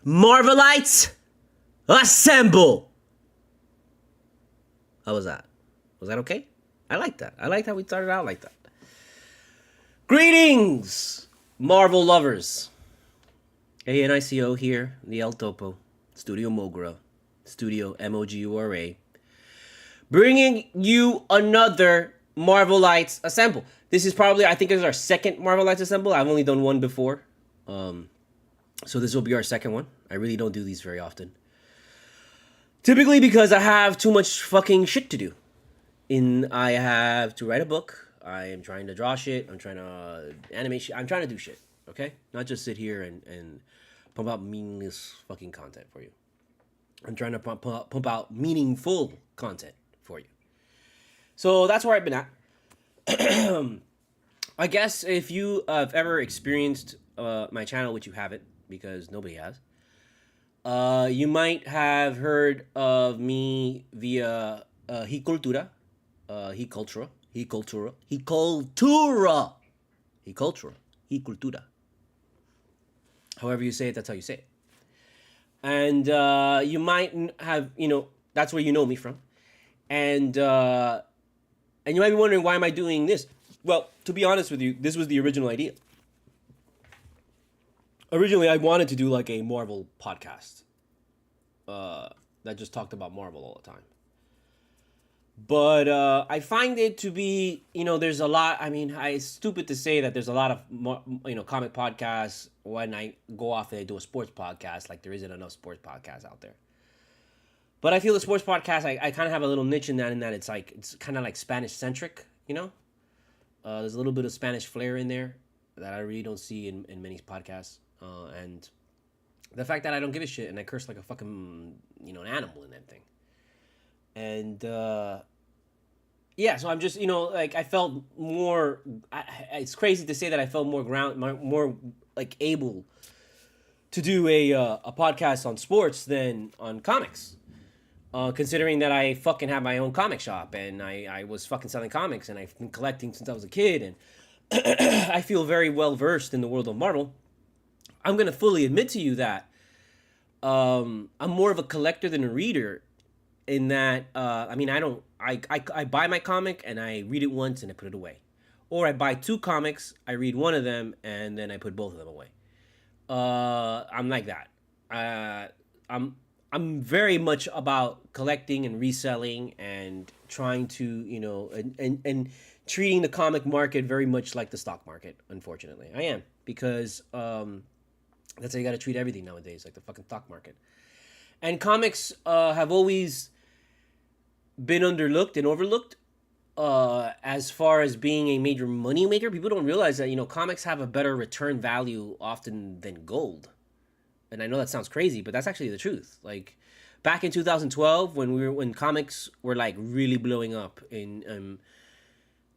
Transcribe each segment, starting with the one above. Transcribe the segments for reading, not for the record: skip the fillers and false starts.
Marvelites, assemble! How was that? Was that okay? I like that. I liked how we started out like that. Greetings, Marvel lovers. ANICO here, the El Topo, Studio Mogura, Studio MOGURA, bringing you another Marvelites Assemble. This is probably, I think this is our second Marvelites Assemble. I've only done one before. So this will be our second one. I really don't do these very often. Typically because I have too much fucking shit to do. I have to write a book. I am trying to draw shit. I'm trying to animate shit. I'm trying to do shit. Okay? Not just sit here and pump out meaningless fucking content for you. I'm trying to pump out meaningful content for you. So that's where I've been at. I guess if you have ever experienced my channel, which you haven't, because nobody has, you might have heard of me via HUGH Cultura, HUGH Cultura, HUGH Cultura, HUGH Cultura, HUGH Cultura, HUGH Cultura. However you say it, that's how you say it. And you might have, that's where you know me from. And you might be wondering, why am I doing this? Well, to be honest with you, this was the original idea. Originally, I wanted to do like a Marvel podcast that just talked about Marvel all the time. But I find it to be, there's a lot. I mean, it's stupid to say that there's a lot of, comic podcasts when I go off and I do a sports podcast. Like, there isn't enough sports podcasts out there. But I feel the sports podcast, I kind of have a little niche in that it's kind of like Spanish centric, There's a little bit of Spanish flair in there that I really don't see in many podcasts. And the fact that I don't give a shit and I curse like a fucking, an animal in that thing. And, yeah, so I'm just, I felt more, it's crazy to say that I felt more like able to do a podcast on sports than on comics. Considering that I fucking have my own comic shop and I was fucking selling comics and I've been collecting since I was a kid and I feel very well versed in the world of Marvel. I'm going to fully admit to you that I'm more of a collector than a reader in that, I buy my comic and I read it once and I put it away. Or I buy two comics, I read one of them, and then I put both of them away. I'm like that. I'm very much about collecting and reselling and trying to, and treating the comic market very much like the stock market, unfortunately. I am, because that's how you got to treat everything nowadays, like the fucking stock market. And comics have always been underlooked and overlooked as far as being a major money maker. People don't realize that, comics have a better return value often than gold. And I know that sounds crazy, but that's actually the truth. Like, back in 2012, when comics were like really blowing up in,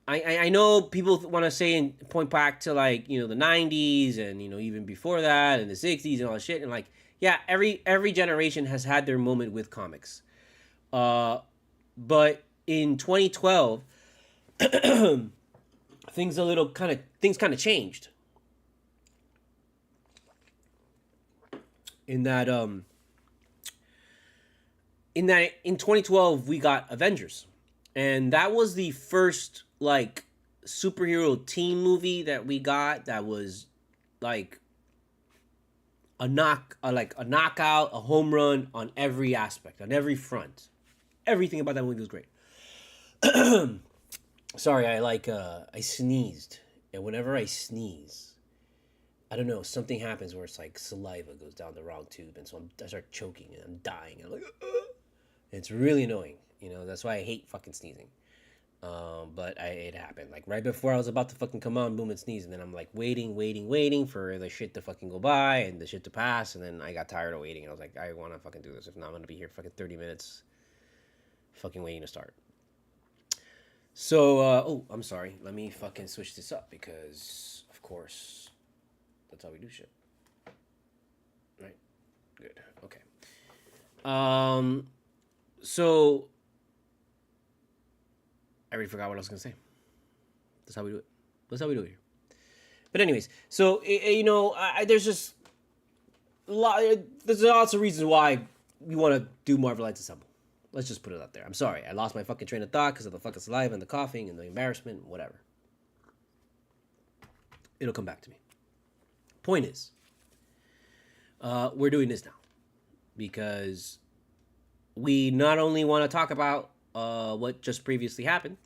I know people want to say and point back to like, the 90s and, even before that and the 60s and all that shit. And like, yeah, every generation has had their moment with comics. But in 2012, things kind of changed. In that in 2012 we got Avengers, and that was the first like superhero team movie that we got that was like a knockout, a home run on every aspect, on every front. Everything about that movie was great. Sorry, I sneezed, and whenever I sneeze, I don't know, something happens where it's like saliva goes down the wrong tube, and so I start choking and I'm dying. And I'm like, it's really annoying. That's why I hate fucking sneezing. But it happened. Like, right before I was about to fucking come on, boom, and sneeze. And then I'm like waiting for the shit to fucking go by and the shit to pass. And then I got tired of waiting. And I was like, I want to fucking do this. If not, I'm going to be here fucking 30 minutes fucking waiting to start. So, I'm sorry. Let me fucking switch this up because, of course, that's how we do shit. Right? Good. Okay. So I already forgot what I was gonna say. That's how we do it. That's how we do it here. But anyways, so there's just there's lots of reasons why we want to do Marvelites Assemble. Let's just put it out there. I'm sorry. I lost my fucking train of thought because of the fucking saliva and the coughing and the embarrassment, whatever. It'll come back to me. Point is, we're doing this now because we not only want to talk about what just previously happened,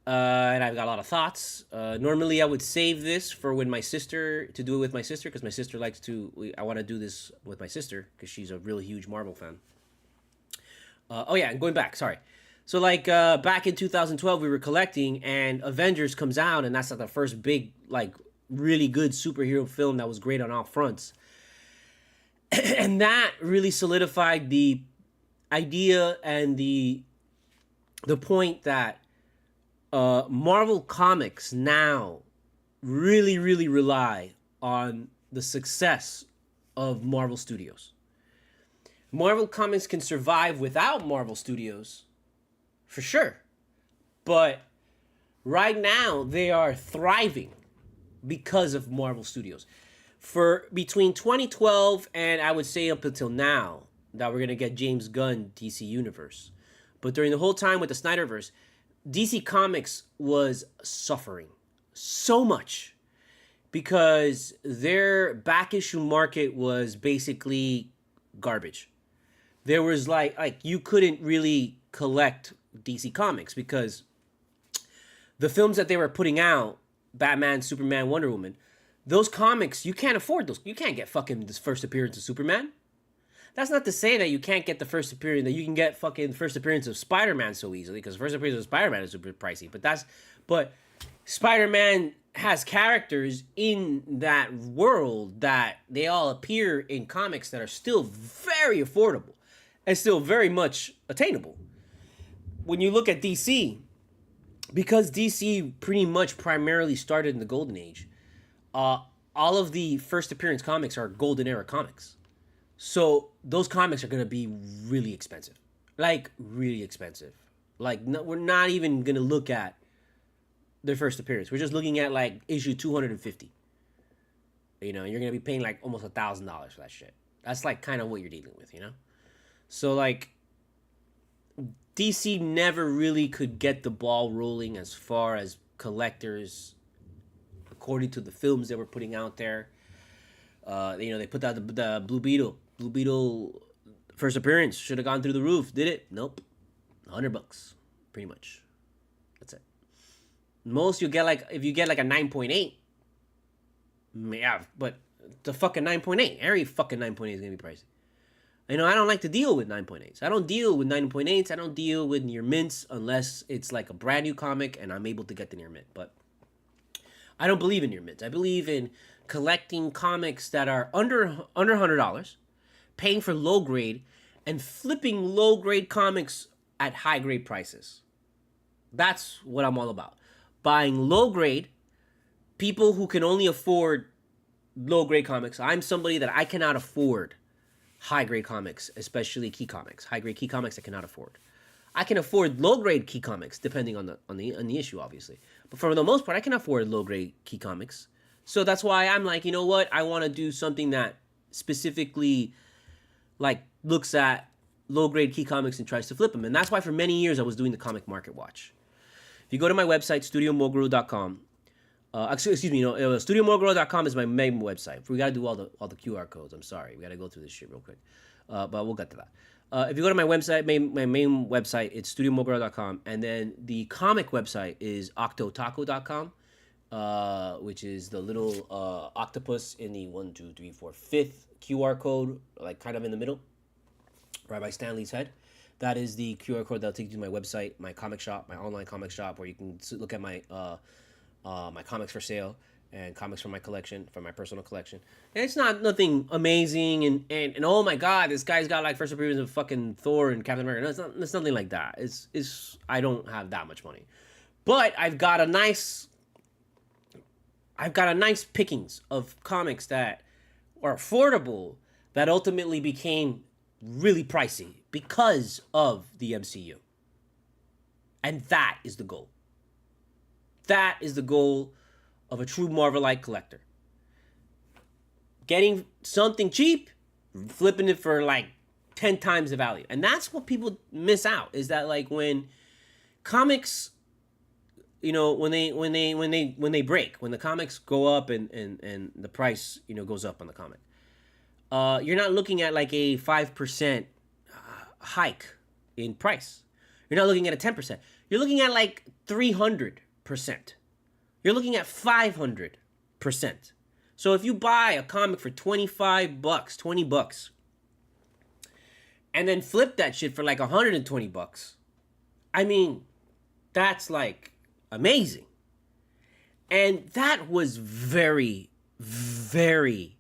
and I've got a lot of thoughts. Normally, I would save this for when my sister, to do it with my sister, because my sister likes to, I want to do this with my sister, because she's a really huge Marvel fan. Oh yeah, and going back, sorry. So like, back in 2012, we were collecting, and Avengers comes out, and that's like the first big, like, really good superhero film that was great on all fronts. And that really solidified the idea and the point that Marvel Comics now really, really rely on the success of Marvel Studios. Marvel Comics can survive without Marvel Studios, for sure. But right now, they are thriving because of Marvel Studios. For between 2012 and I would say up until now, that we're going to get James Gunn DC Universe. But during the whole time with the Snyderverse, DC Comics was suffering so much because their back issue market was basically garbage. There was like you couldn't really collect DC Comics because the films that they were putting out, Batman, Superman, Wonder Woman, those comics, you can't afford those. You can't get fucking this first appearance of Superman. That's not to say that you can't get the first appearance, that you can get fucking first appearance of Spider-Man so easily, because first appearance of Spider-Man is super pricey. But Spider-Man has characters in that world that they all appear in comics that are still very affordable and still very much attainable. When you look at DC, because DC pretty much primarily started in the Golden Age, all of the first appearance comics are Golden Era comics. So those comics are going to be really expensive. Like, really expensive. Like, no, we're not even going to look at their first appearance. We're just looking at, like, issue 250. You know, you're going to be paying, like, almost $1,000 for that shit. That's, like, kind of what you're dealing with, you know? So, like, DC never really could get the ball rolling as far as collectors, according to the films they were putting out there. You know, they put out the Blue Beetle. Blue Beetle first appearance should have gone through the roof. Did it? Nope. $100, pretty much. That's it. Most you'll get, like, if you get like a 9.8, yeah, but the fucking 9.8, every fucking 9.8 is gonna be pricey. You know, I don't like to deal with 9.8s. I don't deal with 9.8s. I don't deal with near mints unless it's like a brand new comic and I'm able to get the near mint. But I don't believe in near mints. I believe in collecting comics that are under $100, paying for low grade, and flipping low grade comics at high grade prices. That's what I'm all about. Buying low grade, people who can only afford low grade comics. I'm somebody that I cannot afford high grade comics, especially key comics. High grade key comics I cannot afford. I can afford low grade key comics depending on the issue, obviously. But for the most part, I can afford low grade key comics. So that's why I'm like, you know what? I want to do something that specifically like looks at low grade key comics and tries to flip them. And that's why for many years I was doing the Comic Market Watch. If you go to my website, studiomoguru.com, studiomoguru.com is my main website. We got to do all the QR codes. I'm sorry. We got to go through this shit real quick. But we'll get to that. If you go to my website, my main website, it's studiomoguru.com. And then the comic website is octotaco.com, which is the little octopus in the 1, 2, 3, 4, 5th QR code, like kind of in the middle, right by Stanley's head. That is the QR code that'll take you to my website, my comic shop, my online comic shop, where you can look at my my comics for sale and comics from my collection, from my personal collection. And it's not nothing amazing and oh my god, this guy's got like first appearance of fucking Thor and Captain America. No, it's nothing like that. It's I don't have that much money, but I've got a nice pickings of comics that are affordable that ultimately became really pricey because of the MCU. And that is the goal. That is the goal of a true Marvelite collector. getting something cheap, flipping it for like 10 times the value. And that's what people miss out, is that like when comics, you know, when they break, when the comics go up and the price, you know, goes up on the comic, you're not looking at like a 5% hike in price. You're not looking at a 10%. You're looking at like 300%. You're looking at 500%. So if you buy a comic for $25, $20, and then flip that shit for like $120, I mean, that's like amazing. And that was very, very,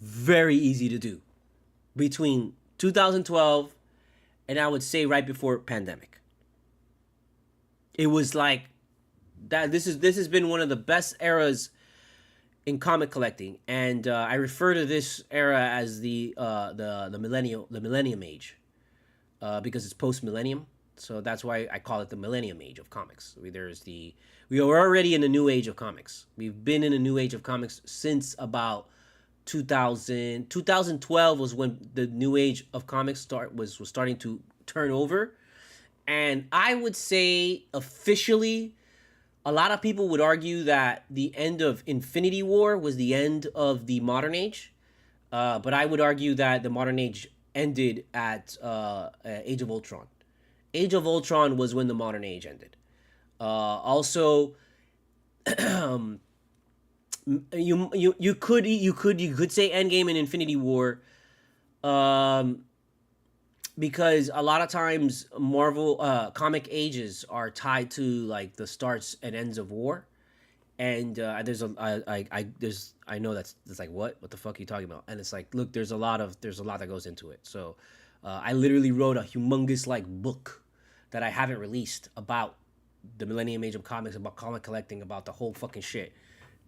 very easy to do between 2012 and I would say right before pandemic. It was like that. This has been one of the best eras in comic collecting, and I refer to this era as the millennium age, because it's post millennium. So that's why I call it the millennium age of comics. We are already in a new age of comics. We've been in a new age of comics since about 2012 was when the new age of comics was starting to turn over. And I would say officially, a lot of people would argue that the end of Infinity War was the end of the modern age. But I would argue that the modern age ended at Age of Ultron. Age of Ultron was when the modern age ended. Also, you could say Endgame and Infinity War, because a lot of times Marvel comic ages are tied to like the starts and ends of war, and I know that's like what the fuck are you talking about? And it's like, look, there's a lot that goes into it. So I literally wrote a humongous like book that I haven't released about the millennium age of comics, about comic collecting, about the whole fucking shit.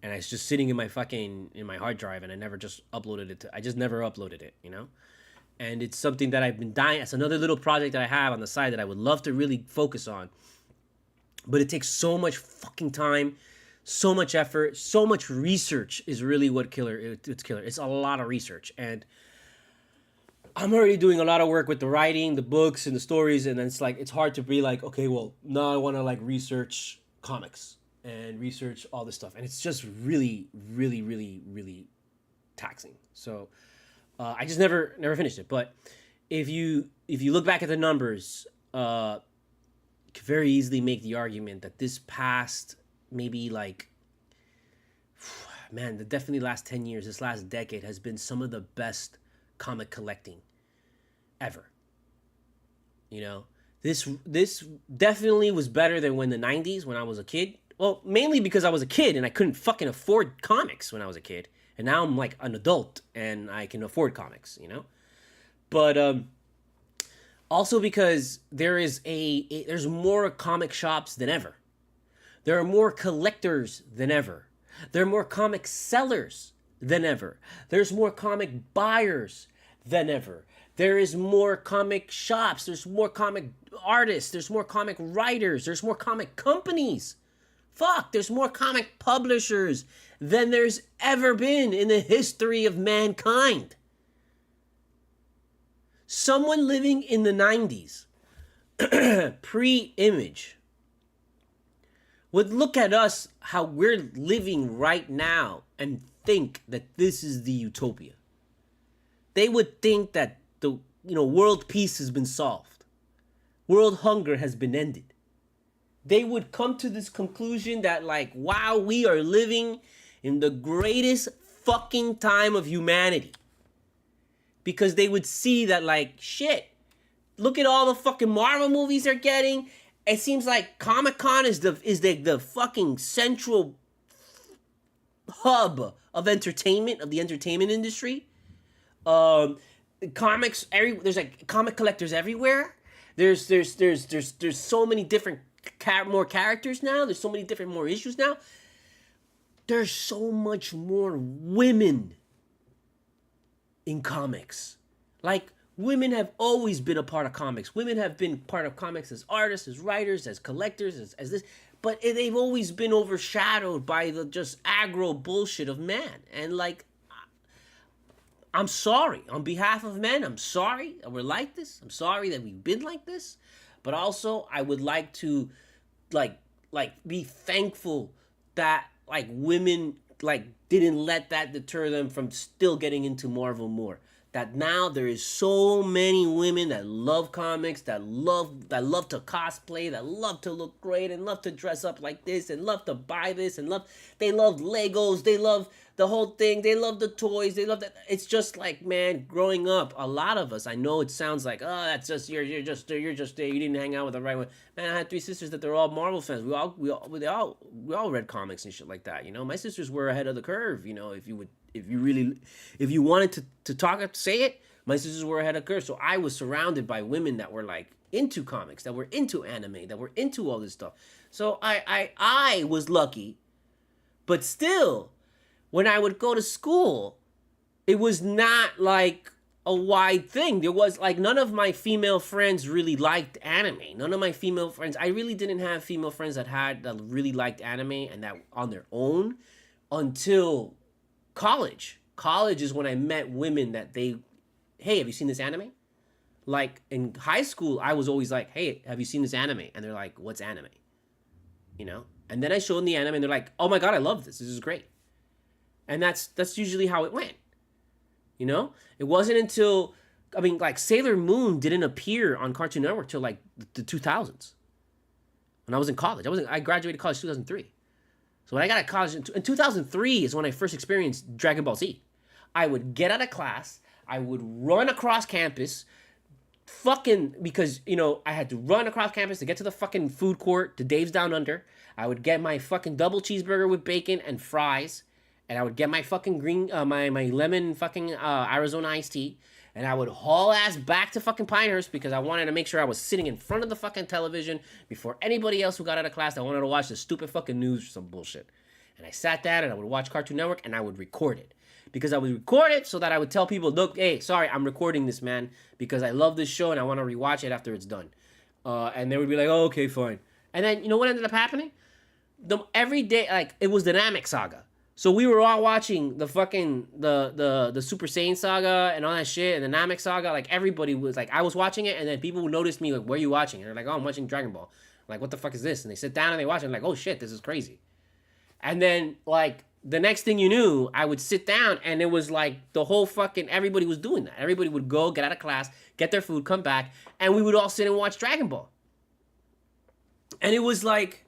And it's just sitting in my hard drive, and I never just uploaded it. I just never uploaded it, you know? And it's something that I've been dying. It's another little project that I have on the side that I would love to really focus on. But it takes so much fucking time, so much effort, so much research is really what it's killer. It's a lot of research. And I'm already doing a lot of work with the writing, the books, and the stories. And then it's like, it's hard to be like, okay, well, now I want to like research comics and research all this stuff. And it's just really, really, really, really taxing. So I just never finished it. But if you look back at the numbers, you could very easily make the argument that this past maybe like, man, the definitely last 10 years, this last decade has been some of the best comic collecting ever. You know, this definitely was better than when the 90s, when I was a kid. Well, mainly because I was a kid and I couldn't fucking afford comics when I was a kid. And now I'm like an adult and I can afford comics, you know? But also because there's more comic shops than ever. There are more collectors than ever. There are more comic sellers than ever. There's more comic buyers than ever. There is more comic shops. There's more comic artists. There's more comic writers. There's more comic companies. Fuck, there's more comic publishers than there's ever been in the history of mankind. Someone living in the 90s, pre-Image, would look at us, how we're living right now, and think that this is the utopia. They would think that the world peace has been solved. World hunger has been ended. They would come to this conclusion that like, wow, we are living in the greatest fucking time of humanity. Because they would see that like, shit, look at all the fucking Marvel movies they're getting. It seems like Comic-Con is the fucking central hub of entertainment, of the entertainment industry. Comics, there's like comic collectors everywhere. There's so many different more characters now. There's so many different more issues now. There's so much more women in comics. Like, women have always been a part of comics. Women have been part of comics as artists, as writers, as collectors, as this. But they've always been overshadowed by the just aggro bullshit of man. And like, I'm sorry. On behalf of men, I'm sorry that we're like this. I'm sorry that we've been like this. But also, I would like to, like, be thankful that, like, women, like, didn't let that deter them from still getting into Marvel more. That now there is so many women that love comics, that love to cosplay, that love to look great and love to dress up like this and love to buy this and they love Legos, they love the whole thing, they love the toys, they love that. It's just like, man, growing up, a lot of us, I know it sounds like, oh, that's just you're just there, you didn't hang out with the right one. Man, I had 3 sisters that they're all Marvel fans. We all read comics and shit like that. You know, my sisters were ahead of the curve. You know, if you wanted to talk say it, my sisters were ahead of curve. So I was surrounded by women that were like into comics, that were into anime, that were into all this stuff. So I was lucky, but still, when I would go to school, it was not like a wide thing. There was like none of my female friends really liked anime. None of my female friends, I really didn't have female friends that really liked anime and that on their own until college. College is when I met women that hey, have you seen this anime? Like in high school, I was always like, hey, have you seen this anime? And they're like, what's anime? You know? And then I showed them the anime and they're like, oh my God, I love this. This is great. And that's usually how it went. You know? It wasn't until, I mean, like Sailor Moon didn't appear on Cartoon Network till like the 2000s. When I was in college. I graduated college in 2003. So when I got out of college, in 2003 is when I first experienced Dragon Ball Z. I would get out of class, I would run across campus, because, you know, I had to run across campus to get to the fucking food court, to Dave's Down Under. I would get my fucking double cheeseburger with bacon and fries, and I would get my fucking my lemon fucking Arizona iced tea, and I would haul ass back to fucking Pinehurst because I wanted to make sure I was sitting in front of the fucking television before anybody else who got out of class that wanted to watch the stupid fucking news or some bullshit. And I sat down and I would watch Cartoon Network and I would record it. Because I would record it so that I would tell people, look, hey, sorry, I'm recording this, man, because I love this show and I want to rewatch it after it's done. And they would be like, oh, okay, fine. And then, you know what ended up happening? Every day, like, it was the Namek Saga. So we were all watching the fucking, the Super Saiyan Saga and all that shit, and the Namek Saga. Like, everybody was, like, I was watching it, and then people would notice me, like, where are you watching? And they're like, oh, I'm watching Dragon Ball. I'm like, what the fuck is this? And they sit down and they watch it, and like, oh, shit, this is crazy. And then, like, the next thing you knew, I would sit down, and it was, like, the whole fucking, everybody was doing that. Everybody would go, get out of class, get their food, come back, and we would all sit and watch Dragon Ball. And it was, like,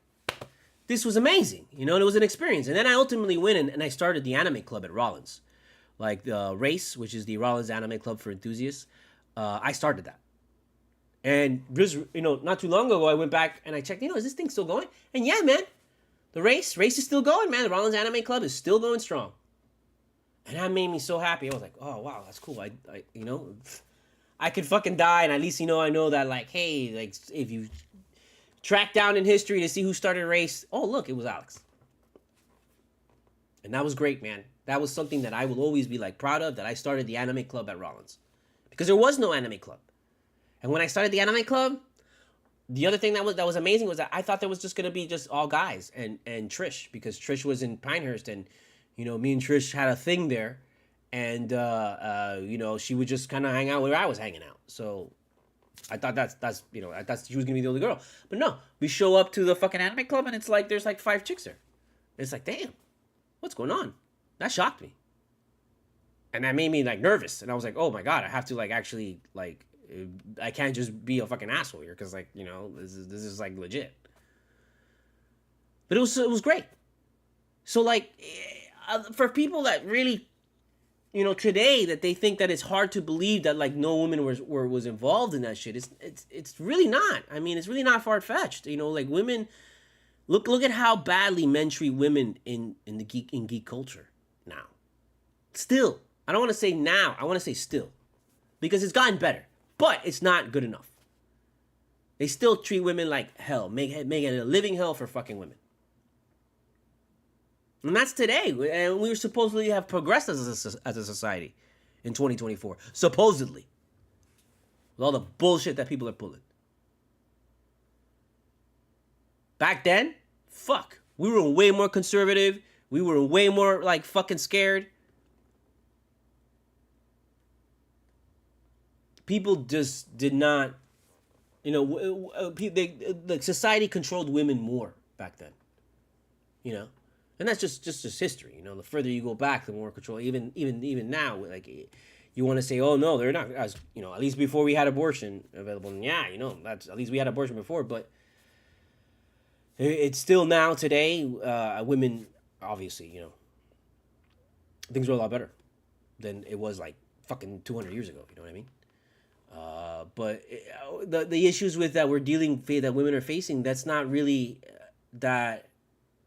this was amazing, you know, and it was an experience. And then I ultimately went and I started the anime club at Rollins. Like the RACE, which is the Rollins Anime Club for Enthusiasts. I started that. And just, you know, not too long ago, I went back and I checked, you know, is this thing still going? And yeah, man, the RACE is still going, man. The Rollins Anime Club is still going strong. And that made me so happy. I was like, oh, wow, that's cool. I you know, I could fucking die and at least, you know, I know that, like, hey, like, if you track down in history to see who started RACE. Oh, look, it was Alex. And that was great, man. That was something that I will always be, like, proud of, that I started the anime club at Rollins. Because there was no anime club. And when I started the anime club, the other thing that was amazing was that I thought there was just going to be just all guys and Trish. Because Trish was in Pinehurst and, you know, me and Trish had a thing there. And, you know, she would just kind of hang out where I was hanging out. So I thought that's you know, I thought she was gonna be the only girl, but no. We show up to the fucking anime club and it's like there's like 5 chicks there. It's like, damn, what's going on? That shocked me, and that made me like nervous. And I was like, oh my God, I have to like actually like, I can't just be a fucking asshole here because like, you know, this is like legit. But it was great. So like, for people that really, you know, today that they think that it's hard to believe that like no woman was involved in that shit. It's really not. I mean, it's really not far-fetched. You know, like women, look at how badly men treat women in geek culture now. Still, I don't want to say now. I want to say still, because it's gotten better, but it's not good enough. They still treat women like hell, make it a living hell for fucking women. And that's today. And we were supposedly have progressed as a society in 2024. Supposedly. With all the bullshit that people are pulling. Back then, fuck. We were way more conservative. We were way more, like, fucking scared. people just did not, you know, like society controlled women more back then, you know, and that's just history. You know, the further you go back, the more control. Even now, like, you want to say, oh no, they're not, as you know, at least before we had abortion available. And yeah, you know, that's at least we had abortion before, but it's still now today. Women, obviously, you know, things are a lot better than it was like fucking 200 years ago. You know what I mean? But the issues with that that women are facing, that's not really that.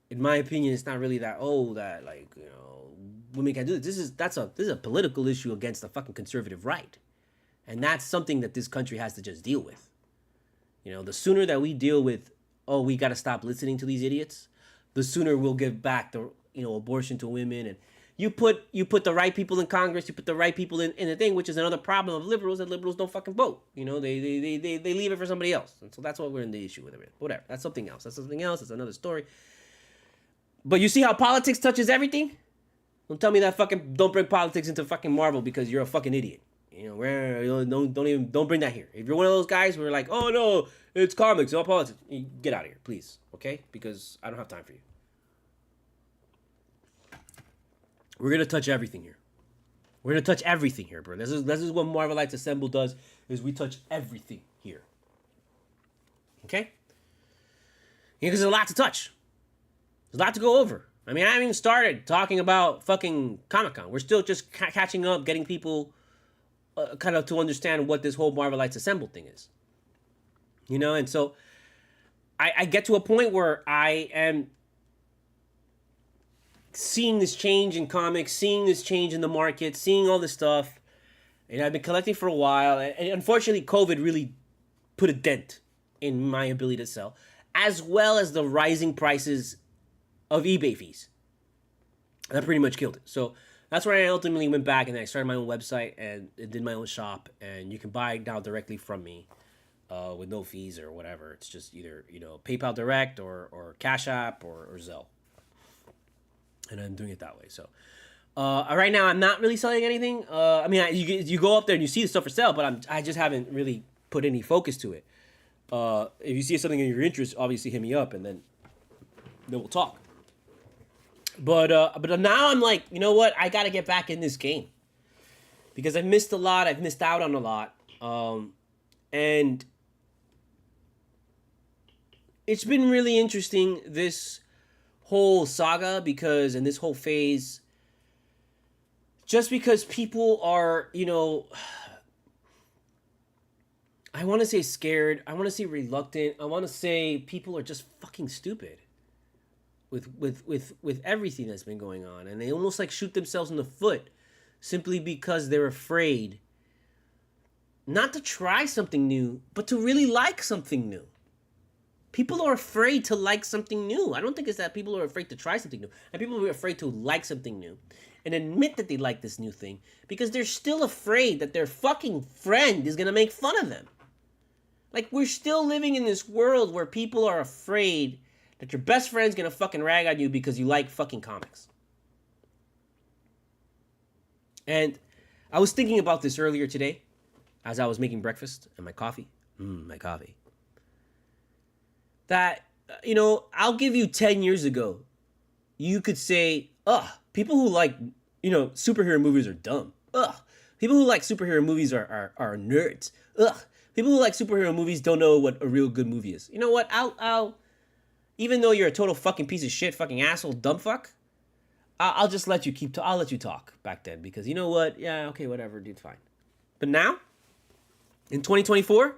In my opinion, it's not really that. Oh, that, like, you know, women can't do this. This is a political issue against the fucking conservative right, and that's something that this country has to just deal with. You know, the sooner that we deal with, oh, we got to stop listening to these idiots, the sooner we'll give back the, you know, abortion to women. And you put the right people in Congress, you put the right people in the thing, which is another problem of liberals, that liberals don't fucking vote. You know, they leave it for somebody else, and so that's what we're in the issue with it. Whatever, that's something else. That's something else. It's another story. But you see how politics touches everything? Don't tell me that fucking don't bring politics into fucking Marvel because you're a fucking idiot. You know, don't bring that here. If you're one of those guys who are like, oh no, it's comics, not politics, get out of here, please, okay? Because I don't have time for you. We're gonna touch everything here. We're gonna touch everything here, bro. This is what Marvelites Assemble does, is we touch everything here. Okay? Yeah, because there's a lot to touch. There's a lot to go over. I mean, I haven't even started talking about fucking Comic-Con. We're still just catching up, getting people kind of to understand what this whole Marvelites Assemble thing is. You know, and so I get to a point where I am seeing this change in comics, seeing this change in the market, seeing all this stuff. And I've been collecting for a while. And unfortunately, COVID really put a dent in my ability to sell, as well as the rising prices of eBay fees. That pretty much killed it. So that's where I ultimately went back and I started my own website and did my own shop. And you can buy now directly from me with no fees or whatever. It's just either, you know, PayPal Direct or Cash App or Zelle. And I'm doing it that way. So right now I'm not really selling anything. I mean, you go up there and you see the stuff for sale, but I just haven't really put any focus to it. If you see something in your interest, obviously hit me up and then we'll talk. But now I'm like, you know what? I got to get back in this game because I've missed a lot. I've missed out on a lot. And it's been really interesting, this whole saga, because in this whole phase, just because people are, you know, I want to say scared, I want to say reluctant, I want to say people are just fucking stupid with everything that's been going on, and they almost like shoot themselves in the foot simply because they're afraid not to try something new, but to really like something new. People are afraid to like something new. I don't think it's that people are afraid to try something new. And people are afraid to like something new and admit that they like this new thing because they're still afraid that their fucking friend is going to make fun of them. Like, we're still living in this world where people are afraid that your best friend's going to fucking rag on you because you like fucking comics. And I was thinking about this earlier today as I was making breakfast and my coffee. My coffee. That, you know, I'll give you 10 years ago, you could say, people who like, you know, superhero movies are dumb. People who like superhero movies are nerds. People who like superhero movies don't know what a real good movie is. You know what? I'll even though you're a total fucking piece of shit, fucking asshole, dumb fuck, I'll just let you I'll let you talk back then because you know what? Yeah, okay, whatever, dude, fine. But now, in 2024,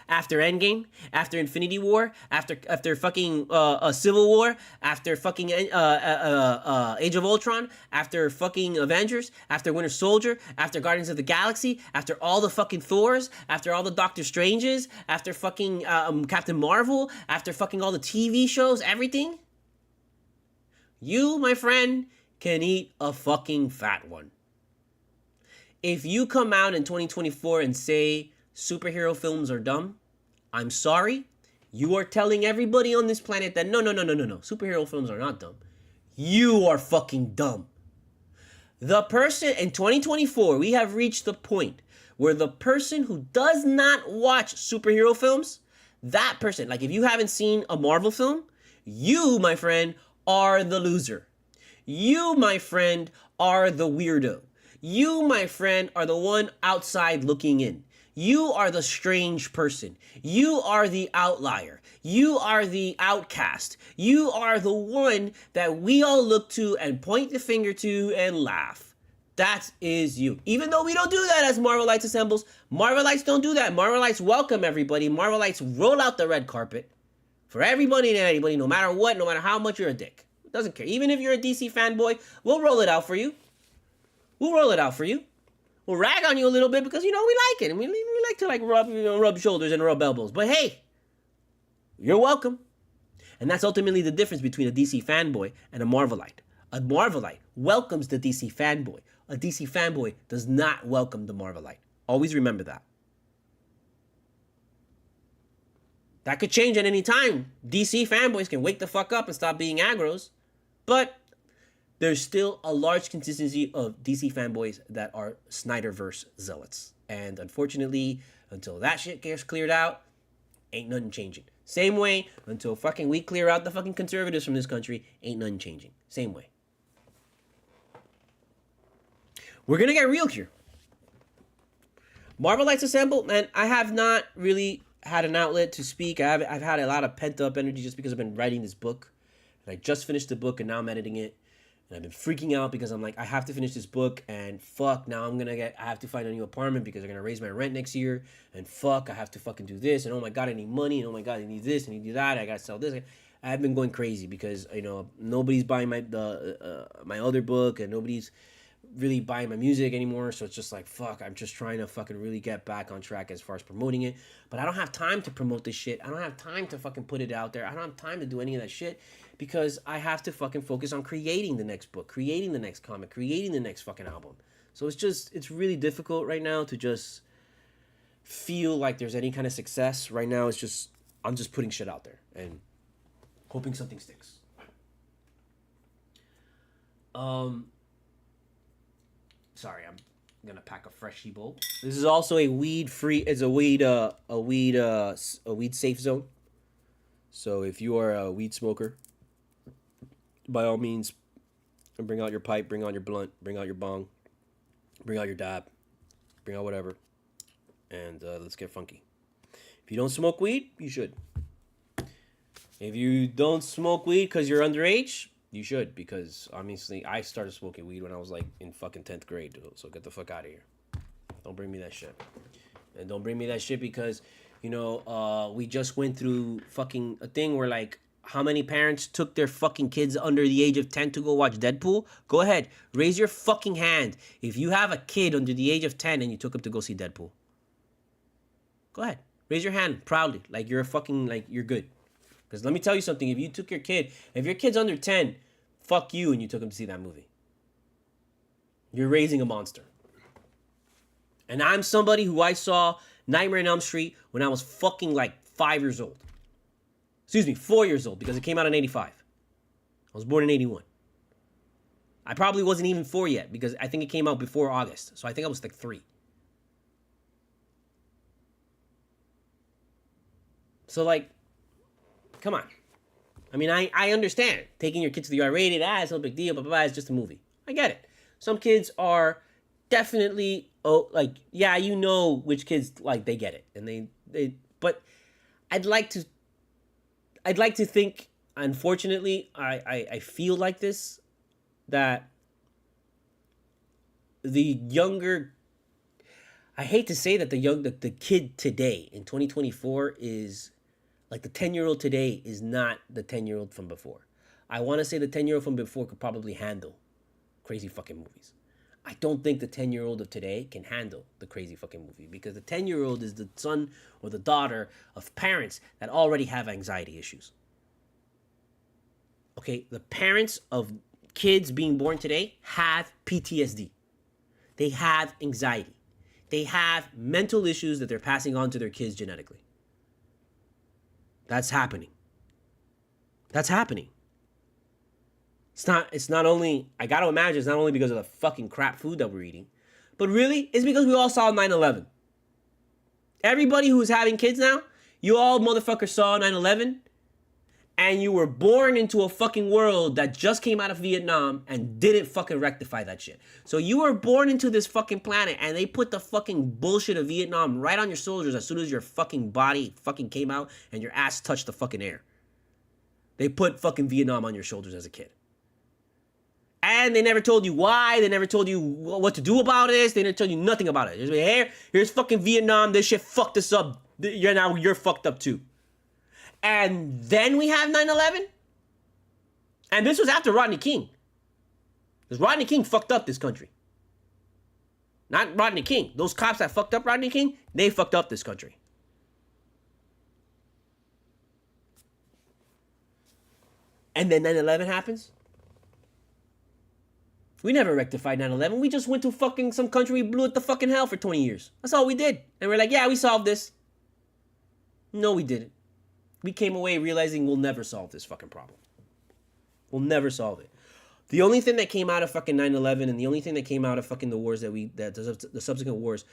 after Endgame, after Infinity War, after fucking Civil War, after fucking Age of Ultron, after fucking Avengers, after Winter Soldier, after Guardians of the Galaxy, after all the fucking Thors, after all the Doctor Stranges, after fucking Captain Marvel, after fucking all the TV shows, everything, you, my friend, can eat a fucking fat one. If you come out in 2024 and say superhero films are dumb, I'm sorry. You are telling everybody on this planet that no. Superhero films are not dumb. You are fucking dumb. The person in 2024, we have reached the point where the person who does not watch superhero films, that person, like if you haven't seen a Marvel film, you, my friend, are the loser. You, my friend, are the weirdo. You, my friend, are the one outside looking in. You are the strange person. You are the outlier. You are the outcast. You are the one that we all look to and point the finger to and laugh. That is you. Even though we don't do that as Marvelites assembles, Marvelites don't do that. Marvelites welcome everybody. Marvelites roll out the red carpet for everybody and anybody, no matter what, no matter how much you're a dick. Doesn't care. Even if you're a DC fanboy, we'll roll it out for you. We'll roll it out for you. We'll rag on you a little bit because, you know, we like it. And we like to, like, rub shoulders and rub elbows. But, hey, you're welcome. And that's ultimately the difference between a DC fanboy and a Marvelite. A Marvelite welcomes the DC fanboy. A DC fanboy does not welcome the Marvelite. Always remember that. That could change at any time. DC fanboys can wake the fuck up and stop being aggros. But there's still a large consistency of DC fanboys that are Snyderverse zealots. And unfortunately, until that shit gets cleared out, ain't nothing changing. Same way, until fucking we clear out the fucking conservatives from this country, ain't nothing changing. Same way. We're gonna get real here. Marvelites Assemble, man, I have not really had an outlet to speak. I've had a lot of pent-up energy just because I've been writing this book. And I just finished the book and now I'm editing it. And I've been freaking out because I'm like, I have to finish this book and fuck, now I have to find a new apartment because they're going to raise my rent next year. And fuck, I have to fucking do this. And oh my God, I need money. And oh my God, I need this. And I need that. I got to sell this. I've been going crazy because, you know, nobody's buying my other book and nobody's really buying my music anymore. So it's just like, fuck, I'm just trying to fucking really get back on track as far as promoting it. But I don't have time to promote this shit. I don't have time to fucking put it out there. I don't have time to do any of that shit because I have to fucking focus on creating the next book, creating the next comic, creating the next fucking album. So it's really difficult right now to just feel like there's any kind of success. Right now, I'm just putting shit out there and hoping something sticks. Sorry, I'm gonna pack a freshie bowl. This is also a weed-free. It's a weed safe zone. So if you are a weed smoker, by all means, bring out your pipe, bring out your blunt, bring out your bong, bring out your dab, bring out whatever, and let's get funky. If you don't smoke weed, you should. If you don't smoke weed because you're underage, you should, because obviously I started smoking weed when I was like in fucking 10th grade, so get the fuck out of here. Don't bring me that shit. And don't bring me that shit because, you know, we just went through fucking a thing where like, how many parents took their fucking kids under the age of 10 to go watch Deadpool? Go ahead, raise your fucking hand if you have a kid under the age of 10 and you took him to go see Deadpool. Go ahead, raise your hand proudly, like you're a fucking, like you're good. Because let me tell you something, if you took your kid, if your kid's under 10, fuck you and you took him to see that movie. You're raising a monster. And I'm somebody who I saw Nightmare on Elm Street when I was fucking like 5 years old. Excuse me, 4 years old, because it came out in 85. I was born in 81. I probably wasn't even 4 yet, because I think it came out before August. So I think I was like 3. So like, come on. I mean, I understand. Taking your kids to the R-rated, it's no big deal, blah, blah, blah, it's just a movie. I get it. Some kids are definitely, like, yeah, you know which kids, like, they get it. And they but I'd like to think, unfortunately, I feel like this, that the younger, I hate to say that the kid today in 2024 is, like the 10-year-old today is not the 10-year-old from before. I want to say the 10-year-old from before could probably handle crazy fucking movies. I don't think the 10-year-old of today can handle the crazy fucking movie, because the 10-year-old is the son or the daughter of parents that already have anxiety issues. Okay, the parents of kids being born today have PTSD. They have anxiety. They have mental issues that they're passing on to their kids genetically. That's happening. That's happening. It's not only, I gotta imagine it's not only because of the fucking crap food that we're eating, but really, it's because we all saw 9/11. Everybody who's having kids now, you all motherfuckers saw 9/11, and you were born into a fucking world that just came out of Vietnam and didn't fucking rectify that shit. So you were born into this fucking planet, and they put the fucking bullshit of Vietnam right on your shoulders as soon as your fucking body fucking came out and your ass touched the fucking air. They put fucking Vietnam on your shoulders as a kid. And they never told you why. They never told you what to do about this. They never told you nothing about it. Just like, hey, here's fucking Vietnam. This shit fucked us up. You're fucked up too. And then we have 9/11. And this was after Rodney King. Because Rodney King fucked up this country. Not Rodney King. Those cops that fucked up Rodney King, they fucked up this country. And then 9/11 happens. We never rectified 9/11. We just went to fucking some country, we blew it to fucking hell for 20 years. That's all we did. And we're like, yeah, we solved this. No, we didn't. We came away realizing we'll never solve this fucking problem. We'll never solve it. The only thing that came out of fucking 9/11 and the only thing that came out of fucking the wars the subsequent wars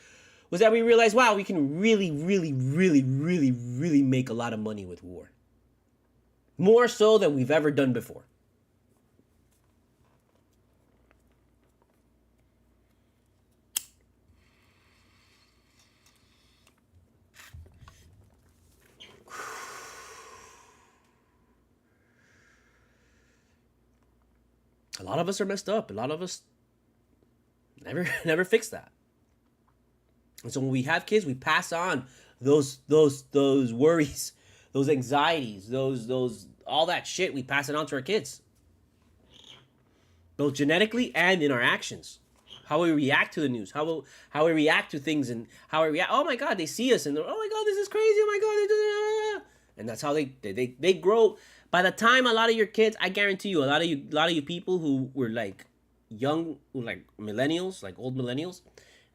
was that we realized, wow, we can really make a lot of money with war. More so than we've ever done before. A lot of us are messed up. A lot of us never fix that. And so when we have kids, we pass on those worries, those anxieties, those all that shit. We pass it on to our kids, both genetically and in our actions. How we react to the news, how we react to things, and how we react. Oh my God, they see us and they're, oh my God, this is crazy. Oh my God, and that's how they grow. By the time a lot of your kids, I guarantee you, a lot of you people who were like young, like millennials, like old millennials,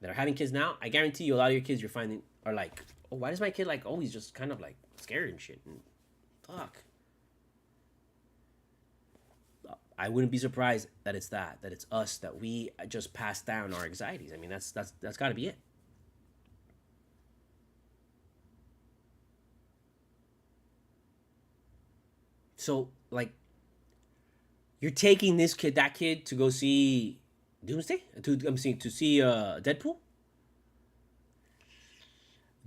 that are having kids now, I guarantee you, a lot of your kids you're finding are like, oh, why does my kid like always just kind of like scared and shit? And fuck. I wouldn't be surprised that it's us, that we just pass down our anxieties. I mean, that's got to be it. So, like, you're taking that kid to go see Doomsday? To see Deadpool?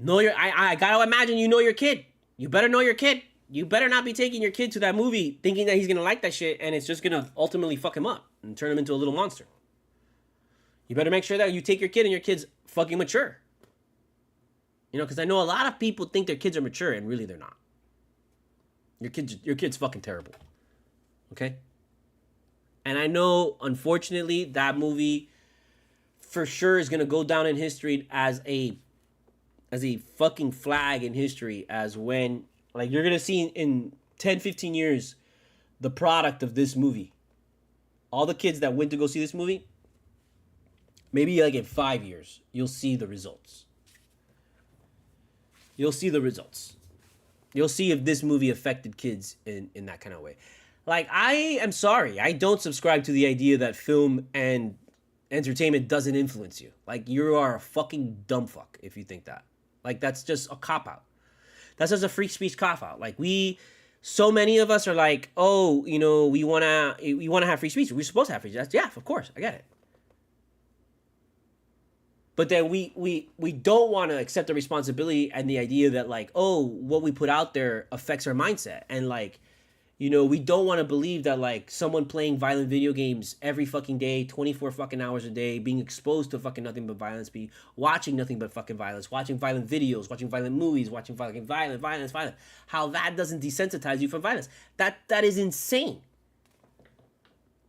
I gotta imagine you know your kid. You better know your kid. You better not be taking your kid to that movie thinking that he's gonna like that shit and it's just gonna ultimately fuck him up and turn him into a little monster. You better make sure that you take your kid and your kid's fucking mature. You know, because I know a lot of people think their kids are mature and really they're not. Your kid's fucking terrible. Okay? And I know, unfortunately, that movie for sure is gonna go down in history as a fucking flag in history, as when, like, you're gonna see in 10, 15 years the product of this movie. All the kids that went to go see this movie, maybe like in 5 years, you'll see the results. You'll see the results. You'll see if this movie affected kids in that kind of way. Like, I am sorry, I don't subscribe to the idea that film and entertainment doesn't influence you. Like, you are a fucking dumb fuck if you think that. Like, that's just a cop-out. That's just a free speech cop-out. Like, so many of us are like, oh, you know, we wanna have free speech. We're supposed to have free speech. Yeah, of course, I get it. But then we don't want to accept the responsibility and the idea that, like, oh, what we put out there affects our mindset. And, like, you know, we don't want to believe that, like, someone playing violent video games every fucking day, 24 fucking hours a day, being exposed to fucking nothing but violence, watching nothing but fucking violence, watching violent videos, watching violent movies, watching fucking violence, how that doesn't desensitize you from violence. That is insane.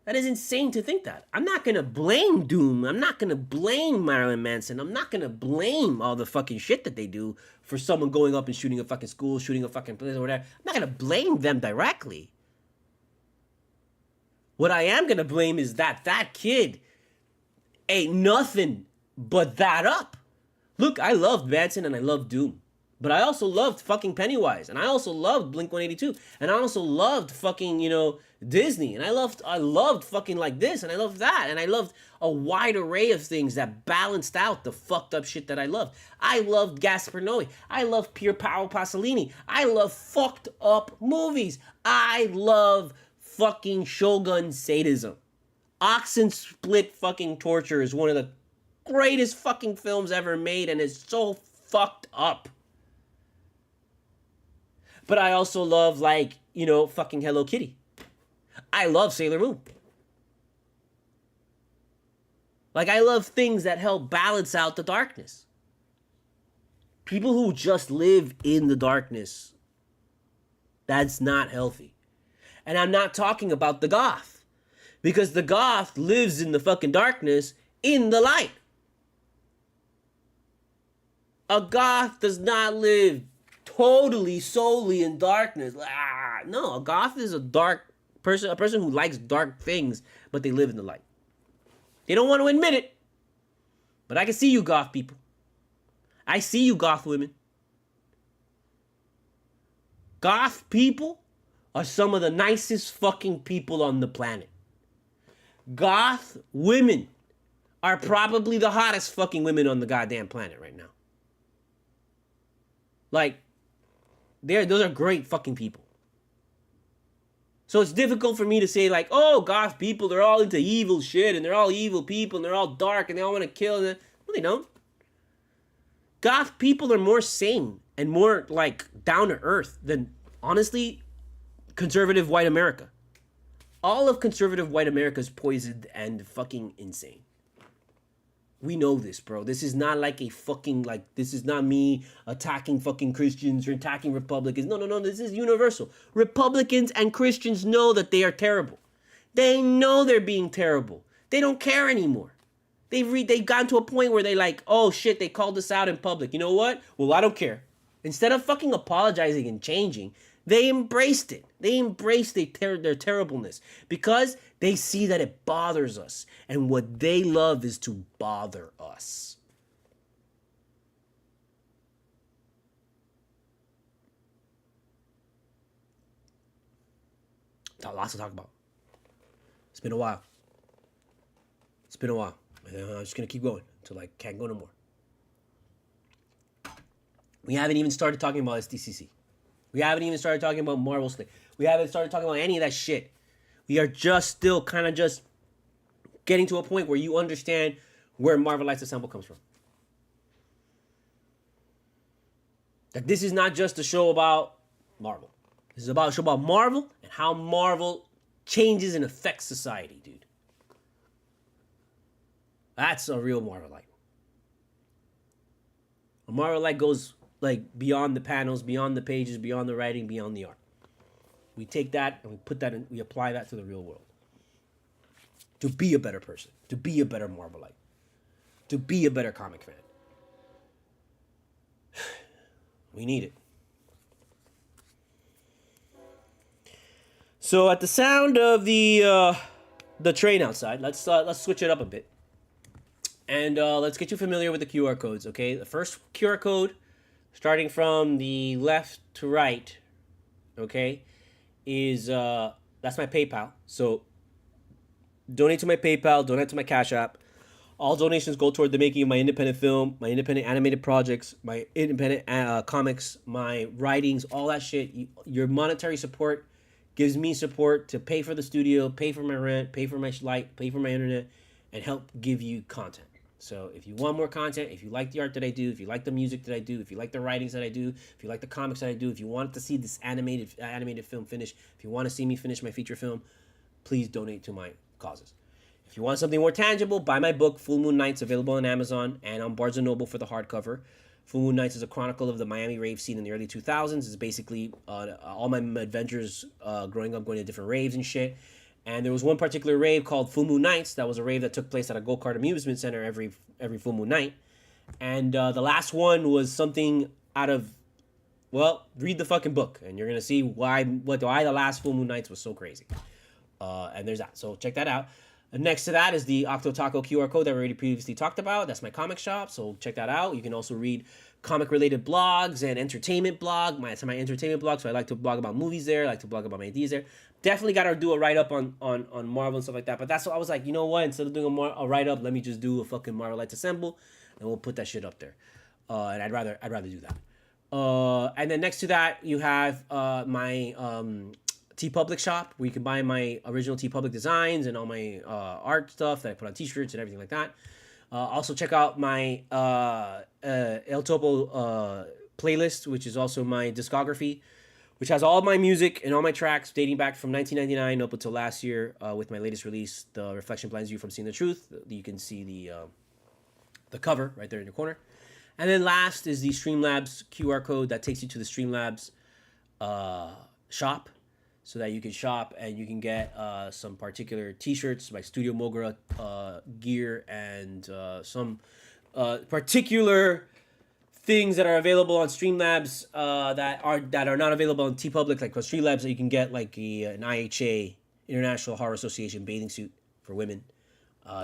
That is insane to think that. I'm not going to blame Doom. I'm not going to blame Marilyn Manson. I'm not going to blame all the fucking shit that they do for someone going up and shooting a fucking school, shooting a fucking place or whatever. I'm not going to blame them directly. What I am going to blame is that kid ain't nothing but that up. Look, I love Manson and I love Doom. But I also loved fucking Pennywise, and I also loved Blink-182, and I also loved fucking, you know, Disney, and I loved fucking like this, and I loved that, and I loved a wide array of things that balanced out the fucked up shit that I loved. I loved Gaspar Noé. I love Pier Paolo Pasolini. I love fucked up movies. I love fucking Shogun sadism. Oxen Split fucking Torture is one of the greatest fucking films ever made, and it's so fucked up. But I also love, like, you know, fucking Hello Kitty. I love Sailor Moon. Like, I love things that help balance out the darkness. People who just live in the darkness, that's not healthy. And I'm not talking about the goth. Because the goth lives in the fucking darkness in the light. A goth does not live totally solely in darkness. No, a goth is a dark person, a person who likes dark things, but they live in the light. They don't want to admit it, but I can see you goth people. I see you goth women. Goth people are some of the nicest fucking people on the planet. Goth women are probably the hottest fucking women on the goddamn planet right now. Like, those are great fucking people. So it's difficult for me to say, like, oh, goth people, they're all into evil shit, and they're all evil people, and they're all dark, and they all want to kill. No, they don't. Goth people are more sane and more, like, down to earth than, honestly, conservative white America. All of conservative white America is poisoned and fucking insane. We know this, bro. This is not like a fucking, like, this is not me attacking fucking Christians or attacking Republicans. No. This is universal. Republicans and Christians know that they are terrible. They know they're being terrible. They don't care anymore. They've gotten to a point where they like, oh shit, they called us out in public. You know what? Well, I don't care. Instead of fucking apologizing and changing, they embraced it. They embraced their terribleness because they see that it bothers us. And what they love is to bother us. Lots to talk about. It's been a while. And I'm just going to keep going until I can't go no more. We haven't even started talking about Sdcc. We haven't even started talking about Marvel Slate. We haven't started talking about any of that shit. We are just still kind of just getting to a point where you understand where Marvelites Assemble comes from. That this is not just a show about Marvel. This is about a show about Marvel and how Marvel changes and affects society, dude. That's a real Marvelite. A Marvelite goes like beyond the panels, beyond the pages, beyond the writing, beyond the art. We take that and we put that in, we apply that to the real world. To be a better person, to be a better Marvelite, to be a better comic fan. We need it. So at the sound of the train outside, let's switch it up a bit. And let's get you familiar with the QR codes, okay? The first QR code, starting from the left to right, okay, is, that's my PayPal. So donate to my PayPal, donate to my Cash App. All donations go toward the making of my independent film, my independent animated projects, my independent comics, my writings, all that shit. Your monetary support gives me support to pay for the studio, pay for my rent, pay for my light, pay for my internet, and help give you content. So if you want more content, if you like the art that I do, if you like the music that I do, if you like the writings that I do, if you like the comics that I do, if you want to see this animated film finish, if you want to see me finish my feature film, please donate to my causes. If you want something more tangible, buy my book, Full Moon Nights, available on Amazon and on Barnes & Noble for the hardcover. Full Moon Nights is a chronicle of the Miami rave scene in the early 2000s. It's basically all my adventures growing up, going to different raves and shit. And there was one particular rave called Full Moon Nights. That was a rave that took place at a go-kart amusement center every full moon night. And the last one was something out of, well, read the fucking book. And you're going to see why the last Full Moon Nights was so crazy. And there's that. So check that out. Next to that is the Octo Taco QR code that we already previously talked about. That's my comic shop, so check that out. You can also read comic related blogs and entertainment blog. It's my entertainment blog, so I like to blog about movies there. I like to blog about my ideas there. Definitely got to do a write up on Marvel and stuff like that. But that's what I was like, you know what? Instead of doing a write up, let me just do a fucking Marvelites assemble, and we'll put that shit up there. And I'd rather do that. And then next to that, you have my TeePublic shop, where you can buy my original TeePublic designs and all my art stuff that I put on T-shirts and everything like that. Also check out my El Topo playlist, which is also my discography, which has all my music and all my tracks dating back from 1999 up until last year with my latest release, The Reflection Blinds You from Seeing the Truth. You can see the cover right there in the corner. And then last is the Streamlabs QR code that takes you to the Streamlabs shop, so that you can shop and you can get some particular T-shirts, my Studio Mogra gear, and some particular things that are available on Streamlabs that are not available on TeePublic, like for Streamlabs that you can get like an IHA, International Horror Association bathing suit for women.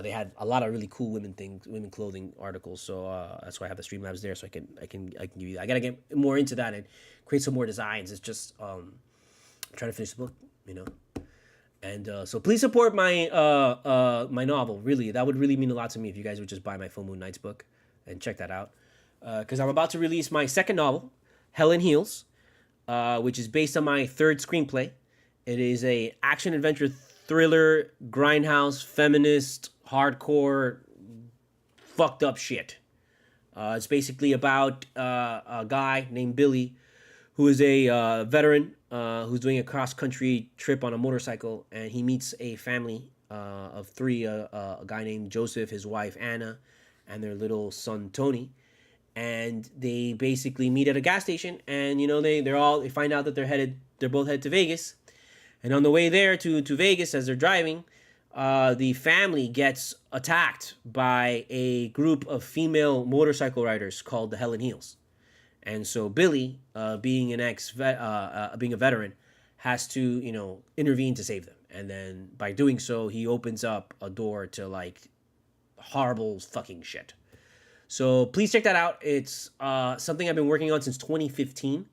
They had a lot of really cool women clothing articles, so that's why I have the Streamlabs there, so I can give you that. I gotta get more into that and create some more designs. It's just I'm trying to finish the book, you know. And so please support my my novel. Really, that would really mean a lot to me if you guys would just buy my Full Moon Nights book and check that out. Because I'm about to release my second novel, Hell in Heels, which is based on my third screenplay. It is a action adventure thriller, grindhouse, feminist, hardcore, fucked up shit. It's basically about a guy named Billy, who is a veteran who's doing a cross-country trip on a motorcycle, and he meets a family of three, a guy named Joseph, his wife Anna, and their little son Tony. And they basically meet at a gas station, and you know they find out that they're both headed to Vegas. And on the way there to Vegas, as they're driving, the family gets attacked by a group of female motorcycle riders called the Hell in Heels. And so Billy, being being a veteran, has to intervene to save them. And then by doing so, he opens up a door to like horrible fucking shit. So please check that out. It's something I've been working on since 2015.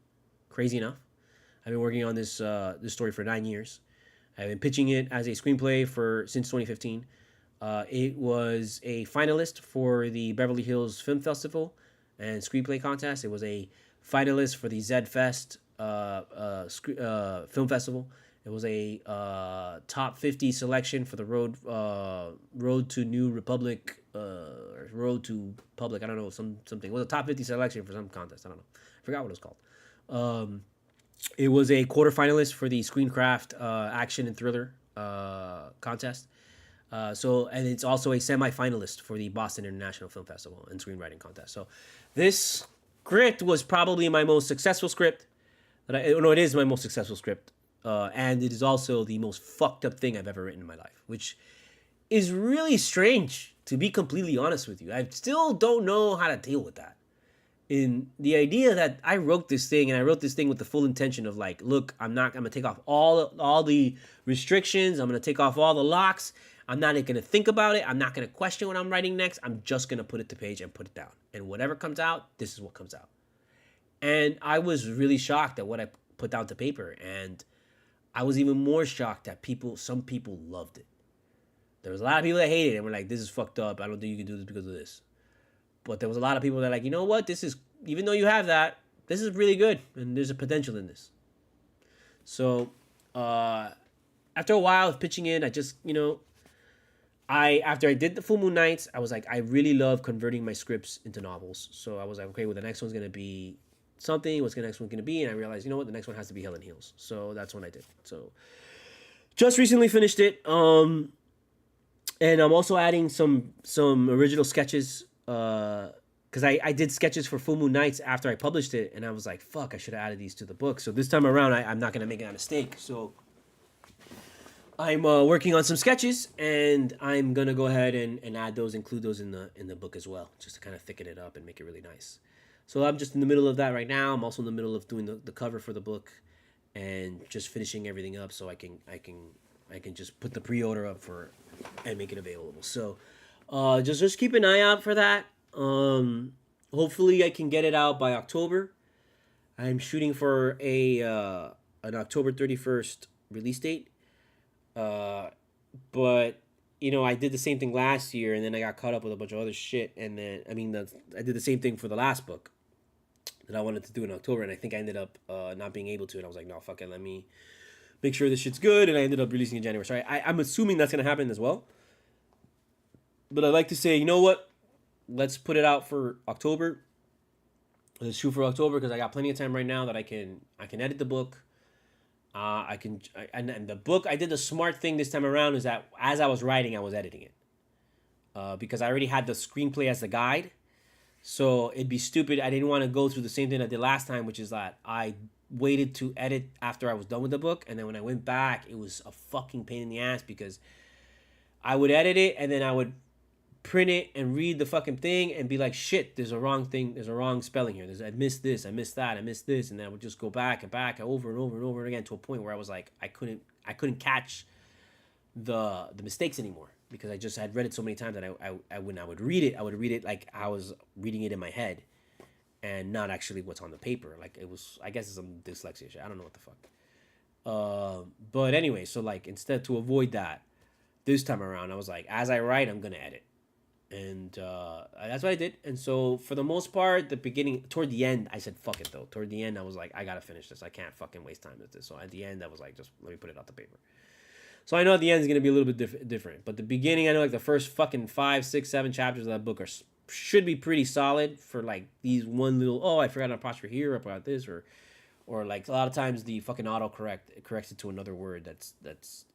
Crazy enough. I've been working on this story for 9 years. I've been pitching it as a screenplay since 2015. It was a finalist for the Beverly Hills Film Festival and Screenplay Contest. It was a finalist for the Zed Fest Film Festival. It was a top 50 selection for the Road to New Republic, or Road to Public. I don't know, something. It was a top 50 selection for some contest. I don't know. I forgot what it was called. It was a quarterfinalist for the Screencraft Action and Thriller contest. And it's also a semifinalist for the Boston International Film Festival and Screenwriting Contest. So this script was probably my most successful script. It is my most successful script. And it is also the most fucked up thing I've ever written in my life, which is really strange, to be completely honest with you. I still don't know how to deal with that. In the idea that I wrote this thing, and I wrote this thing with the full intention of like, look, I'm going to take off all the restrictions. I'm going to take off all the locks. I'm not going to think about it. I'm not going to question what I'm writing next. I'm just going to put it to page and put it down. And whatever comes out, this is what comes out. And I was really shocked at what I put down to paper. And I was even more shocked that some people loved it. There was a lot of people that hated it and were like, this is fucked up. I don't think you can do this because of this. But there was a lot of people that are like, you know what? This is, even though you have that, this is really good. And there's a potential in this. So, after a while of pitching in, I just, after I did the Full Moon Nights, I was like, I really love converting my scripts into novels. So I was like, okay, well, the next one's going to be something. What's the next one going to be? And I realized, you know what? The next one has to be Hell in Heels. So that's what I did. So just recently finished it. And I'm also adding some original sketches, because I did sketches for Full Moon Nights after I published it, and I was like, fuck, I should have added these to the book. So this time around, I'm not going to make that mistake. So I'm working on some sketches, and I'm going to go ahead and add those, include those in the book as well, just to kind of thicken it up and make it really nice. So I'm just in the middle of that right now. I'm also in the middle of doing the cover for the book and just finishing everything up so I can just put the pre-order up and make it available. So just keep an eye out for that. Hopefully I can get it out by October. I'm shooting for an October 31st release date. But you know, I did the same thing last year, and then I got caught up with a bunch of other shit. And then, I mean, I did the same thing for the last book that I wanted to do in October, and I think I ended up not being able to. And I was like, no, fuck it, let me make sure this shit's good. And I ended up releasing in January. So I'm assuming that's gonna happen as well. But I like to say, you know what? Let's put it out for October. Let's shoot for October because I got plenty of time right now that I can edit the book. And the book, I did the smart thing this time around is that as I was writing, I was editing it. Because I already had the screenplay as the guide. So it'd be stupid. I didn't want to go through the same thing I did last time, which is that I waited to edit after I was done with the book. And then when I went back, it was a fucking pain in the ass because I would edit it and then I would print it and read the fucking thing and be like, shit, there's a wrong thing, there's a wrong spelling here. I missed this, I missed that, I missed this, and then I would just go back and back over and over and over again to a point where I was like, I couldn't catch the mistakes anymore because I just had read it so many times that I when I would read it like I was reading it in my head and not actually what's on the paper. Like it was, I guess it's some dyslexia shit. I don't know what the fuck. But anyway, so like instead to avoid that, this time around I was like, as I write, I'm gonna edit. And that's what I did. And so for the most part, the beginning, toward the end, I said, fuck it though. Toward the end, I was like, I gotta finish this. I can't fucking waste time with this. So at the end, I was like, just let me put it out the paper. So I know at the end is gonna be a little bit different. But the beginning, I know like the first fucking 5, 6, 7 chapters of that book should be pretty solid for like these one little, oh, I forgot an apostrophe here about this, or like a lot of times the fucking corrects it to another word that's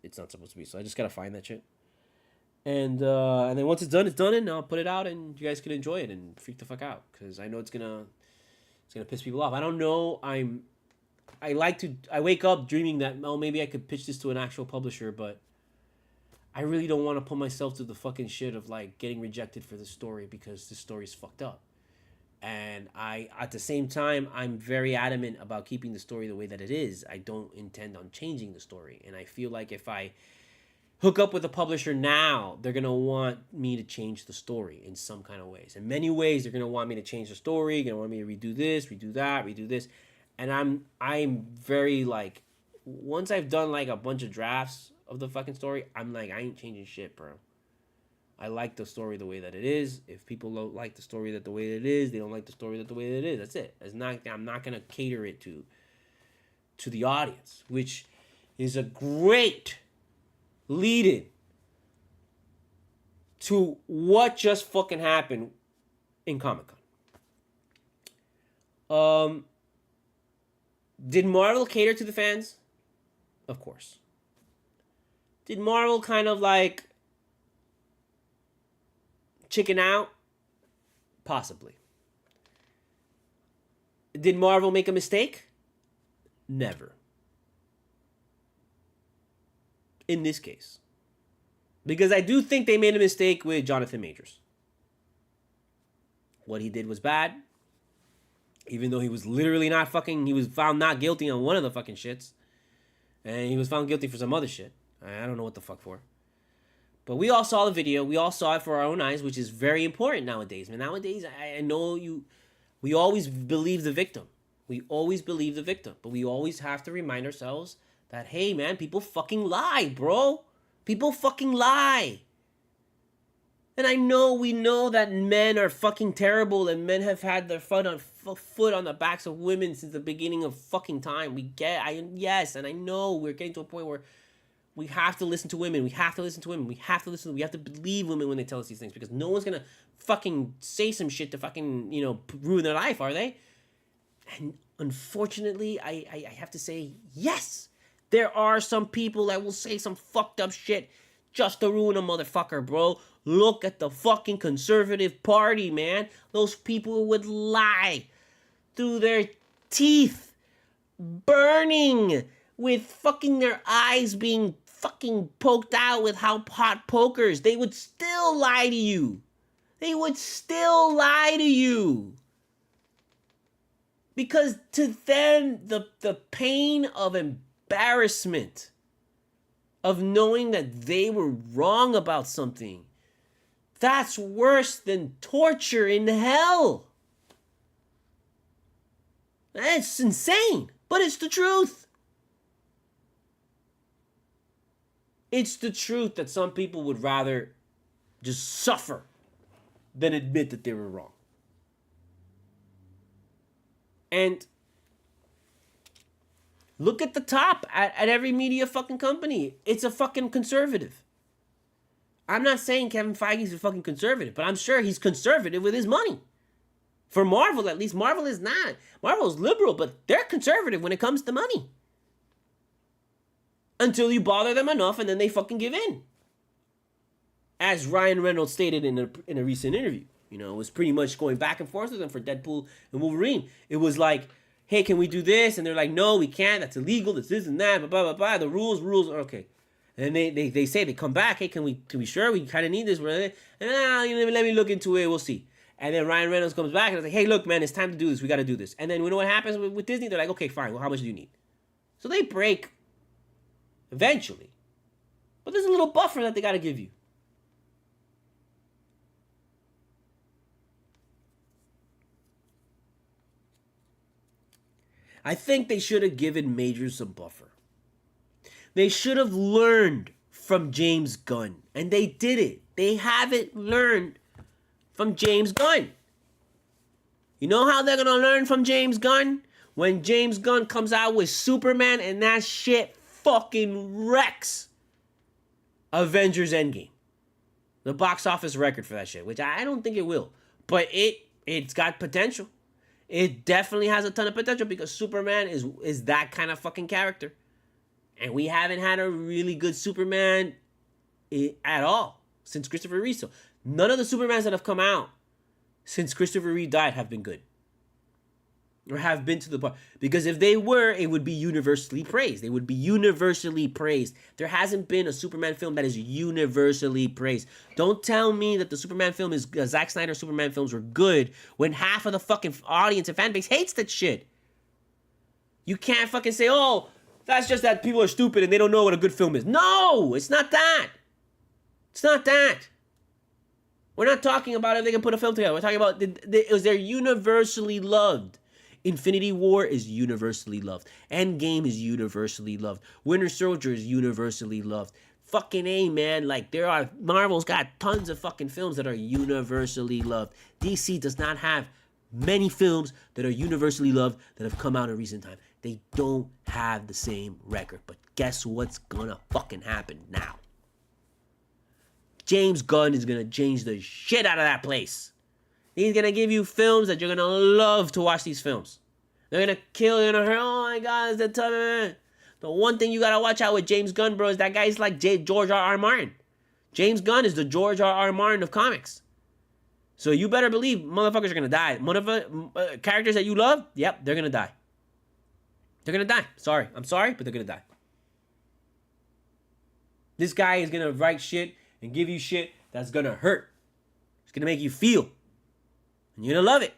it's not supposed to be. So I just gotta find that shit. And then once it's done, and I'll put it out, and you guys can enjoy it and freak the fuck out because I know it's gonna piss people off. I don't know. I wake up dreaming that maybe I could pitch this to an actual publisher, but I really don't want to put myself through the fucking shit of like getting rejected for this story because this story's fucked up. And at the same time, I'm very adamant about keeping the story the way that it is. I don't intend on changing the story, and I feel like if I hook up with a publisher now, they're gonna want me to change the story in some kind of ways. In many ways, they're gonna want me to change the story, gonna want me to redo this, redo that, redo this. And I'm very like, once I've done like a bunch of drafts of the fucking story, I'm like, I ain't changing shit, bro. I like the story the way that it is. If people don't like the story the way that it is, they don't like the story the way that it is. That's it. I'm not gonna cater it to the audience, which is a great lead-in to what just fucking happened in Comic-Con. Did Marvel cater to the fans? Of course. Did Marvel kind of like chicken out? Possibly. Did Marvel make a mistake? Never. In this case. Because I do think they made a mistake with Jonathan Majors. What he did was bad. Even though he was literally not fucking... He was found not guilty on one of the fucking shits. And he was found guilty for some other shit. I don't know what the fuck for. But we all saw the video. We all saw it for our own eyes, which is very important nowadays. Man, nowadays, I know you... We always believe the victim. We always believe the victim. But we always have to remind ourselves that, hey, man, people fucking lie, bro. People fucking lie. And I know, we know that men are fucking terrible and men have had their foot on the backs of women since the beginning of fucking time. Yes, and I know we're getting to a point where we have to listen to women. We have to listen to women. We have to believe women when they tell us these things because no one's gonna fucking say some shit to fucking, ruin their life, are they? And unfortunately, I have to say, yes, there are some people that will say some fucked up shit just to ruin a motherfucker, bro. Look at the fucking conservative party, man. Those people would lie through their teeth, burning with fucking their eyes being fucking poked out with hot pokers. They would still lie to you. They would still lie to you. Because to them, the pain of embarrassment, of knowing that they were wrong about something, that's worse than torture in hell. That's insane, but it's the truth. It's the truth that some people would rather just suffer than admit that they were wrong. And look at the top at every media fucking company. It's a fucking conservative. I'm not saying Kevin Feige's a fucking conservative, but I'm sure he's conservative with his money. For Marvel, at least, Marvel is not. Marvel is liberal, but they're conservative when it comes to money. Until you bother them enough, and then they fucking give in. As Ryan Reynolds stated in a recent interview. You know, it was pretty much going back and forth with them for Deadpool and Wolverine. It was like, hey, can we do this? And they're like, no, we can't. That's illegal. That's this and that. Blah, blah, blah, blah. The rules are okay. And then they say, they come back. Hey, can we sure? We kind of need this. And let me look into it. We'll see. And then Ryan Reynolds comes back and it's like, hey, look, man, it's time to do this. We got to do this. And then you know what happens with Disney? They're like, okay, fine. Well, how much do you need? So they break eventually. But there's a little buffer that they got to give you. I think they should have given Majors some buffer. They should have learned from James Gunn. And they did it. They haven't learned from James Gunn. You know how they're going to learn from James Gunn? When James Gunn comes out with Superman and that shit fucking wrecks Avengers Endgame. The box office record for that shit, which I don't think it will. But it's got potential. It definitely has a ton of potential because Superman is that kind of fucking character. And we haven't had a really good Superman at all since Christopher Reeve. So none of the Supermans that have come out since Christopher Reeve died have been good. Or have been to the point. Because if they were, it would be universally praised. They would be universally praised. There hasn't been a Superman film that is universally praised. Don't tell me that the Superman film is... Zack Snyder Superman films were good when half of the fucking audience and fan base hates that shit. You can't fucking say, oh, that's just that people are stupid and they don't know what a good film is. No, it's not that. It's not that. We're not talking about if they can put a film together. We're talking about is they're universally loved. Infinity War is universally loved. Endgame is universally loved. Winter Soldier is universally loved. Fucking A, man. Like, Marvel's got tons of fucking films that are universally loved. DC does not have many films that are universally loved that have come out in recent time. They don't have the same record. But guess what's gonna fucking happen now? James Gunn is gonna change the shit out of that place. He's gonna give you films that you're gonna love to watch these films. They're gonna kill you and hurt. Oh my god, it's the time. The one thing you gotta watch out with James Gunn, bro, is that guy's like George R.R. Martin. James Gunn is the George R.R. Martin of comics. So you better believe motherfuckers are gonna die. Characters that you love, yep, they're gonna die. They're gonna die. Sorry, I'm sorry, but they're gonna die. This guy is gonna write shit and give you shit that's gonna hurt. It's gonna make you feel. And you're gonna love it.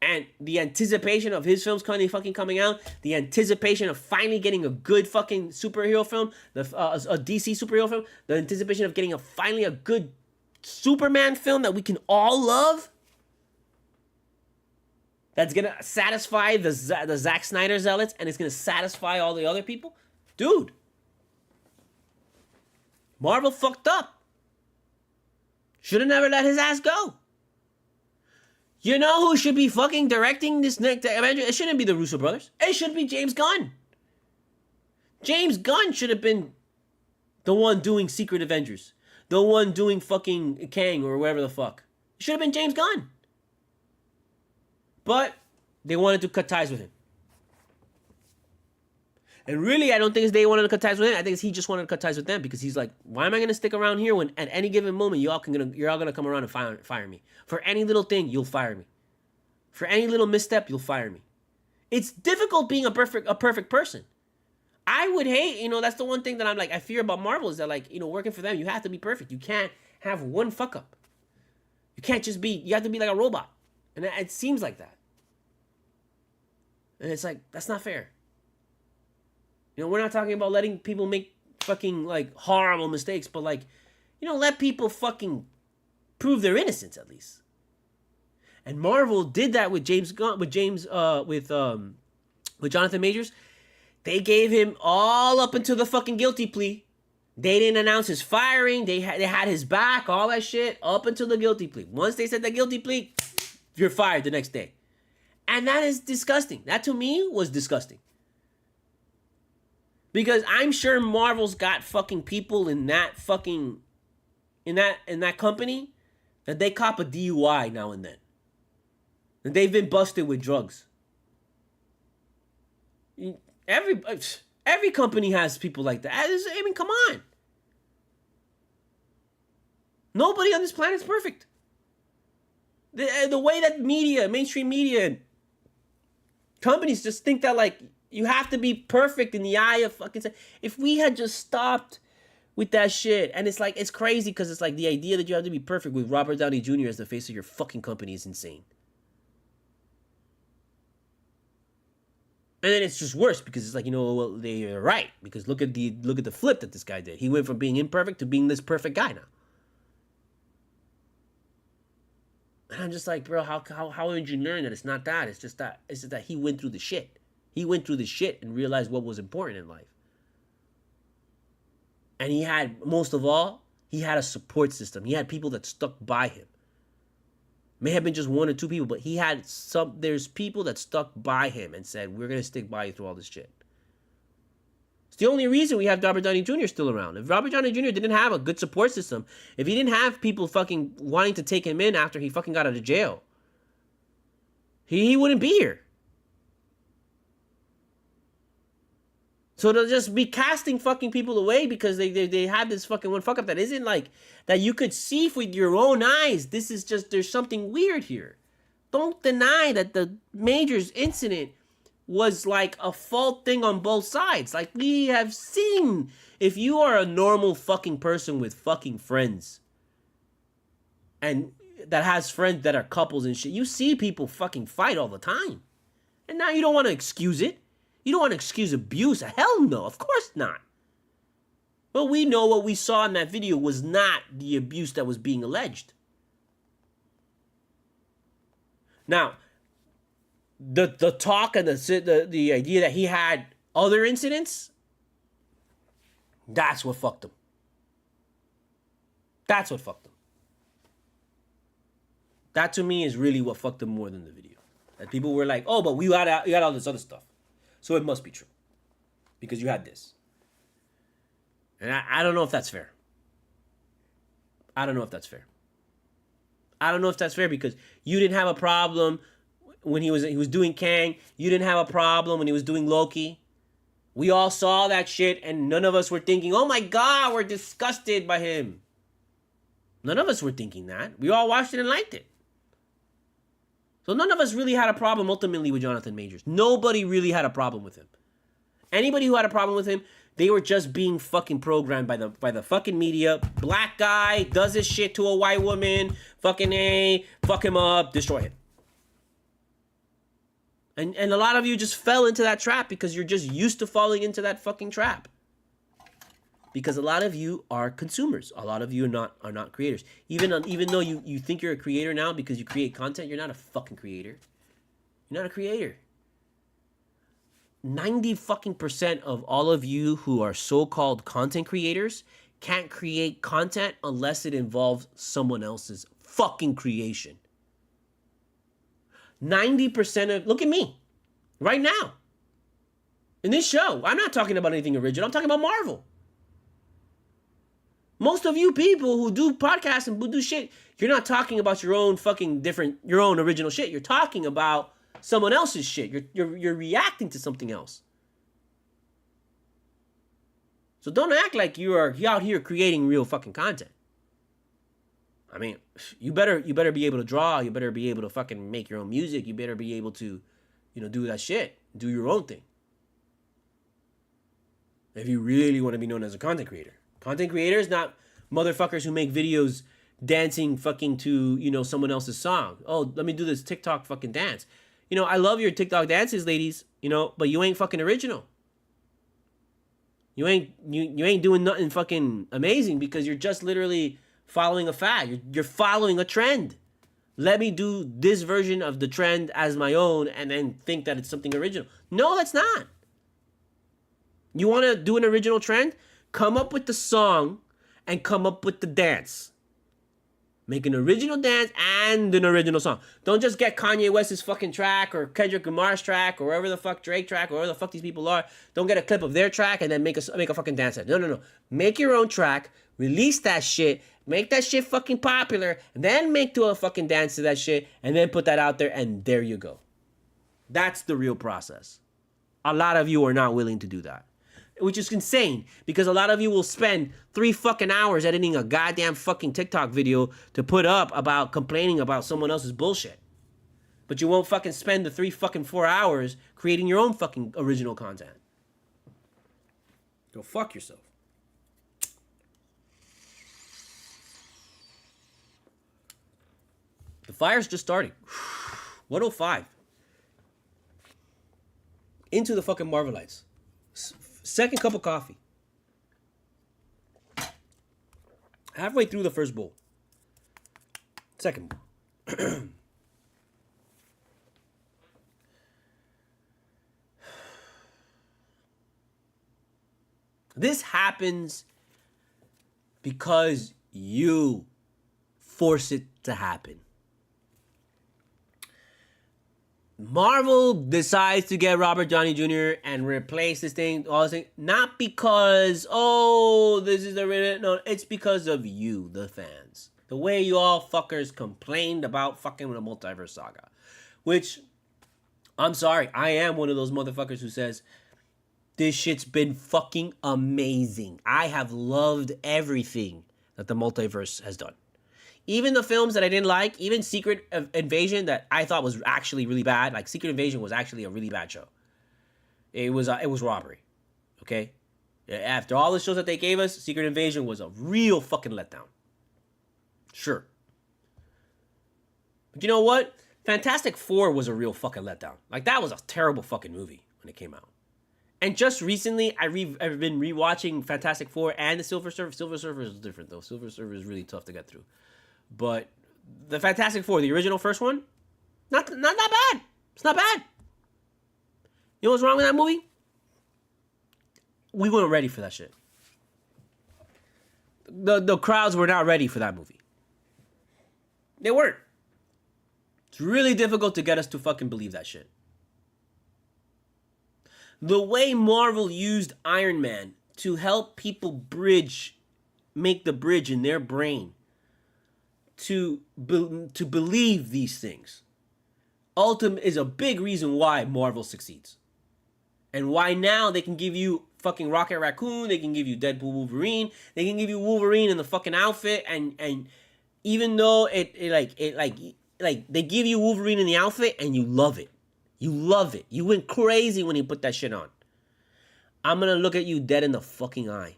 And the anticipation of his films coming out, the anticipation of finally getting a good fucking superhero film, a DC superhero film, the anticipation of getting finally a good Superman film that we can all love, that's gonna satisfy the Zack Snyder zealots, and it's gonna satisfy all the other people. Dude, Marvel fucked up. Should have never let his ass go. You know who should be fucking directing this next Avengers? It shouldn't be the Russo brothers. It should be James Gunn. James Gunn should have been the one doing Secret Avengers. The one doing fucking Kang or whatever the fuck. It should have been James Gunn. But they wanted to cut ties with him. And really, I don't think it's they wanted to cut ties with him. I think it's he just wanted to cut ties with them because he's like, why am I going to stick around here when at any given moment you're all going to come around and fire me? For any little thing, you'll fire me. For any little misstep, you'll fire me. It's difficult being a perfect person. I would hate, that's the one thing that I'm like, I fear about Marvel is that like, working for them, you have to be perfect. You can't have one fuck up. You can't just you have to be like a robot. And it seems like that. And it's like, that's not fair. We're not talking about letting people make fucking, like, horrible mistakes, but, like, let people fucking prove their innocence, at least. And Marvel did that with James Gunn, with Jonathan Majors. They gave him all up until the fucking guilty plea. They didn't announce his firing. They had his back, all that shit, up until the guilty plea. Once they said the guilty plea, you're fired the next day. And that is disgusting. That to me was disgusting. Because I'm sure Marvel's got fucking people in that fucking in that company that they cop a DUI now and then. And they've been busted with drugs. Every company has people like that. I mean, come on. Nobody on this planet is perfect. The way that media, mainstream media, and companies just think that, like, you have to be perfect in the eye of fucking... If we had just stopped with that shit, and it's like, it's crazy because it's like the idea that you have to be perfect with Robert Downey Jr. as the face of your fucking company is insane. And then it's just worse because it's like, you know, well, they're right. Because look at the flip that this guy did. He went from being imperfect to being this perfect guy now. And I'm just like, bro, how would you learn that it's not that? It's just that he went through the shit. He went through the shit and realized what was important in life. And he had, most of all, he had a support system. He had people that stuck by him. May have been just one or two people, but he had there's people that stuck by him and said, we're going to stick by you through all this shit. It's the only reason we have Robert Downey Jr. still around. If Robert Downey Jr. didn't have a good support system, if he didn't have people fucking wanting to take him in after he fucking got out of jail, he wouldn't be here. So they'll just be casting fucking people away because they had this fucking one fuck up that isn't like, that you could see with your own eyes. This is just, there's something weird here. Don't deny that the Majors incident was like a fault thing on both sides. Like we have seen, if you are a normal fucking person with fucking friends and that has friends that are couples and shit, you see people fucking fight all the time. And now you don't want to excuse it. You don't want to excuse abuse. Hell no, of course not. Well, we know what we saw in that video was not the abuse that was being alleged. Now, the talk and the idea that he had other incidents, that's what fucked him. That's what fucked him. That to me is really what fucked him more than the video. That people were like, oh, but we got all this other stuff. So it must be true. Because you had this. And I don't know if that's fair. I don't know if that's fair. I don't know if that's fair because you didn't have a problem when he was doing Kang. You didn't have a problem when he was doing Loki. We all saw that shit and none of us were thinking, oh my God, we're disgusted by him. None of us were thinking that. We all watched it and liked it. So none of us really had a problem ultimately with Jonathan Majors. Nobody really had a problem with him. Anybody who had a problem with him, they were just being fucking programmed by the fucking media. Black guy does his shit to a white woman. Fucking A, fuck him up, destroy him. And a lot of you just fell into that trap because you're just used to falling into that fucking trap. Because a lot of you are consumers. A lot of you are not creators. Even though you think you're a creator now because you create content, you're not a fucking creator. You're not a creator. 90% of all of you who are so-called content creators can't create content unless it involves someone else's fucking creation. 90% of... Look at me. Right now. In this show. I'm not talking about anything original. I'm talking about Marvel. Most of you people who do podcasts and who do shit, you're not talking about your own original shit. You're talking about someone else's shit. You're reacting to something else. So don't act like you're out here creating real fucking content. I mean, you better be able to draw. You better be able to fucking make your own music. You better be able to, do that shit. Do your own thing. If you really want to be known as a content creator. Content creators, not motherfuckers who make videos dancing fucking to, someone else's song. Oh, let me do this TikTok fucking dance. I love your TikTok dances, ladies, but you ain't fucking original. You ain't doing nothing fucking amazing because you're just literally following a fad. You're following a trend. Let me do this version of the trend as my own and then think that it's something original. No, that's not. You want to do an original trend? Come up with the song and come up with the dance. Make an original dance and an original song. Don't just get Kanye West's fucking track or Kendrick Lamar's track or wherever the fuck Drake track or wherever the fuck these people are. Don't get a clip of their track and then make a fucking dance set. No. Make your own track. Release that shit. Make that shit fucking popular. And then make to a fucking dance to that shit. And then put that out there and there you go. That's the real process. A lot of you are not willing to do that. Which is insane, because a lot of you will spend 3 fucking hours editing a goddamn fucking TikTok video to put up about complaining about someone else's bullshit. But you won't fucking spend the 3 fucking 4 hours creating your own fucking original content. Go fuck yourself. The fire's just starting. 105. Into the fucking Marvelites. Second cup of coffee. Halfway through the first bowl. Second bowl. This happens because you force it to happen. Marvel decides to get Robert Downey Jr. and replace this thing, all this thing, not because, oh, this is the real, no, it's because of you, the fans. The way you all fuckers complained about fucking the multiverse saga. Which, I'm sorry, I am one of those motherfuckers who says, this shit's been fucking amazing. I have loved everything that the multiverse has done. Even the films that I didn't like, even Secret Invasion that I thought was actually really bad. Like, Secret Invasion was actually a really bad show. It was robbery, okay? After all the shows that they gave us, Secret Invasion was a real fucking letdown. Sure. But you know what? Fantastic Four was a real fucking letdown. Like, that was a terrible fucking movie when it came out. And just recently, I've been rewatching Fantastic Four and the Silver Surfer. Silver Surfer is different, though. Silver Surfer is really tough to get through. But the Fantastic Four, the original first one, not bad. It's not bad. You know what's wrong with that movie? We weren't ready for that shit. The crowds were not ready for that movie. They weren't. It's really difficult to get us to fucking believe that shit. The way Marvel used Iron Man to help people make the bridge in their brain to believe these things, ultimately is a big reason why Marvel succeeds. And why now they can give you fucking Rocket Raccoon, they can give you Deadpool Wolverine, they can give you Wolverine in the fucking outfit, and even though it they give you Wolverine in the outfit and you love it. You love it. You went crazy when he put that shit on. I'm gonna look at you dead in the fucking eye,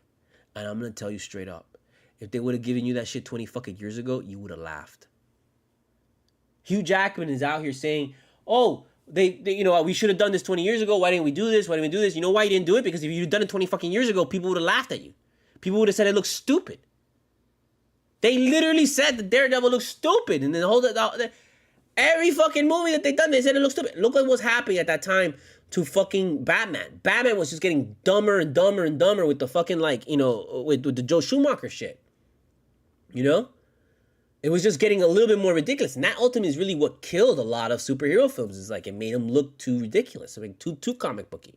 and I'm gonna tell you straight up. If they would have given you that shit 20 fucking years ago, you would have laughed. Hugh Jackman is out here saying, oh, they you know, we should have done this 20 years ago. Why didn't we do this? Why didn't we do this? You know why you didn't do it? Because if you'd done it 20 fucking years ago, people would have laughed at you. People would have said it looks stupid. They literally said that Daredevil looks stupid. And then every fucking movie that they done, they said it looks stupid. Look what was happening at that time to fucking Batman. Batman was just getting dumber and dumber and dumber with the fucking, like, you know, with the Joe Schumacher shit. You know? It was just getting a little bit more ridiculous. And that ultimately is really what killed a lot of superhero films. Is like it made them look too ridiculous. I mean, too comic booky.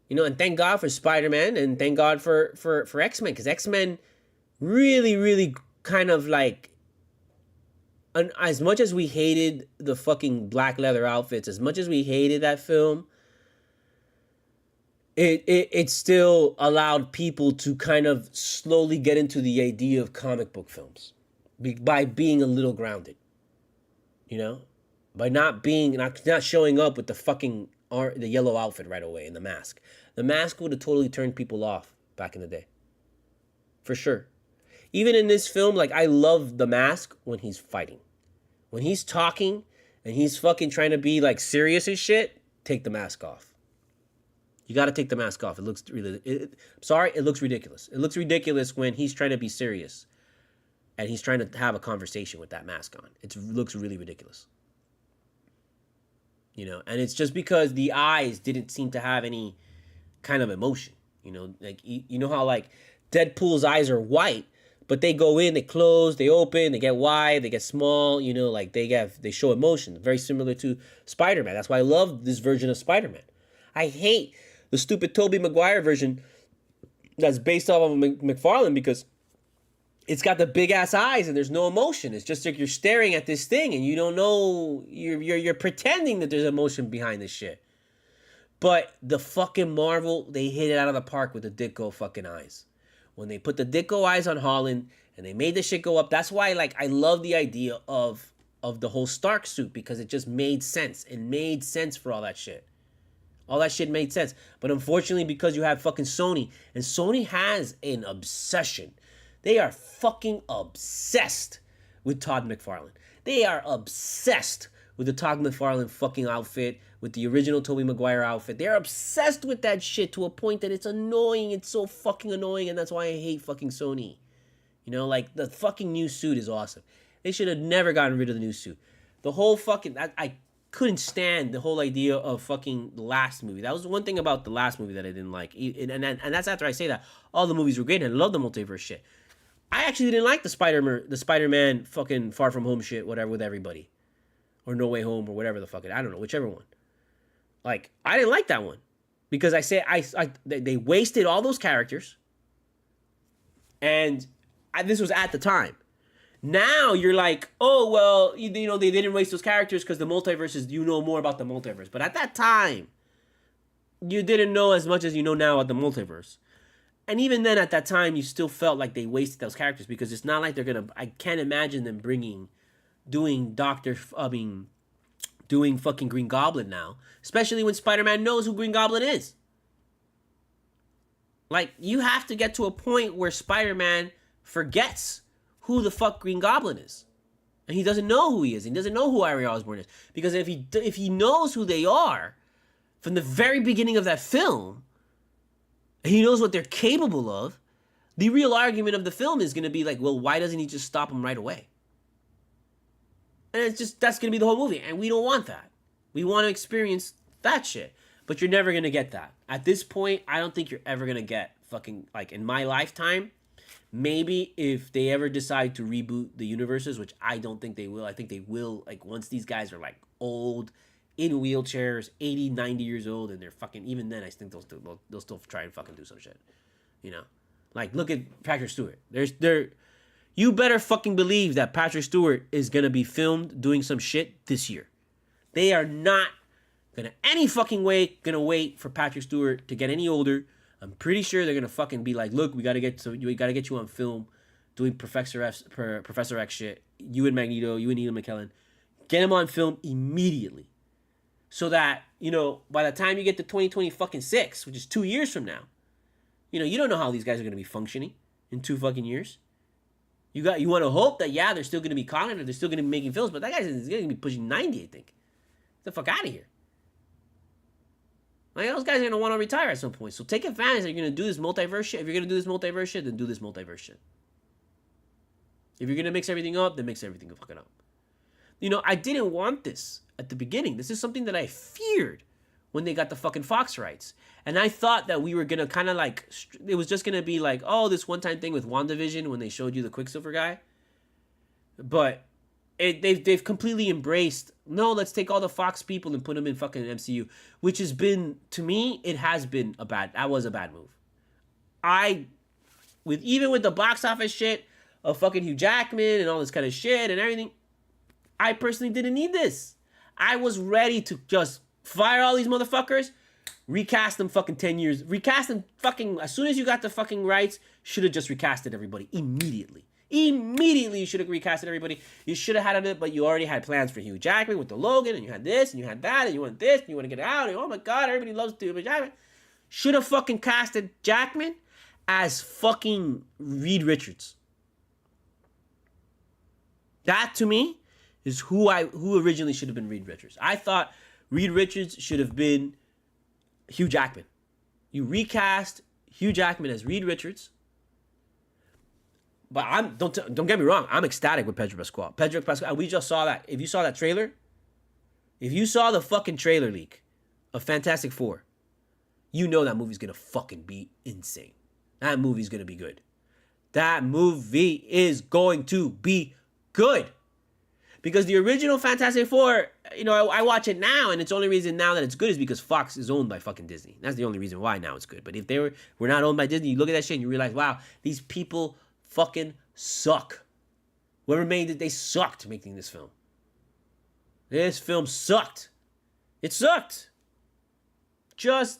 You know, and thank God for Spider-Man and thank God for X-Men. Because X-Men really, really kind of like, as much as we hated the fucking black leather outfits, as much as we hated that film, it still allowed people to kind of slowly get into the idea of comic book films by being a little grounded, you know, by not showing up with the fucking the yellow outfit right away and the mask. The mask would have totally turned people off back in the day, for sure. Even in this film, like, I love the mask when he's fighting, when he's talking and he's fucking trying to be like serious as shit. Take the mask off. You got to take the mask off. It looks really, sorry, it looks ridiculous. It looks ridiculous when he's trying to be serious. and he's trying to have a conversation with that mask on. It looks really ridiculous. You know, and it's just because the eyes didn't seem to have any kind of emotion. You know, like, you know how, like, Deadpool's eyes are white, but they go in, they close, they open, they get wide, they get small, you know, like, they show emotion. Very similar to Spider-Man. That's why I love this version of Spider-Man. I hate the stupid Tobey Maguire version that's based off of McFarlane, because it's got the big ass eyes and there's no emotion. It's just like you're staring at this thing and you don't know, you're pretending that there's emotion behind this shit. But the fucking Marvel, they hit it out of the park with the Ditko fucking eyes. When they put the Ditko eyes on Holland and they made this shit go up, that's why, like, I love the idea of the whole Stark suit, because it just made sense. It made sense for all that shit. All that shit made sense. But unfortunately, because you have fucking Sony, and Sony has an obsession. They are fucking obsessed with Todd McFarlane. They are obsessed with the Todd McFarlane fucking outfit, with the original Tobey Maguire outfit. They're obsessed with that shit to a point that it's annoying. It's so fucking annoying, and that's why I hate fucking Sony. You know, like, the fucking new suit is awesome. They should have never gotten rid of the new suit. The whole fucking... I couldn't stand the whole idea of fucking the last movie. That was one thing about the last movie that I didn't like. And that's after I say that. All the movies were great, and I love the multiverse shit. I actually didn't like the Spider-Man fucking Far From Home shit, whatever, with everybody. Or No Way Home, or whatever the fuck I don't know, whichever one. Like, I didn't like that one. Because they wasted all those characters. And this was at the time. Now you're like, oh, well, you know, they didn't waste those characters because the multiverse is, you know more about the multiverse. But at that time, you didn't know as much as you know now about the multiverse. And even then, at that time, you still felt like they wasted those characters, because it's not like they're going to... I can't imagine them doing fucking Green Goblin now. Especially when Spider-Man knows who Green Goblin is. Like, you have to get to a point where Spider-Man forgets who the fuck Green Goblin is. And he doesn't know who he is. He doesn't know who Harry Osborn is. Because if he knows who they are from the very beginning of that film, and he knows what they're capable of, the real argument of the film is going to be like, well, why doesn't he just stop them right away? And it's just, that's going to be the whole movie. And we don't want that. We want to experience that shit. But you're never going to get that. At this point, I don't think you're ever going to get fucking, like, in my lifetime, maybe if they ever decide to reboot the universes, which I don't think they will. I think they will, like, once these guys are, like, old, in wheelchairs, 80, 90 years old, and they're fucking, even then, I think they'll still try and fucking do some shit. You know? Like, look at Patrick Stewart. You better fucking believe that Patrick Stewart is gonna be filmed doing some shit this year. They are not gonna any fucking way gonna wait for Patrick Stewart to get any older. I'm pretty sure they're gonna fucking be like, look, we gotta get you on film doing Professor X shit. You and Magneto, you and Ian McKellen. Get him on film immediately. So that, you know, by the time you get to 2026, which is 2 years from now, you know, you don't know how these guys are gonna be functioning in 2 fucking years. You want to hope that, yeah, they're still going to be cognitive, they're still going to be making films, but that guy's going to be pushing 90, I think. Get the fuck out of here. Like, those guys are going to want to retire at some point. So take advantage that you're going to do this multiverse shit. If you're going to do this multiverse shit, then do this multiverse shit. If you're going to mix everything up, then mix everything fucking up. You know, I didn't want this at the beginning. This is something that I feared when they got the fucking Fox rights. And I thought that we were going to kind of like, it was just going to be like, oh, this one-time thing with WandaVision when they showed you the Quicksilver guy. But they've completely embraced, no, let's take all the Fox people and put them in fucking MCU. Which has been, to me, that was a bad move. Even with the box office shit of fucking Hugh Jackman and all this kind of shit and everything, I personally didn't need this. I was ready to just fire all these motherfuckers, recast them fucking 10 years. Recast them fucking, as soon as you got the fucking rights, should have just recasted everybody immediately. Immediately, you should have recasted everybody. You should have had it, but you already had plans for Hugh Jackman with the Logan, and you had this, and you had that, and you want this, and you want to get out, and oh my god, everybody loves Hugh Jackman. Should have fucking casted Jackman as fucking Reed Richards. That, to me, is who originally should have been Reed Richards. I thought Reed Richards should have been Hugh Jackman. You recast Hugh Jackman as Reed Richards. But don't get me wrong. I'm ecstatic with Pedro Pascal. Pedro Pascal. We just saw that. If you saw that trailer, if you saw the fucking trailer leak of Fantastic Four, you know that movie's gonna fucking be insane. That movie's gonna be good. That movie is going to be good. Because the original Fantastic Four, you know, I watch it now, and it's the only reason now that it's good is because Fox is owned by fucking Disney. That's the only reason why now it's good. But if they were not owned by Disney, you look at that shit and you realize, wow, these people fucking suck. Whoever made it, they sucked making this film. This film sucked. It sucked. Just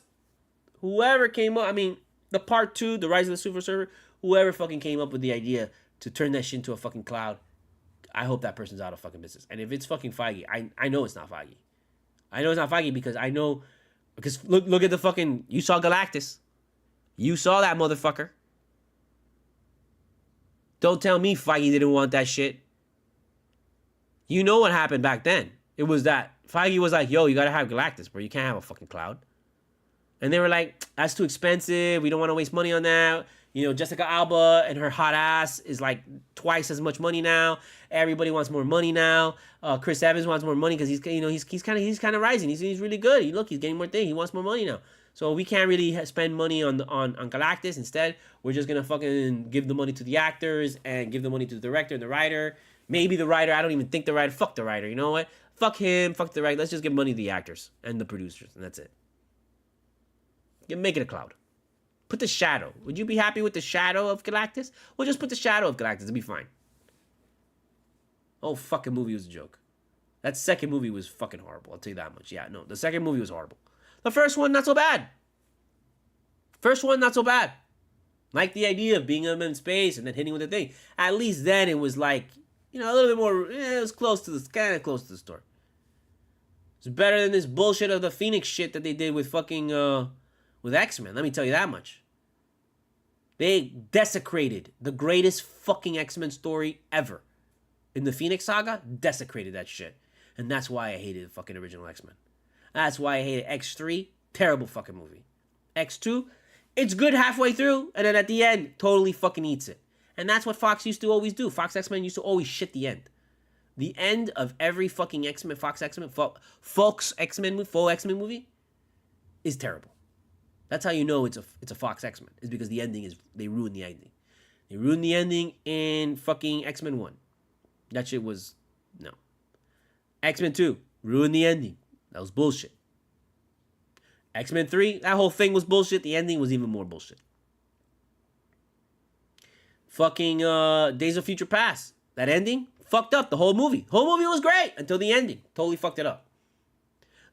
whoever came up, I mean, the part 2, The Rise of the Super Server, whoever fucking came up with the idea to turn that shit into a fucking cloud, I hope that person's out of fucking business. And if it's fucking Feige, I know it's not Feige. I know it's not Feige because I know, because look at the fucking, you saw Galactus. You saw that motherfucker. Don't tell me Feige didn't want that shit. You know what happened back then. It was that Feige was like, yo, you gotta have Galactus, bro. You can't have a fucking cloud. And they were like, that's too expensive. We don't want to waste money on that. You know, Jessica Alba and her hot ass is like twice as much money now. Everybody wants more money now. Chris Evans wants more money because he's kind of rising. He's really good. He's getting more things. He wants more money now. So we can't really spend money on Galactus. Instead, we're just gonna fucking give the money to the actors and give the money to the director and the writer. Maybe the writer. I don't even think the writer. Fuck the writer. You know what? Fuck him. Fuck the writer. Let's just give money to the actors and the producers, and that's it. Make it a cloud. Put the shadow. Would you be happy with the shadow of Galactus? Well, just put the shadow of Galactus. It'll be fine. Oh, fucking movie was a joke. That second movie was fucking horrible. I'll tell you that much. Yeah, no. The second movie was horrible. The first one, not so bad. First one, not so bad. Like the idea of being in space and then hitting with the thing. At least then it was like, you know, a little bit more, it was close to the, kind of close to the story. It's better than this bullshit of the Phoenix shit that they did with fucking, with X-Men, let me tell you that much. They desecrated the greatest fucking X-Men story ever. In the Phoenix Saga, desecrated that shit. And that's why I hated the fucking original X-Men. That's why I hated X3, terrible fucking movie. X2, it's good halfway through, and then at the end, totally fucking eats it. And that's what Fox used to always do. Fox X-Men used to always shit the end. The end of every fucking X-Men, Fox X-Men, Fox X-Men movie is terrible. That's how you know it's a Fox X-Men. Is because the ending is, they ruined the ending. They ruined the ending in fucking X-Men 1. That shit was, no. X-Men 2, ruined the ending. That was bullshit. X-Men 3, that whole thing was bullshit. The ending was even more bullshit. Fucking Days of Future Past. That ending fucked up the whole movie. The whole movie was great until the ending. Totally fucked it up.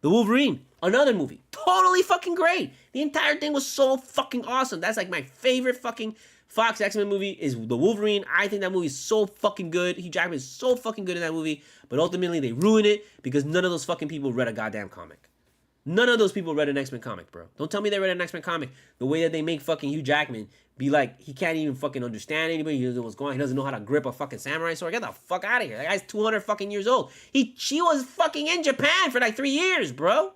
The Wolverine, another movie. Totally fucking great. The entire thing was so fucking awesome. That's like my favorite fucking Fox X-Men movie is The Wolverine. I think that movie is so fucking good. Hugh Jackman is so fucking good in that movie. But ultimately, they ruin it because none of those fucking people read a goddamn comic. None of those people read an X-Men comic, bro. Don't tell me they read an X-Men comic. The way that they make fucking Hugh Jackman be like, he can't even fucking understand anybody. He doesn't know what's going on. He doesn't know how to grip a fucking samurai sword. Get the fuck out of here. That guy's 200 fucking years old. She was fucking in Japan for like 3 years, bro.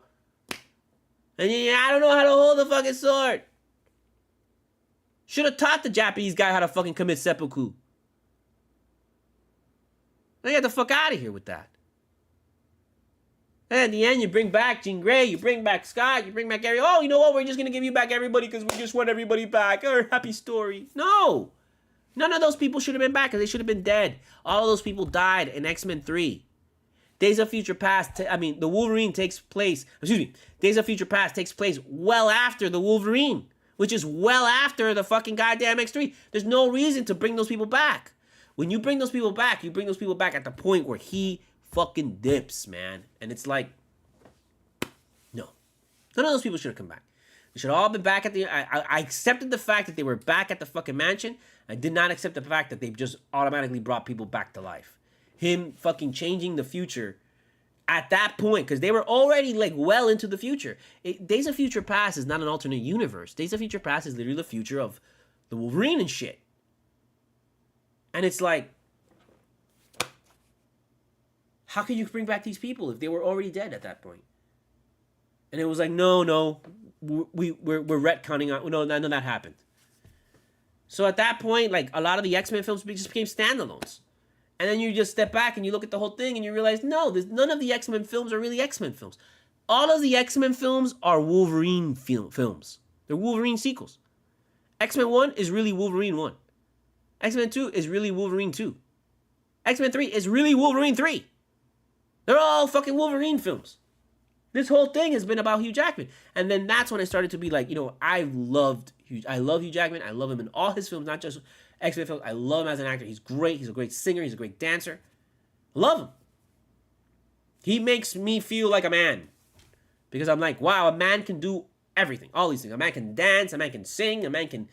And I don't know how to hold the fucking sword. Should have taught the Japanese guy how to fucking commit seppuku. Now get the fuck out of here with that. And in the end, you bring back Jean Grey, you bring back Scott, you bring back Gary. Oh, you know what? We're just going to give you back everybody because we just want everybody back. Oh, happy story. No. None of those people should have been back because they should have been dead. All of those people died in X-Men 3. Days of Future Past, the Wolverine takes place, Days of Future Past takes place well after the Wolverine, which is well after the fucking goddamn X3. There's no reason to bring those people back. When you bring those people back, you bring those people back at the point where he fucking dips, man. And it's like, no. None of those people should have come back. They should have all been back at the, I accepted the fact that they were back at the fucking mansion. I did not accept the fact that they just automatically brought people back to life. Him fucking changing the future at that point, because they were already like well into the future. Days of Future Past is not an alternate universe. Days of Future Past is literally the future of the Wolverine and shit. And it's like, how can you bring back these people if they were already dead at that point? And it was like, no, we're retconning on. No, none of that happened. So at that point, like, a lot of the X-Men films just became standalones. And then you just step back and you look at the whole thing and you realize, no, none of the X-Men films are really X-Men films. All of the X-Men films are Wolverine films. They're Wolverine sequels. X-Men 1 is really Wolverine 1. X-Men 2 is really Wolverine 2. X-Men 3 is really Wolverine 3. They're all fucking Wolverine films. This whole thing has been about Hugh Jackman. And then that's when I started to be like, you know, I love Hugh Jackman. I love him in all his films, not just X-Men films. I love him as an actor. He's great. He's a great singer. He's a great dancer. I love him. He makes me feel like a man. Because I'm like, wow, a man can do everything. All these things. A man can dance. A man can sing. A man can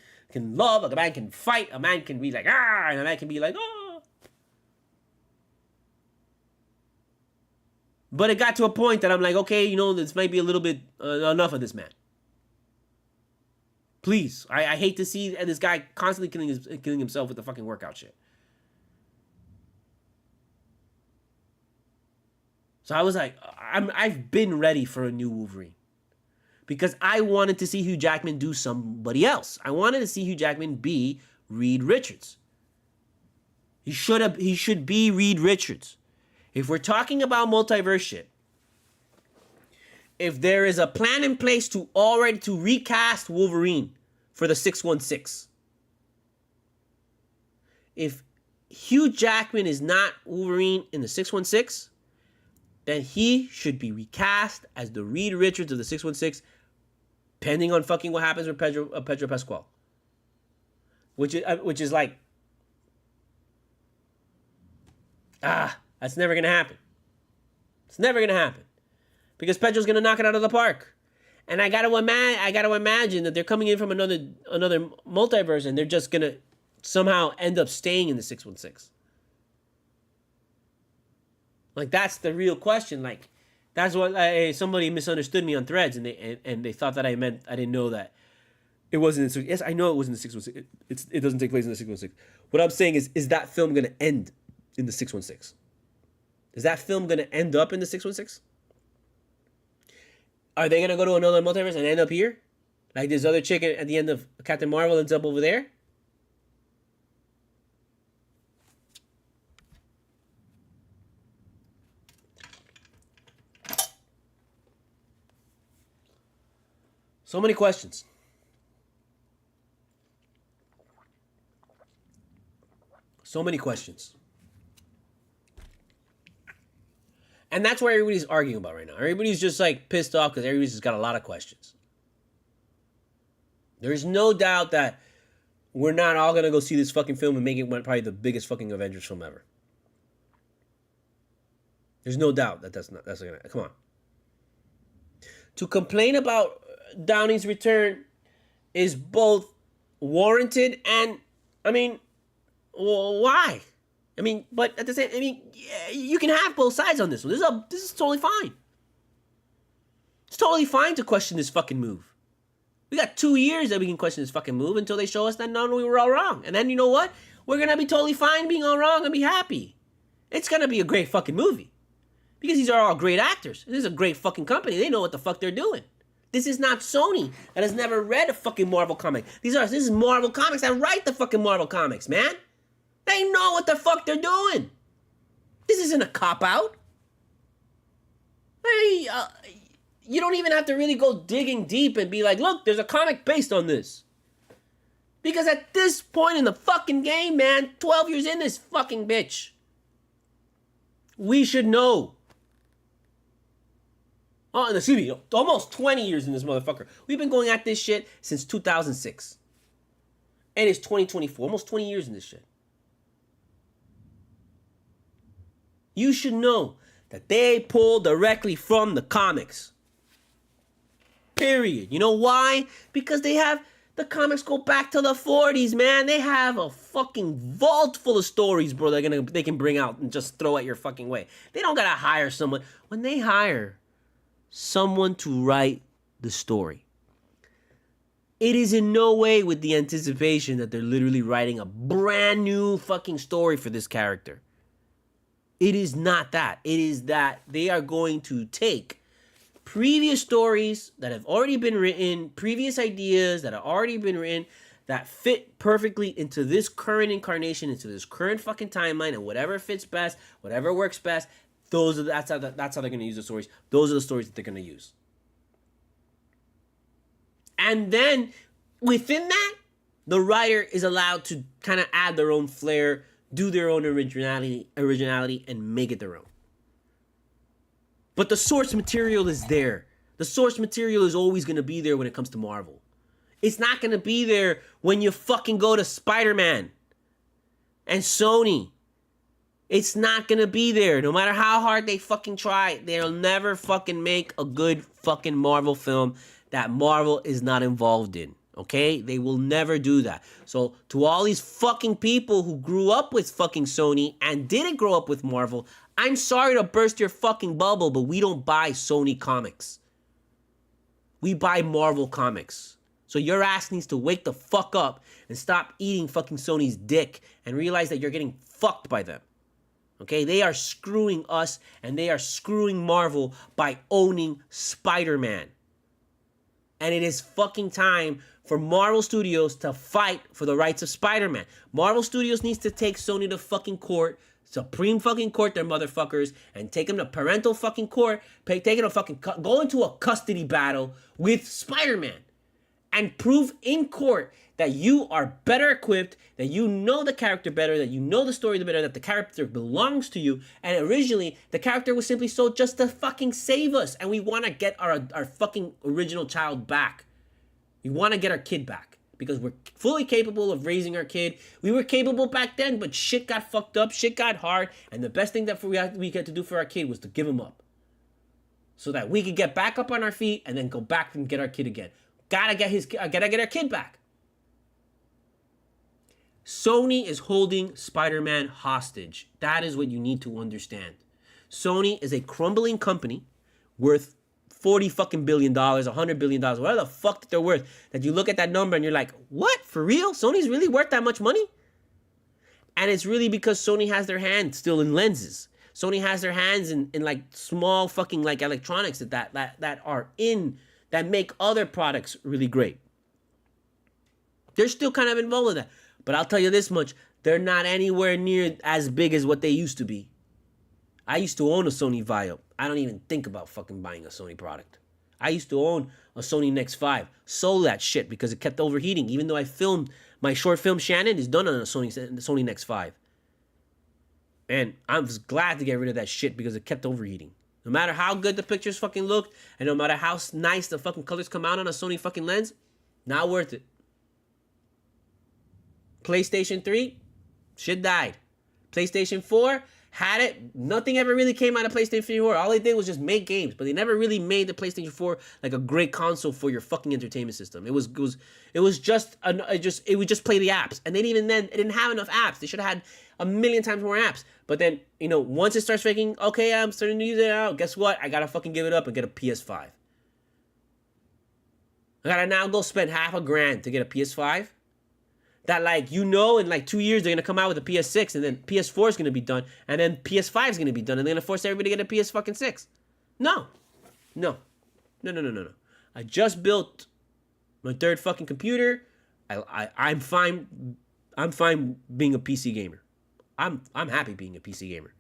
love. A man can fight. A man can be like, ah. And a man can be like, oh. But it got to a point that I'm like, okay, you know, this might be a little bit enough of this man. Please. I hate to see this guy constantly killing himself with the fucking workout shit. So I was like, I've been ready for a new Wolverine. Because I wanted to see Hugh Jackman do somebody else. I wanted to see Hugh Jackman be Reed Richards. He should be Reed Richards. If we're talking about multiverse shit, if there is a plan in place to recast Wolverine for the 616, if Hugh Jackman is not Wolverine in the 616, then he should be recast as the Reed Richards of the 616, pending on fucking what happens with Pedro Pascal. Which is like, that's never going to happen. It's never going to happen. Because Pedro's going to knock it out of the park. And I got to imagine that they're coming in from another multiverse and they're just going to somehow end up staying in the 616. Like, that's the real question. Like, that's what somebody misunderstood me on Threads, and they thought that I didn't know that it wasn't in. Yes, I know it was in the 616. It doesn't take place in the 616. What I'm saying is that film going to end in the 616? Is that film going to end up in the 616? Are they going to go to another multiverse and end up here? Like this other chick at the end of Captain Marvel ends up over there? So many questions. So many questions. And that's what everybody's arguing about right now. Everybody's just like pissed off because everybody's just got a lot of questions. There's no doubt that we're not all going to go see this fucking film and make it probably the biggest fucking Avengers film ever. There's no doubt that that's going to... Come on. To complain about Downey's return is both warranted and, I mean, well, why? I mean, but at the same, I mean, yeah, you can have both sides on this one. This is totally fine. It's totally fine to question this fucking move. We got 2 years that we can question this fucking move until they show us that no, we were all wrong. And then you know what? We're gonna be totally fine being all wrong and be happy. It's gonna be a great fucking movie. Because these are all great actors. This is a great fucking company. They know what the fuck they're doing. This is not Sony that has never read a fucking Marvel comic. This is Marvel Comics that write the fucking Marvel comics, man. They know what the fuck they're doing. This isn't a cop-out. Hey, you don't even have to really go digging deep and be like, look, there's a comic based on this. Because at this point in the fucking game, man, 12 years in this fucking bitch, we should know. Oh, excuse me, almost 20 years in this motherfucker. We've been going at this shit since 2006. And it's 2024, almost 20 years in this shit. You should know that they pull directly from the comics. Period. You know why? Because they have, the comics go back to the 40s, man. They have a fucking vault full of stories, bro, they can bring out and just throw at your fucking way. They don't gotta hire someone. When they hire someone to write the story, it is in no way with the anticipation that they're literally writing a brand new fucking story for this character. It is not that. It is that they are going to take previous stories that have already been written, previous ideas that have already been written, that fit perfectly into this current incarnation, into this current fucking timeline, and whatever fits best, whatever works best, that's how they're going to use the stories. Those are the stories that they're going to use. And then within that, the writer is allowed to kind of add their own flair, do their own originality, and make it their own. But the source material is there. The source material is always going to be there when it comes to Marvel. It's not going to be there when you fucking go to Spider-Man and Sony. It's not going to be there. No matter how hard they fucking try, they'll never fucking make a good fucking Marvel film that Marvel is not involved in. Okay? They will never do that. So, to all these fucking people who grew up with fucking Sony and didn't grow up with Marvel, I'm sorry to burst your fucking bubble, but we don't buy Sony comics. We buy Marvel comics. So your ass needs to wake the fuck up and stop eating fucking Sony's dick and realize that you're getting fucked by them. Okay? They are screwing us and they are screwing Marvel by owning Spider-Man. And it is fucking time for Marvel Studios to fight for the rights of Spider-Man. Marvel Studios needs to take Sony to fucking court, Supreme fucking court, their motherfuckers, and take them to parental fucking court, go into a custody battle with Spider-Man. And prove in court that you are better equipped, that you know the character better, that you know the story better, that the character belongs to you. And originally, the character was simply sold just to fucking save us. And we want to get our fucking original child back. We want to get our kid back. Because we're fully capable of raising our kid. We were capable back then, but shit got fucked up, shit got hard. And the best thing that we had to do for our kid was to give him up. So that we could get back up on our feet and then go back and get our kid again. Gotta get our kid back. Sony is holding Spider-Man hostage. That is what you need to understand. Sony is a crumbling company worth $40 fucking billion, $100 billion, whatever the fuck that they're worth. That you look at that number and you're like, what? For real? Sony's really worth that much money? And it's really because Sony has their hand still in lenses. Sony has their hands in like small fucking like electronics that make other products really great. They're still kind of involved with that. But I'll tell you this much, they're not anywhere near as big as what they used to be. I used to own a Sony Vaio. I don't even think about fucking buying a Sony product. I used to own a Sony Nex 5. Sold that shit because it kept overheating. Even though I filmed, my short film Shannon is done on a Sony Nex 5. And I was glad to get rid of that shit because it kept overheating. No matter how good the pictures fucking looked, and no matter how nice the fucking colors come out on a Sony fucking lens, not worth it. PlayStation 3, shit died. PlayStation 4, had it. Nothing ever really came out of PlayStation 4. All they did was just make games, but they never really made the PlayStation 4 like a great console for your fucking entertainment system. It would just play the apps, and even then, it didn't have enough apps. They should have had a million times more apps. But then, once it starts faking, okay, I'm starting to use it out. Guess what? I gotta fucking give it up and get a PS5. I gotta now go spend $500,000 to get a PS5. That in 2 years they're gonna come out with a PS6, and then PS4 is gonna be done, and then PS5 is gonna be done, and they're gonna force everybody to get a PS6. No. I just built my third fucking computer. I'm fine. I'm fine being a PC gamer. I'm happy being a PC gamer.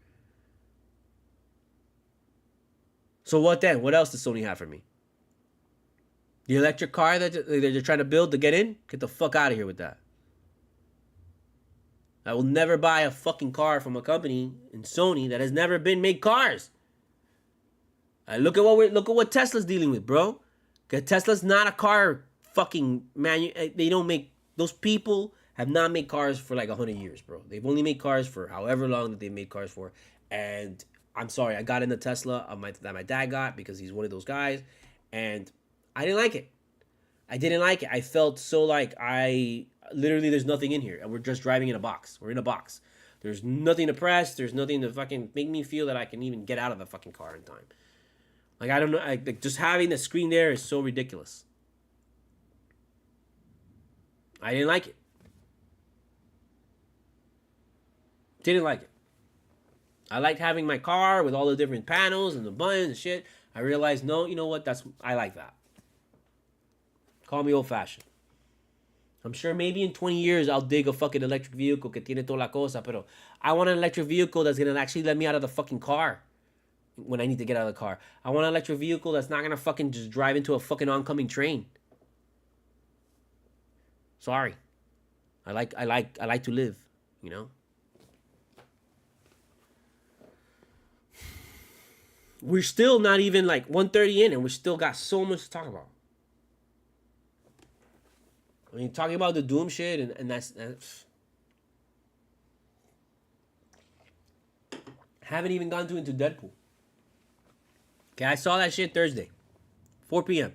So what then? What else does Sony have for me? The electric car that they're trying to build to get in? Get the fuck out of here with that. I will never buy a fucking car from a company in Sony that has never been made cars. Look at what Tesla's dealing with, bro. Cause Tesla's not a car fucking they don't make, those people have not made cars for like 100 years, bro. They've only made cars for however long that they made cars for. And I'm sorry, I got in the Tesla that my dad got because he's one of those guys, and I didn't like it. I felt so like literally there's nothing in here, and we're just driving in a box. We're in a box. There's nothing to press. There's nothing to fucking make me feel that I can even get out of the fucking car in time. Like, I don't know. Just having the screen there is so ridiculous. I didn't like it. Didn't like it. I liked having my car with all the different panels and the buttons and shit. I realized, no, you know what? I like that. Call me old-fashioned. I'm sure maybe in 20 years I'll dig a fucking electric vehicle que tiene toda la cosa, pero I want an electric vehicle that's gonna actually let me out of the fucking car when I need to get out of the car. I want an electric vehicle that's not gonna fucking just drive into a fucking oncoming train. Sorry. I like to live, you know? We're still not even like 1:30 in and we still got so much to talk about. I mean, talking about the Doom shit and that's haven't even gone into Deadpool. Okay, I saw that shit Thursday, 4 p.m.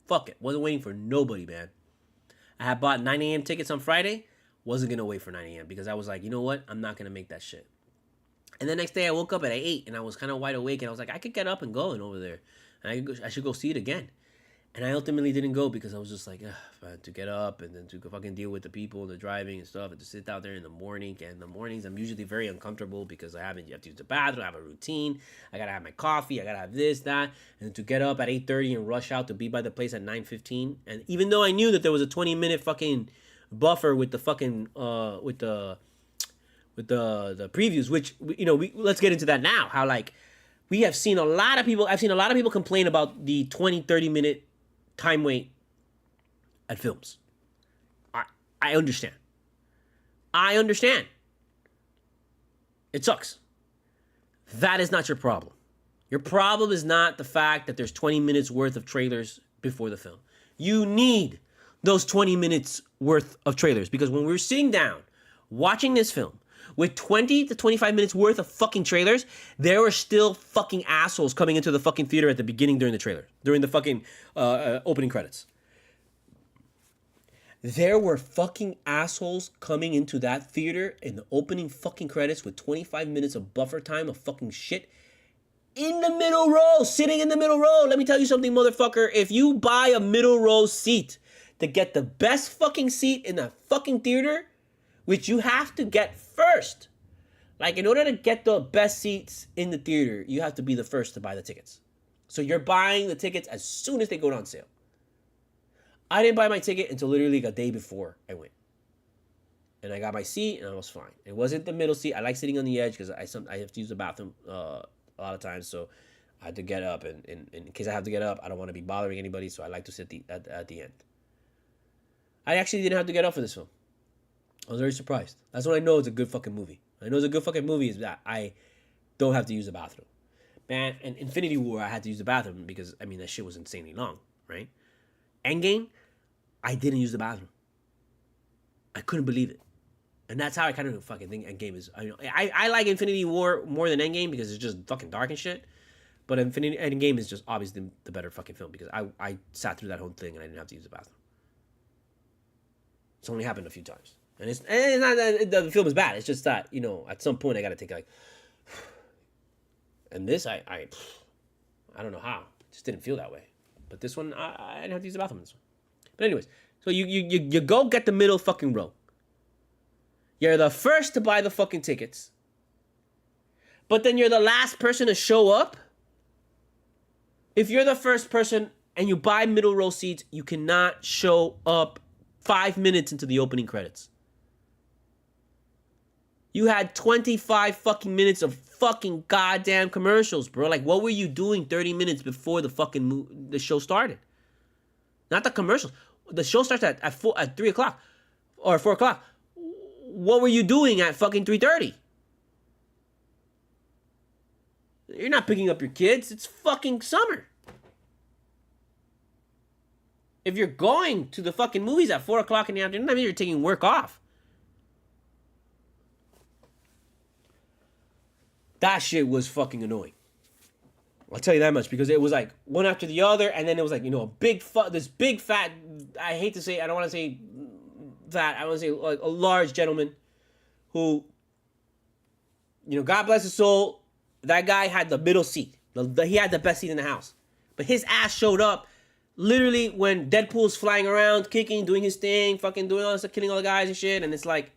Fuck it, wasn't waiting for nobody, man. I had bought 9 a.m. tickets on Friday, wasn't gonna wait for 9 a.m. because I was like, you know what, I'm not gonna make that shit. And the next day I woke up at 8 and I was kind of wide awake and I was like, I could get up and go and over there, and I should go see it again. And I ultimately didn't go because I was just like, to get up and then to fucking deal with the people and the driving and stuff and to sit out there in the morning. And in the mornings, I'm usually very uncomfortable because you have to use the bathroom, I have a routine. I got to have my coffee. I got to have this, that. And to get up at 8:30 and rush out to be by the place at 9:15. And even though I knew that there was a 20-minute fucking buffer with the fucking, with the previews, which, you know, let's get into that now. How, like, we have seen a lot of people, I've seen a lot of people complain about the 20-30 minute time wait at films. I understand. I understand. It sucks. That is not your problem. Your problem is not the fact that there's 20 minutes worth of trailers before the film. You need those 20 minutes worth of trailers because when we're sitting down watching this film with 20 to 25 minutes worth of fucking trailers, there were still fucking assholes coming into the fucking theater at the beginning during the trailer, during the fucking opening credits. There were fucking assholes coming into that theater in the opening fucking credits with 25 minutes of buffer time of fucking shit in the middle row, sitting in the middle row. Let me tell you something, motherfucker. If you buy a middle row seat to get the best fucking seat in the fucking theater, which you have to get first. Like, in order to get the best seats in the theater, you have to be the first to buy the tickets. So you're buying the tickets as soon as they go on sale. I didn't buy my ticket until literally a day before I went. And I got my seat, and I was fine. It wasn't the middle seat. I like sitting on the edge because I have to use the bathroom a lot of times. So I had to get up, and in case I have to get up, I don't want to be bothering anybody, so I like to sit at the end. I actually didn't have to get up for this film. I was very surprised. That's when I know it's a good fucking movie. I know it's a good fucking movie is that I don't have to use the bathroom. Man, and Infinity War, I had to use the bathroom because, I mean, that shit was insanely long, right? Endgame, I didn't use the bathroom. I couldn't believe it. And that's how I kind of fucking think Endgame is. I like Infinity War more than Endgame because it's just fucking dark and shit. But Endgame is just obviously the better fucking film because I sat through that whole thing and I didn't have to use the bathroom. It's only happened a few times. And it's not that the film is bad. It's just that, you know, at some point I got to take like, and this I don't know how. It just didn't feel that way. But this one I didn't have to use the bathroom in this one. But anyways, so you go get the middle fucking row. You're the first to buy the fucking tickets. But then you're the last person to show up. If you're the first person and you buy middle row seats, you cannot show up 5 minutes into the opening credits. You had 25 fucking minutes of fucking goddamn commercials, bro. Like, what were you doing 30 minutes before the show started? Not the commercials. The show starts at 3 o'clock or 4 o'clock. What were you doing at fucking 3:30? You're not picking up your kids. It's fucking summer. If you're going to the fucking movies at 4 o'clock in the afternoon, I mean, you're taking work off. That shit was fucking annoying. I'll tell you that much because it was like one after the other, and then it was like, you know, this big fat, I hate to say, I don't want to say fat, I want to say like a large gentleman who, you know, God bless his soul, that guy had the middle seat. He had the best seat in the house. But his ass showed up literally when Deadpool's flying around, kicking, doing his thing, fucking doing all this stuff, killing all the guys and shit, and it's like,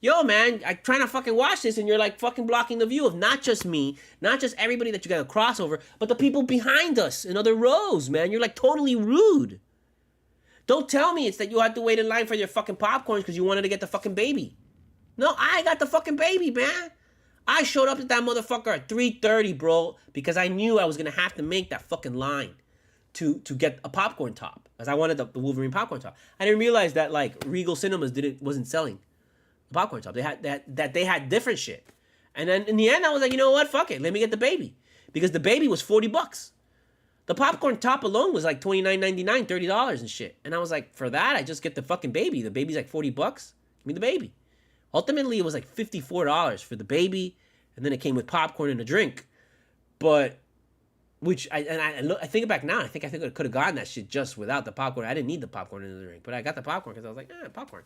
yo, man, I'm trying to fucking watch this, and you're like fucking blocking the view of not just me, not just everybody that you got to cross over, but the people behind us in other rows, man. You're like totally rude. Don't tell me it's that you had to wait in line for your fucking popcorns because you wanted to get the fucking baby. No, I got the fucking baby, man. I showed up at that motherfucker at 3:30, bro, because I knew I was gonna have to make that fucking line to get a popcorn top, because I wanted the Wolverine popcorn top. I didn't realize that like Regal Cinemas wasn't selling the popcorn top. They had different shit. And then in the end, I was like, you know what? Fuck it. Let me get the baby, because the baby was $40. The popcorn top alone was like $29.99, $30 and shit. And I was like, for that, I just get the fucking baby. The baby's like $40. Give me the baby. Ultimately, it was like $54 for the baby, and then it came with popcorn and a drink. But, I think back now, I think I could have gotten that shit just without the popcorn. I didn't need the popcorn and the drink, but I got the popcorn because I was like, popcorn.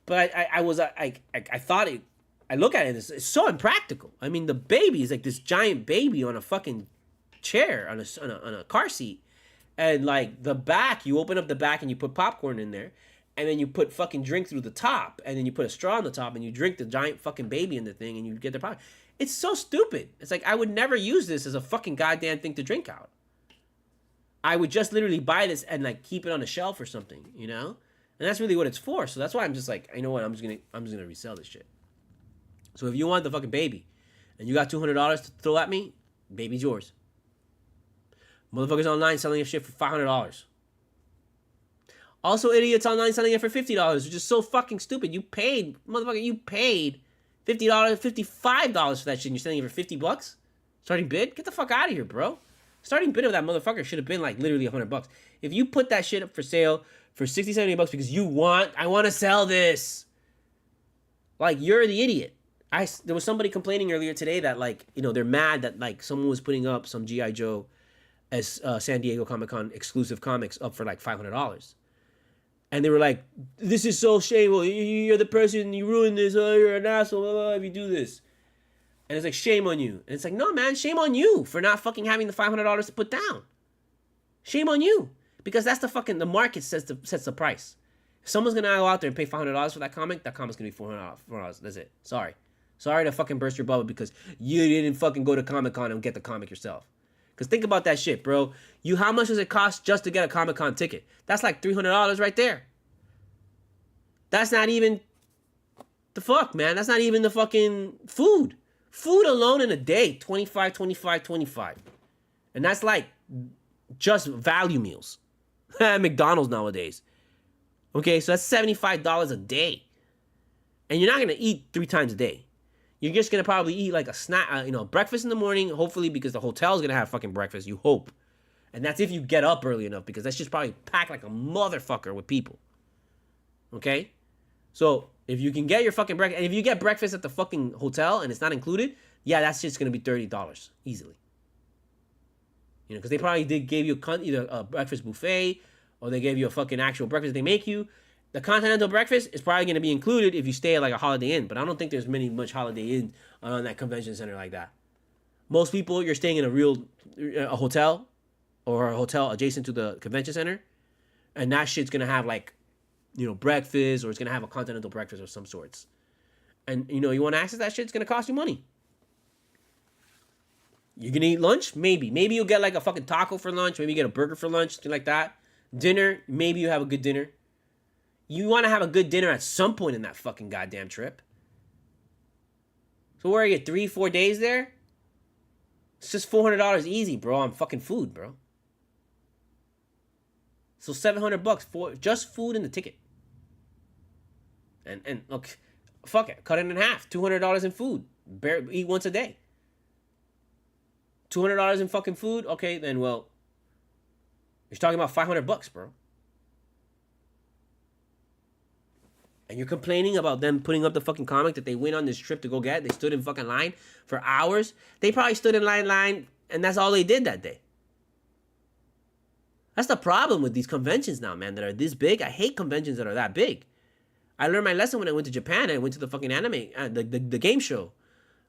But I thought it. I look at it, it's so impractical. I mean, the baby is like this giant baby on a fucking chair, on a car seat, and like the back, you open up the back and you put popcorn in there. And then you put fucking drink through the top, and then you put a straw on the top, and you drink the giant fucking baby in the thing, and you get the popcorn. It's so stupid. It's like, I would never use this as a fucking goddamn thing to drink out. I would just literally buy this and like keep it on a shelf or something, you know? And that's really what it's for. So that's why I'm just like, you know what? I'm just gonna resell this shit. So if you want the fucking baby, and you got $200 to throw at me, baby's yours. Motherfuckers online selling your shit for $500. Also, idiots online selling it for $50, which is so fucking stupid. Motherfucker, you paid $50, $55 for that shit, and you're selling it for $50? Starting bid? Get the fuck out of here, bro. Starting bid of that motherfucker should have been like literally $100. If you put that shit up for sale for $60, $70 because I want to sell this, like, you're the idiot. There was somebody complaining earlier today that, like, you know, they're mad that, like, someone was putting up some G.I. Joe as San Diego Comic-Con exclusive comics up for like $500. And they were like, this is so shameful. You're the person, you ruined this. Oh, you're an asshole blah, blah, if you do this. And it's like, shame on you. And it's like, no, man, shame on you for not fucking having the $500 to put down. Shame on you. Because that's the market sets the price. If someone's going to go out there and pay $500 for that comic's going to be $400. That's it. Sorry to fucking burst your bubble because you didn't fucking go to Comic-Con and get the comic yourself. Because think about that shit, bro. How much does it cost just to get a Comic-Con ticket? That's like $300 right there. That's not even the fuck, man. That's not even the fucking food. Food alone in a day, $25. And that's like just value meals at McDonald's nowadays. Okay, so that's $75 a day. And you're not going to eat 3 times a day. You're just going to probably eat like a snack, breakfast in the morning, hopefully, because the hotel's going to have fucking breakfast, you hope. And that's if you get up early enough, because that's just probably packed like a motherfucker with people. Okay? So, if you can get your fucking breakfast, and if you get breakfast at the fucking hotel and it's not included, yeah, that's just going to be $30 easily. You know, because they probably gave you either a breakfast buffet or they gave you a fucking actual breakfast they make you. The continental breakfast is probably going to be included if you stay at like a Holiday Inn, but I don't think there's much Holiday Inn on that convention center like that. Most people, you're staying in a hotel or a hotel adjacent to the convention center, and that shit's going to have like, breakfast, or it's going to have a continental breakfast of some sorts. And, you want to access that shit, it's going to cost you money. You're going to eat lunch? Maybe. Maybe you'll get like a fucking taco for lunch. Maybe you get a burger for lunch, something like that. Dinner, maybe you have a good dinner. You want to have a good dinner at some point in that fucking goddamn trip. So where are you, 3-4 days there? It's just $400 easy, bro, on fucking food, bro. So $700 for just food and the ticket. And look, fuck it, cut it in half. $200 in food. Eat once a day. $200 in fucking food. Okay, then well, you're talking about $500, bro. And you're complaining about them putting up the fucking comic that they went on this trip to go get. They stood in fucking line for hours. They probably stood in line, and that's all they did that day. That's the problem with these conventions now, man, that are this big. I hate conventions that are that big. I learned my lesson when I went to Japan. I went to the fucking anime, the game show,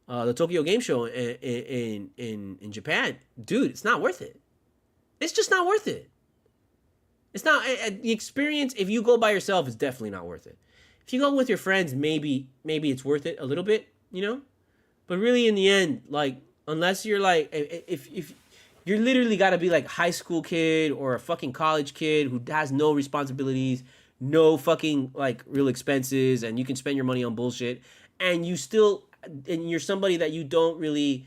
the Tokyo Game Show in Japan. Dude, it's not worth it. It's just not worth it. It's not, the experience, if you go by yourself, is definitely not worth it. If you go with your friends, maybe it's worth it a little bit, But really, in the end, like, unless you're like, if You're literally got to be like a high school kid or a fucking college kid who has no responsibilities, no fucking like real expenses, and you can spend your money on bullshit, and you're somebody that you don't believe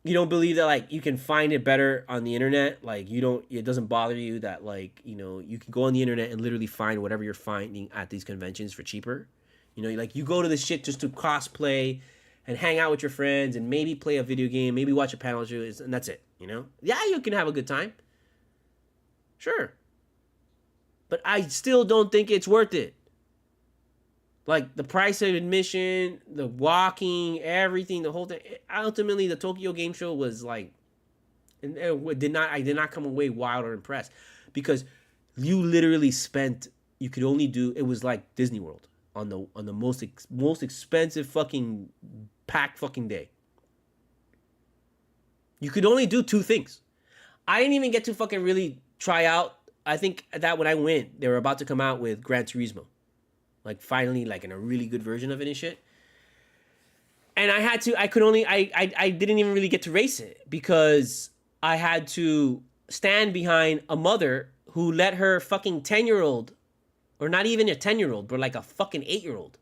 that like you can find it better on the internet. Like it doesn't bother you that like, you can go on the internet and literally find whatever you're finding at these conventions for cheaper. Like you go to this shit just to cosplay and hang out with your friends and maybe play a video game, maybe watch a panel show, and that's it, Yeah, you can have a good time. Sure. But I still don't think it's worth it. Like, the price of admission, the walking, everything, the whole thing. Ultimately, the Tokyo Game Show was like, I did not come away wild or impressed. Because you literally you could only do, it was like Disney World on the most expensive fucking packed fucking day. You could only do 2 things. I didn't even get to fucking really try out. I think that when I went, they were about to come out with Gran Turismo. Like, finally, like, in a really good version of it and shit. And I didn't even really get to race it. Because I had to stand behind a mother who let her fucking 10-year-old, or not even a 10-year-old, but like a fucking 8-year-old.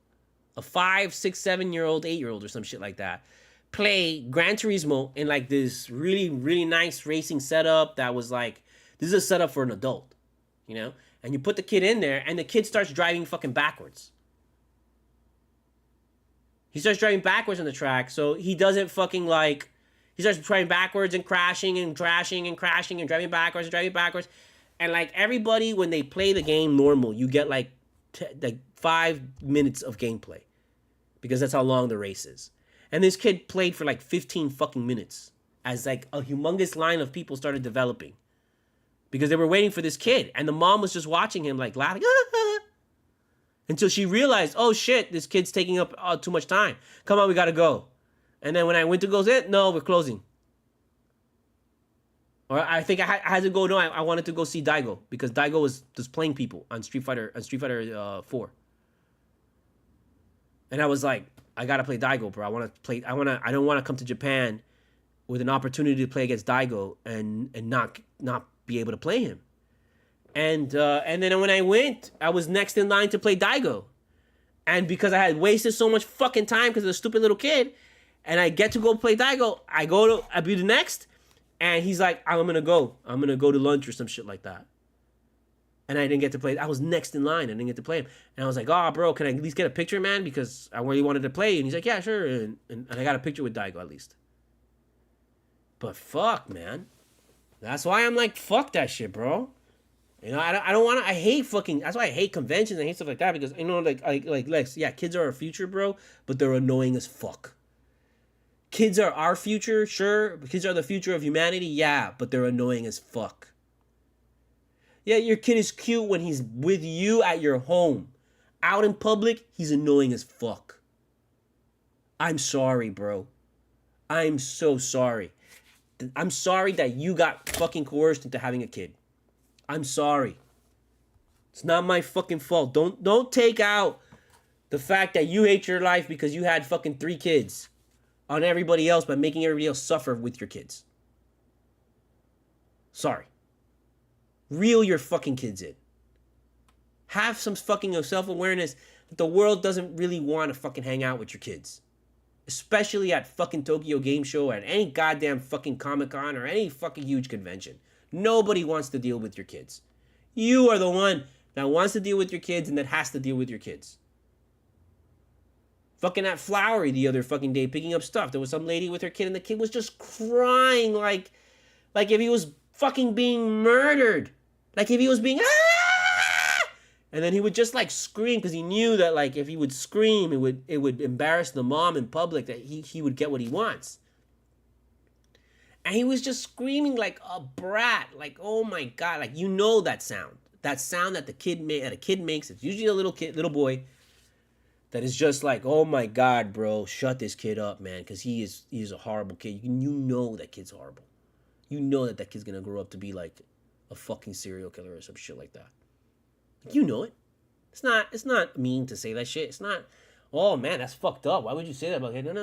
A 5, 6, 7-year-old, 8-year-old or some shit like that. Play Gran Turismo in like this really, really nice racing setup that was like, this is a setup for an adult, And you put the kid in there, and the kid starts driving fucking backwards. He starts driving backwards on the track, so he doesn't fucking like... He starts driving backwards and crashing and crashing and crashing and driving backwards and driving backwards. And like everybody, when they play the game normal, you get like 5 minutes of gameplay. Because that's how long the race is. And this kid played for like 15 fucking minutes. As like a humongous line of people started developing. Because they were waiting for this kid. And the mom was just watching him like laughing. Until she realized, oh shit, this kid's taking up too much time. Come on, we gotta go. And then when I went to go sit, no, we're closing. Or I think I had to go, no, I wanted to go see Daigo. Because Daigo was just playing people on Street Fighter 4. And I was like, I gotta play Daigo, bro. I don't wanna come to Japan with an opportunity to play against Daigo and not be able to play him. And then when I went, I was next in line to play Daigo. And because I had wasted so much fucking time because of the stupid little kid, and I get to go play Daigo, I be the next, and he's like, I'm gonna go to lunch or some shit like that. And I didn't get to play. I was next in line. I didn't get to play him. And I was like, oh, bro, can I at least get a picture, man? Because I really wanted to play. And he's like, yeah, sure. And I got a picture with Daigo at least. But fuck, man. That's why I'm like, fuck that shit, bro. I don't want to. I hate fucking. That's why I hate conventions and I hate stuff like that. Because, like Lex, yeah, kids are our future, bro. But they're annoying as fuck. Kids are our future, sure. Kids are the future of humanity, yeah. But they're annoying as fuck. Yeah, your kid is cute when he's with you at your home. Out in public, he's annoying as fuck. I'm sorry, bro. I'm so sorry. I'm sorry that you got fucking coerced into having a kid. I'm sorry. It's not my fucking fault. Don't take out the fact that you hate your life because you had fucking 3 kids on everybody else by making everybody else suffer with your kids. Sorry. Reel your fucking kids in. Have some fucking self-awareness that the world doesn't really want to fucking hang out with your kids. Especially at fucking Tokyo Game Show, or at any goddamn fucking Comic-Con, or any fucking huge convention. Nobody wants to deal with your kids. You are the one that wants to deal with your kids and that has to deal with your kids. Fucking at Flowery the other fucking day picking up stuff. There was some lady with her kid and the kid was just crying like if he was fucking being murdered. Like if he was being and then he would just like scream because he knew that like if he would scream it would embarrass the mom in public that he would get what he wants. And he was just screaming like a brat, like oh my god, like that sound that a kid makes. It's usually a little boy that is just like, oh my god, bro, shut this kid up, man, because he is a horrible kid. You know that kid's horrible. You know that kid's gonna grow up to be like a fucking serial killer or some shit like that. You know it. It's not mean to say that shit. It's not, oh man, that's fucked up. Why would you say that? Okay, no.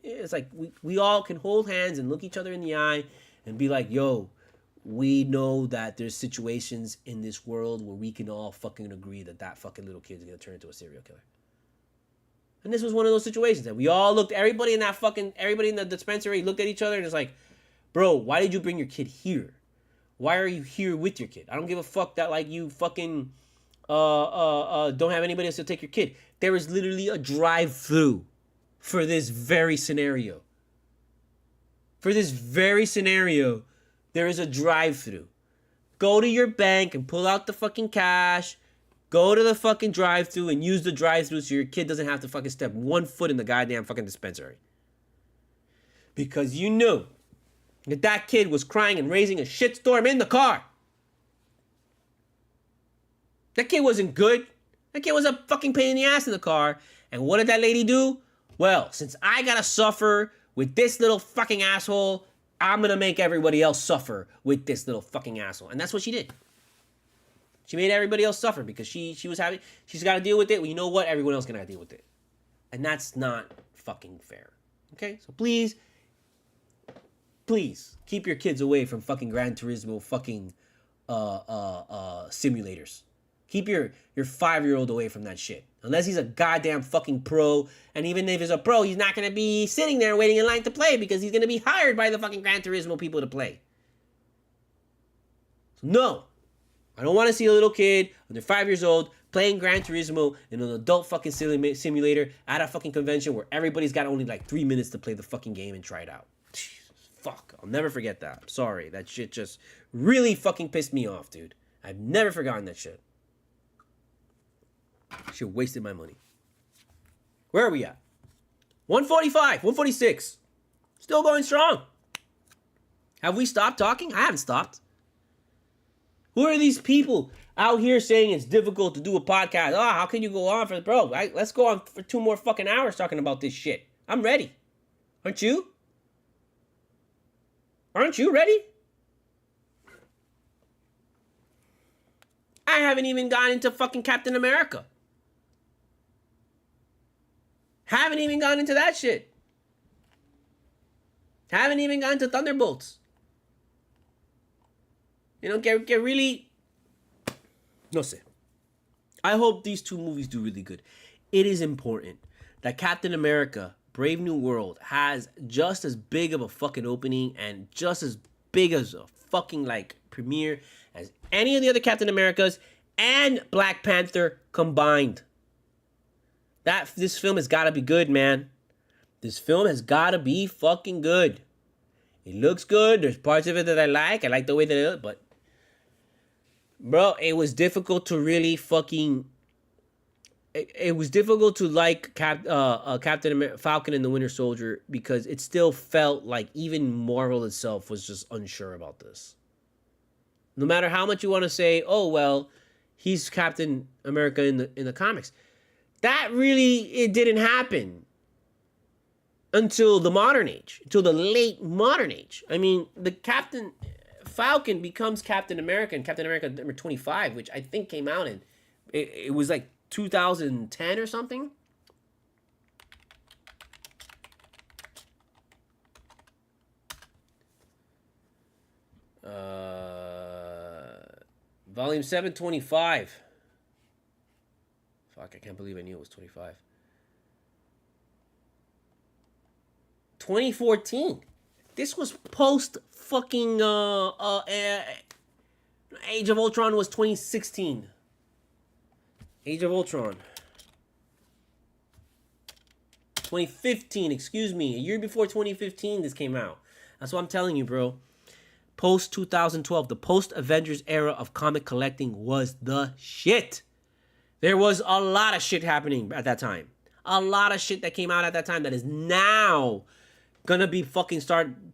It's like we all can hold hands and look each other in the eye and be like, yo, we know that there's situations in this world where we can all fucking agree that that fucking little kid's gonna turn into a serial killer. And this was one of those situations that we all looked, everybody in the dispensary looked at each other and it's like, bro, why did you bring your kid here? Why are you here with your kid? I don't give a fuck that like you fucking don't have anybody else to take your kid. There is literally a drive-through for this very scenario. For this very scenario, there is a drive-through. Go to your bank and pull out the fucking cash. Go to the fucking drive-through and use the drive-through so your kid doesn't have to fucking step 1 foot in the goddamn fucking dispensary. Because you knew that that kid was crying and raising a shitstorm in the car. That kid wasn't good. That kid was a fucking pain in the ass in the car. And what did that lady do? Well, since I gotta suffer with this little fucking asshole, I'm gonna make everybody else suffer with this little fucking asshole. And that's what she did. She made everybody else suffer because she's got to deal with it. Well, you know what? Everyone else gonna deal with it. And that's not fucking fair. Okay? So please keep your kids away from fucking Gran Turismo fucking simulators. Keep your 5-year-old away from that shit. Unless he's a goddamn fucking pro. And even if he's a pro, he's not going to be sitting there waiting in line to play because he's going to be hired by the fucking Gran Turismo people to play. So no. I don't want to see a little kid under 5 years old playing Gran Turismo in an adult fucking simulator at a fucking convention where everybody's got only like 3 minutes to play the fucking game and try it out. Jesus, fuck. I'll never forget that. I'm sorry. That shit just really fucking pissed me off, dude. I've never forgotten that shit. Shit wasted my money. Where are we at? 145, 146. Still going strong. Have we stopped talking? I haven't stopped. Who are these people out here saying it's difficult to do a podcast? Oh, how can you go on for... Bro, let's go on for 2 more fucking hours talking about this shit. I'm ready. Aren't you? Aren't you ready? I haven't even gone into fucking Captain America. Haven't even gone into that shit. Haven't even gone to Thunderbolts. You know, get really... No sé. I hope these 2 movies do really good. It is important that Captain America, Brave New World, has just as big of a fucking opening and just as big as a fucking, like, premiere as any of the other Captain Americas and Black Panther combined. This film has got to be good, man. This film has got to be fucking good. It looks good. There's parts of it that I like. I like the way that it looks, but... Bro, it was difficult to really fucking... It was difficult to like Captain America, Falcon and the Winter Soldier because it still felt like even Marvel itself was just unsure about this. No matter how much you want to say, oh, well, he's Captain America in the comics. That really, it didn't happen until the modern age, until the late modern age. I mean, the Falcon becomes Captain America in Captain America number 25, which I think came out in, it was like 2010 or something. Volume 725. Fuck, I can't believe I knew it was 25. 2014. This was post fucking Age of Ultron was 2016. Age of Ultron. 2015, excuse me. A year before 2015 this came out. That's what I'm telling you, bro. Post 2012, the post Avengers era of comic collecting was the shit. There was a lot of shit happening at that time. A lot of shit that came out at that time that is now gonna be fucking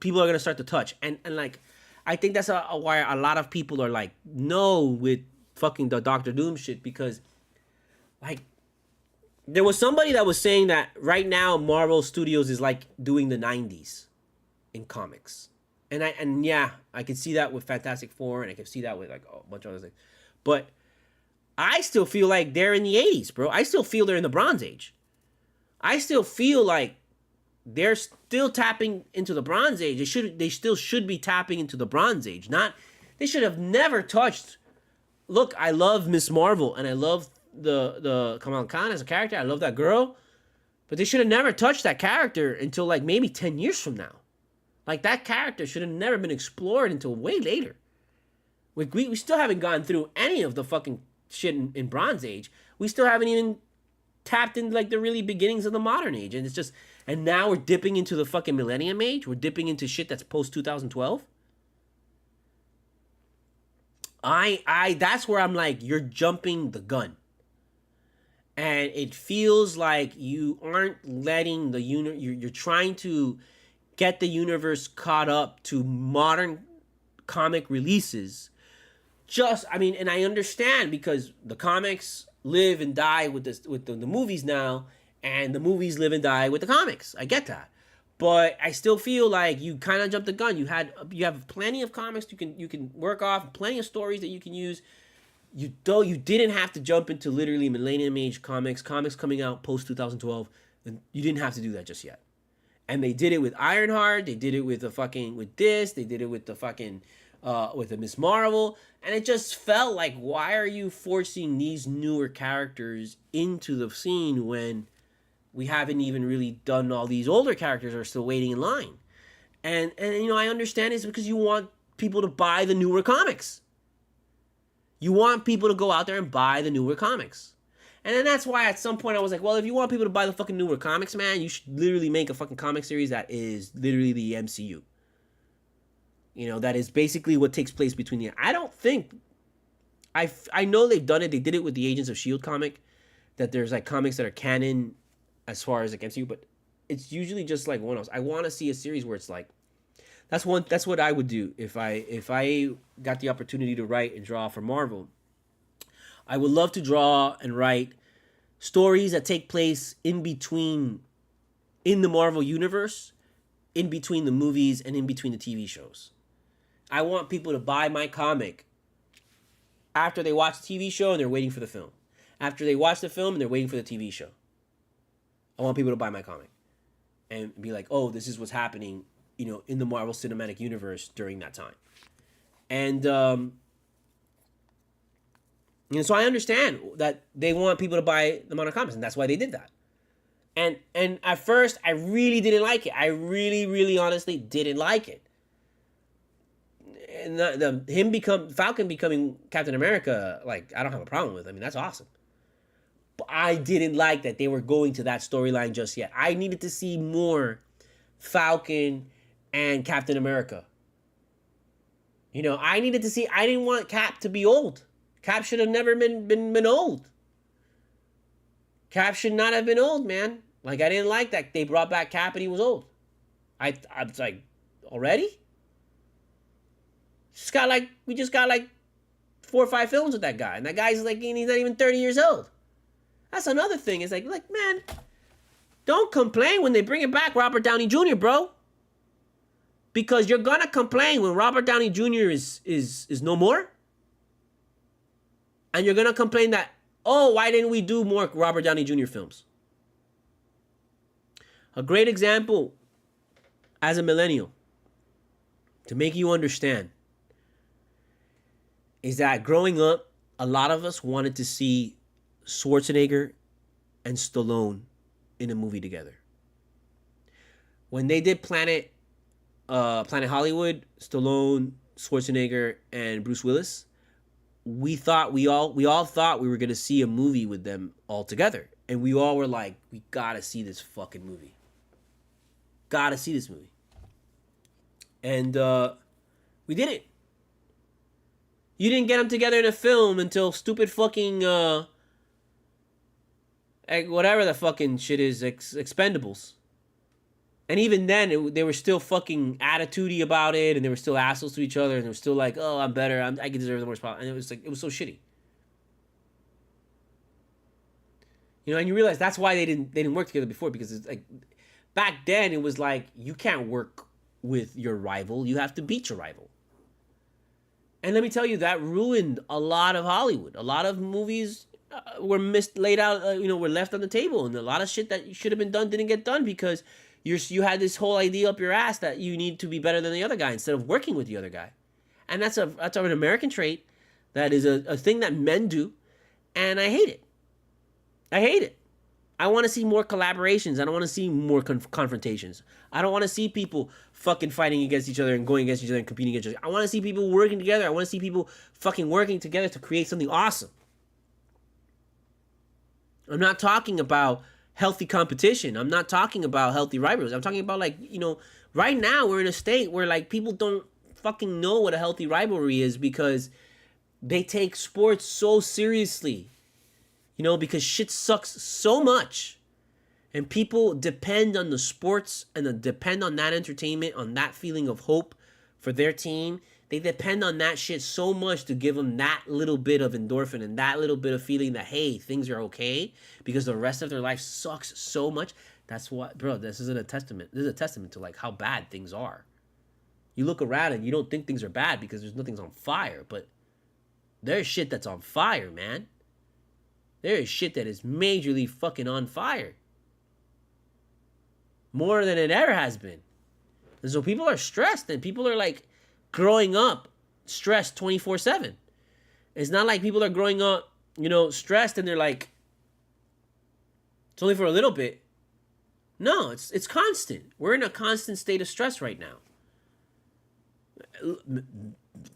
people are gonna start to touch. And like, I think that's why a lot of people are like, no, with fucking the Doctor Doom shit, because like, there was somebody that was saying that right now Marvel Studios is like doing the 90s in comics. And yeah, I can see that with Fantastic Four, and I can see that with like a bunch of other things. But I still feel like they're in the 80s, bro. I still feel they're in the Bronze Age. I still feel like they're still tapping into the Bronze Age. They still should be tapping into the Bronze Age. Not, they should have never touched. Look, I love Miss Marvel and I love the Kamala Khan as a character. I love that girl, but they should have never touched that character until like maybe 10 years from now. Like, that character should have never been explored until way later. We still haven't gone through any of the fucking shit in Bronze Age. We still haven't even tapped into like the really beginnings of the modern age. And it's just, and now we're dipping into the fucking Millennium Age. We're dipping into shit that's post 2012. That's where I'm like, you're jumping the gun. And it feels like you aren't letting the you're trying to get the universe caught up to modern comic releases. And I understand, because the comics live and die with the movies now, and the movies live and die with the comics. I get that. But I still feel like you kind of jumped the gun. You have plenty of comics you can work off, plenty of stories that you can use. You didn't have to jump into literally Millennium Age comics coming out post 2012. And you didn't have to do that just yet. And they did it with Ironheart. They did it with with this. They did it with with the Miss Marvel. And it just felt like, why are you forcing these newer characters into the scene when we haven't even really done all these older characters are still waiting in line? And I understand it's because you want people to buy the newer comics. You want people to go out there and buy the newer comics. And then that's why at some point I was like, well, if you want people to buy the fucking newer comics, man, you should literally make a fucking comic series that is literally the MCU. That is basically what takes place between the... I don't think... I know they've done it. They did it with the Agents of S.H.I.E.L.D. comic. That there's like comics that are canon as far as like MCU. But it's usually just like one else. I want to see a series where it's like... That's what I would do if I got the opportunity to write and draw for Marvel. I would love to draw and write stories that take place in the Marvel universe, in between the movies and in between the TV shows. I want people to buy my comic after they watch the TV show and they're waiting for the film. After they watch the film and they're waiting for the TV show. I want people to buy my comic and be like, oh, this is what's happening, in the Marvel Cinematic Universe during that time. And, so I understand that they want people to buy the modern comics, and that's why they did that. And at first, I really didn't like it. I really, really honestly didn't like it. And Falcon becoming Captain America, like, I don't have a problem with. I mean, that's awesome. But I didn't like that they were going to that storyline just yet. I needed to see more Falcon and Captain America. I didn't want Cap to be old. Cap should have never been old. Cap should not have been old, man. Like, I didn't like that they brought back Cap and he was old. I was like, already? We just got like 4 or 5 films with that guy. And that guy's like, he's not even 30 years old. That's another thing. It's like, man, don't complain when they bring it back Robert Downey Jr., bro. Because you're gonna complain when Robert Downey Jr. is no more. And you're gonna complain that, oh, why didn't we do more Robert Downey Jr. films? A great example as a millennial, to make you understand, is that growing up, a lot of us wanted to see Schwarzenegger and Stallone in a movie together. When they did Planet Hollywood, Stallone, Schwarzenegger, and Bruce Willis, we all thought we were gonna see a movie with them all together, and we all were like, we gotta see this fucking movie. Gotta see this movie. And we didn't. You didn't get them together in a film until stupid fucking whatever the fucking shit is, Expendables. And even then, they were still fucking attitude-y about it, and they were still assholes to each other, and they were still like, oh, I'm better, I can deserve the worst part. And it was so shitty. And you realize that's why they didn't work together before, because it's like, back then, it was like, you can't work with your rival, you have to beat your rival. And let me tell you, that ruined a lot of Hollywood. A lot of movies were were left on the table, and a lot of shit that should have been done didn't get done because You had this whole idea up your ass that you need to be better than the other guy instead of working with the other guy. And that's an American trait. That is a thing that men do. And I hate it. I hate it. I want to see more collaborations. I don't want to see more confrontations. I don't want to see people fucking fighting against each other and going against each other and competing against each other. I want to see people working together. I want to see people fucking working together to create something awesome. I'm not talking about healthy competition. I'm not talking about healthy rivalries. I'm talking about, like, you know, right now we're in a state where, like, people don't fucking know what a healthy rivalry is because they take sports so seriously. You know, because shit sucks so much. And people depend on the sports and depend on that entertainment, on that feeling of hope for their team. They depend on that shit so much to give them that little bit of endorphin and that little bit of feeling that, hey, things are okay, because the rest of their life sucks so much. That's what, bro, this is a testament. This is a testament to, like, how bad things are. You look around and you don't think things are bad because there's nothing's on fire, but there's shit that's on fire, man. There is shit that is majorly fucking on fire. More than it ever has been. And so people are stressed, and people are, like, growing up stressed 24/7. It's not like people are growing up, you know, stressed and they're like, it's only for a little bit. No, it's constant. We're in a constant state of stress right now.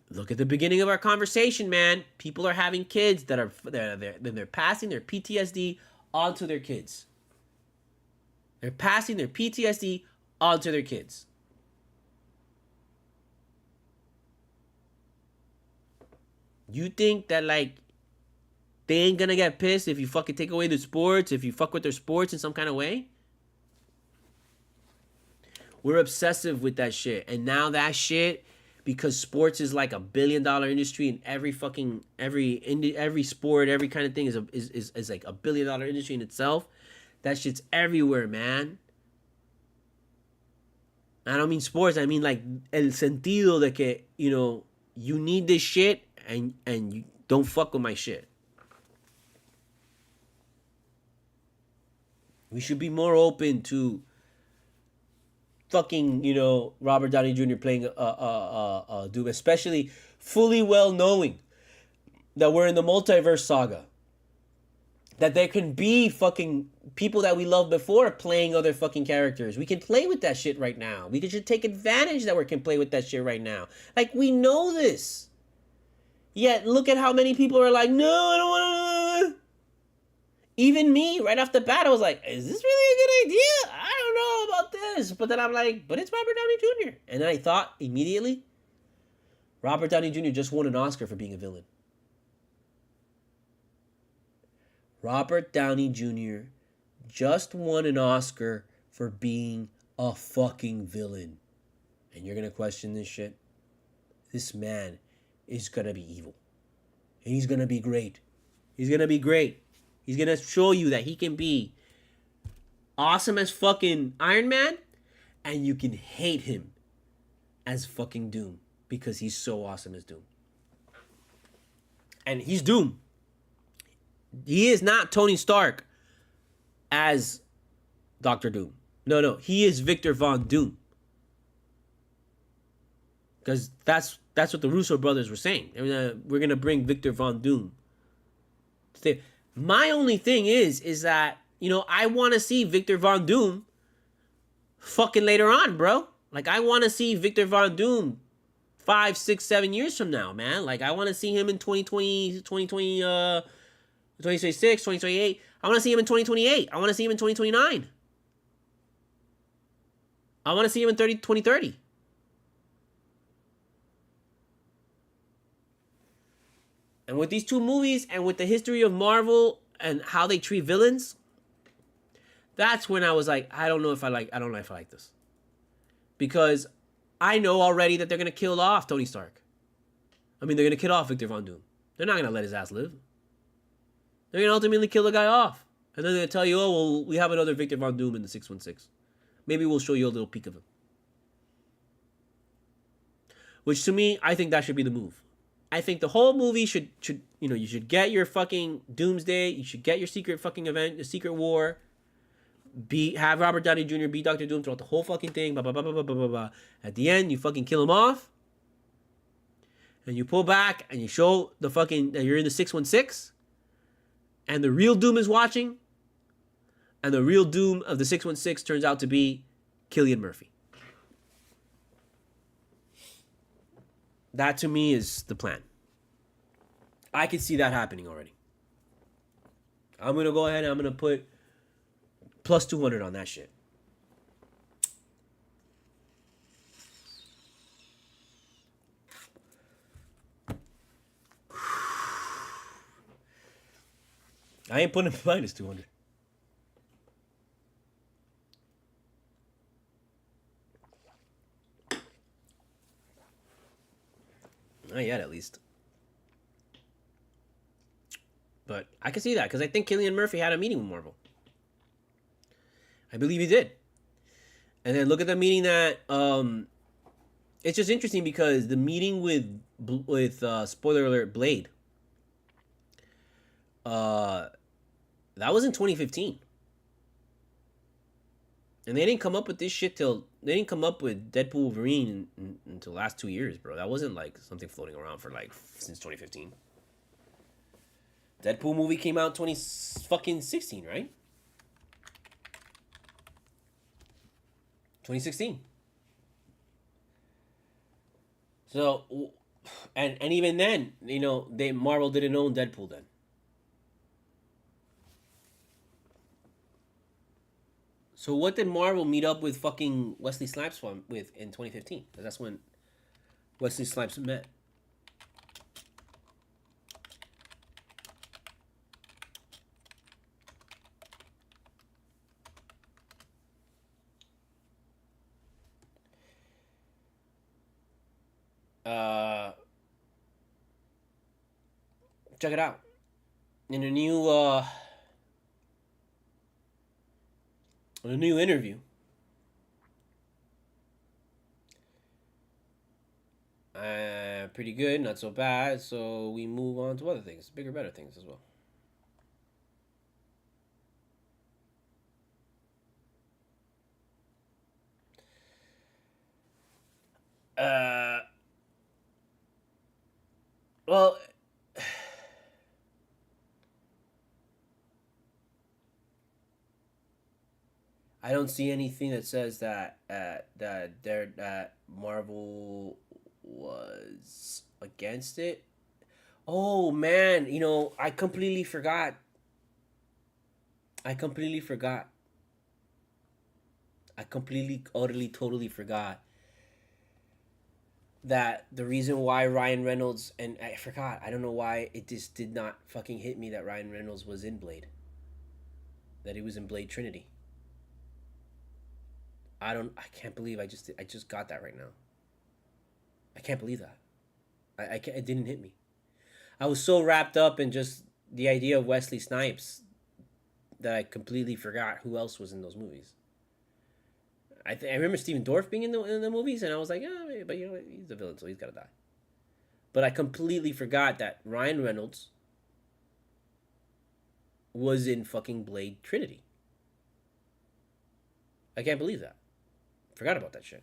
Look at the beginning of our conversation, man. People are having kids that are they're passing their PTSD onto their kids. They're passing their PTSD onto their kids. You think that, like, they ain't gonna get pissed if you fucking take away their sports, if you fuck with their sports in some kind of way? We're obsessive with that shit. And now that shit, because sports is like $1 billion industry, and every fucking every sport, every kind of thing is like $1 billion industry in itself. That shit's everywhere, man. I don't mean sports. I mean, like, el sentido de que, you know, you need this shit and you don't fuck with my shit. We should be more open to fucking, you know, Robert Downey Jr. playing Doom, especially fully well knowing that we're in the multiverse saga. That there can be fucking people that we loved before playing other fucking characters. We can play with that shit right now. We should take advantage that we can play with that shit right now. Like, we know this. Yet, look at how many people are like, no, I don't want to. Even me, right off the bat, I was like, is this really a good idea? I don't know about this. But then I'm like, but it's Robert Downey Jr. And then I thought immediately, Robert Downey Jr. just won an Oscar for being a villain. Robert Downey Jr. just won an Oscar for being a fucking villain. And you're going to question this shit? This man is going to be evil. And he's going to be great. He's going to be great. He's going to show you that he can be awesome as fucking Iron Man, and you can hate him as fucking Doom because he's so awesome as Doom. And he's Doom. He is not Tony Stark as Dr. Doom. No. He is Victor Von Doom. Because that's what the Russo brothers were saying. We're going to bring Victor Von Doom. My only thing is that, you know, I want to see Victor Von Doom fucking later on, bro. Like, I want to see Victor Von Doom 5, 6, 7 years from now, man. Like, I want to see him in 2026, 2028. I want to see him in 2028. I want to see him in 2029. I want to see him in 2030. And with these two movies and with the history of Marvel and how they treat villains, that's when I was like, I don't know if I like this. Because I know already that they're going to kill off Tony Stark. I mean, they're going to kill off Victor Von Doom. They're not going to let his ass live. They're going to ultimately kill the guy off. And then they're going to tell you, oh, well, we have another Victor Von Doom in the 616. Maybe we'll show you a little peek of him. Which, to me, I think that should be the move. I think the whole movie should you know, you should get your fucking Doomsday. You should get your secret fucking event, the Secret War. have Robert Downey Jr. be Doctor Doom throughout the whole fucking thing. Blah blah blah blah blah blah blah. At the end, you fucking kill him off, and you pull back and you show the fucking that you're in the 616, and the real Doom is watching, and the real Doom of the 616 turns out to be Cillian Murphy. That to me is the plan. I can see that happening already. I'm gonna go ahead and I'm gonna put plus 200 on that shit. I ain't putting minus 200. Not yet, at least. But I can see that because I think Cillian Murphy had a meeting with Marvel. I believe he did. And then look at the meeting that it's just interesting because the meeting with spoiler alert Blade that was in 2015. And they didn't come up with this shit till they didn't come up with Deadpool Wolverine until the last 2 years, bro. That wasn't like something floating around for like since 2015. Deadpool movie came out 2016, right? 2016. So, and even then, you know, Marvel didn't own Deadpool then. So what did Marvel meet up with fucking Wesley Snipes with in 2015? Because that's when Wesley Snipes met. Check it out. In a new interview, pretty good, not so bad. So we move on to other things, bigger, better things as well. Well, I don't see anything that says that that Marvel was against it. Oh man, you know, I completely forgot. I completely, utterly, totally forgot that the reason why Ryan Reynolds, and I forgot, I don't know why it just did not fucking hit me that Ryan Reynolds was in Blade. That he was in Blade Trinity. I can't believe I just got that right now. I can't believe that. I can't, it didn't hit me. I was so wrapped up in just the idea of Wesley Snipes that I completely forgot who else was in those movies. I remember Steven Dorff being in the movies, and I was like, yeah, but you know, he's the villain, so he's gotta die. But I completely forgot that Ryan Reynolds was in fucking Blade Trinity. I can't believe that. Forgot about that shit.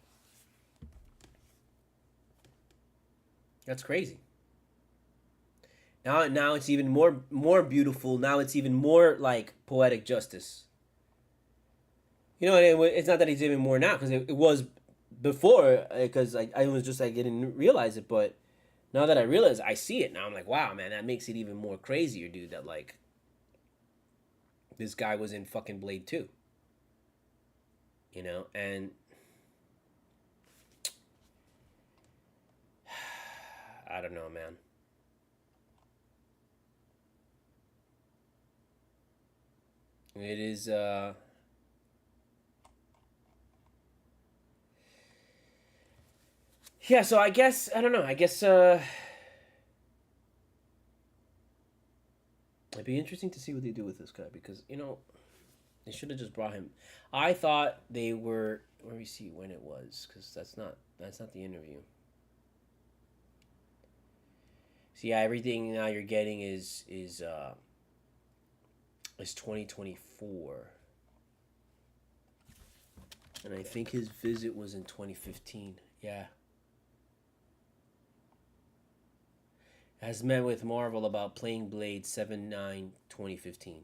That's crazy. Now it's even more beautiful. Now it's even more like poetic justice. You know, it's not that it's even more now, because it was before, because I was just like, I didn't realize it, but now that I realize, I see it now. I'm like, wow, man, that makes it even more crazier, dude. That like this guy was in fucking Blade 2. You know, and I don't know, man. It is yeah, so I guess I don't know. I guess it'd be interesting to see what they do with this guy, because, you know, they should have just brought him. I thought they were, let me see when it was, because that's not the interview. So yeah, everything now you're getting is 2024. And I think his visit was in 2015. Yeah. Has met with Marvel about playing Blade 7/9/2015.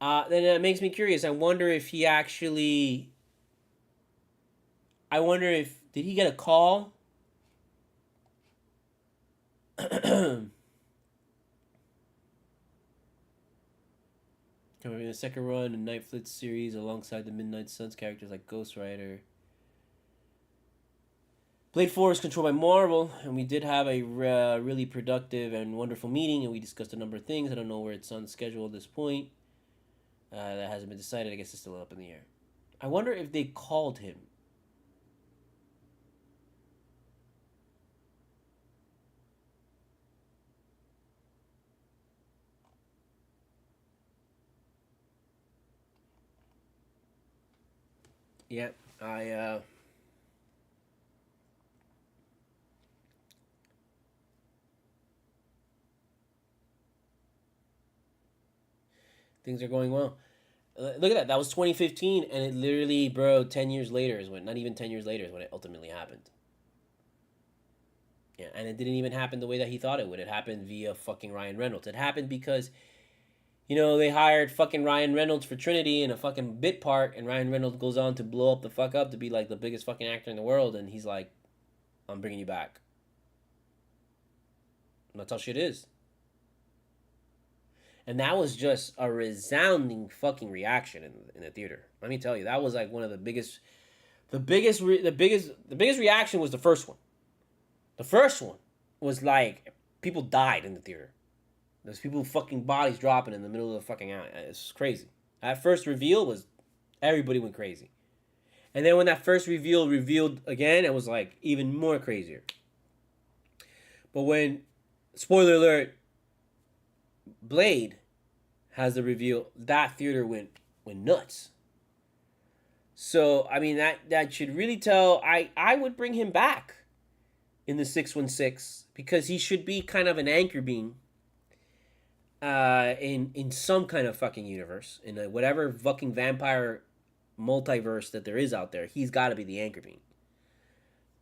Then it makes me curious. I wonder if he actually... I wonder if... Did he get a call? Coming in the second run in Night Flight series alongside the Midnight Suns characters like Ghost Rider. Blade 4 is controlled by Marvel, and we did have a really productive and wonderful meeting, and we discussed a number of things. I don't know where it's on the schedule at this point. That hasn't been decided. I guess it's still up in the air. I wonder if they called him. Yeah, things are going well. Look at that. That was 2015, and it literally, bro, 10 years later is when, not even 10 years later is when it ultimately happened. Yeah, and it didn't even happen the way that he thought it would. It happened via fucking Ryan Reynolds. It happened because, you know, they hired fucking Ryan Reynolds for Trinity in a fucking bit part, and Ryan Reynolds goes on to blow up the fuck up to be like the biggest fucking actor in the world, and he's like, I'm bringing you back. And that's how shit is. And that was just a resounding fucking reaction in the theater. Let me tell you, that was like one of the biggest reaction was the first one. The first one was like people died in the theater. There's people fucking bodies dropping in the middle of the fucking alley. It's crazy. That first reveal was everybody went crazy. And then when that first reveal revealed again, it was like even more crazier. But when, spoiler alert, Blade has the reveal, that theater went nuts. So, I mean, that should really tell, I would bring him back in the 616 because he should be kind of an anchor beam in some kind of fucking universe, in whatever fucking vampire multiverse that there is out there. He's got to be the anchor beam.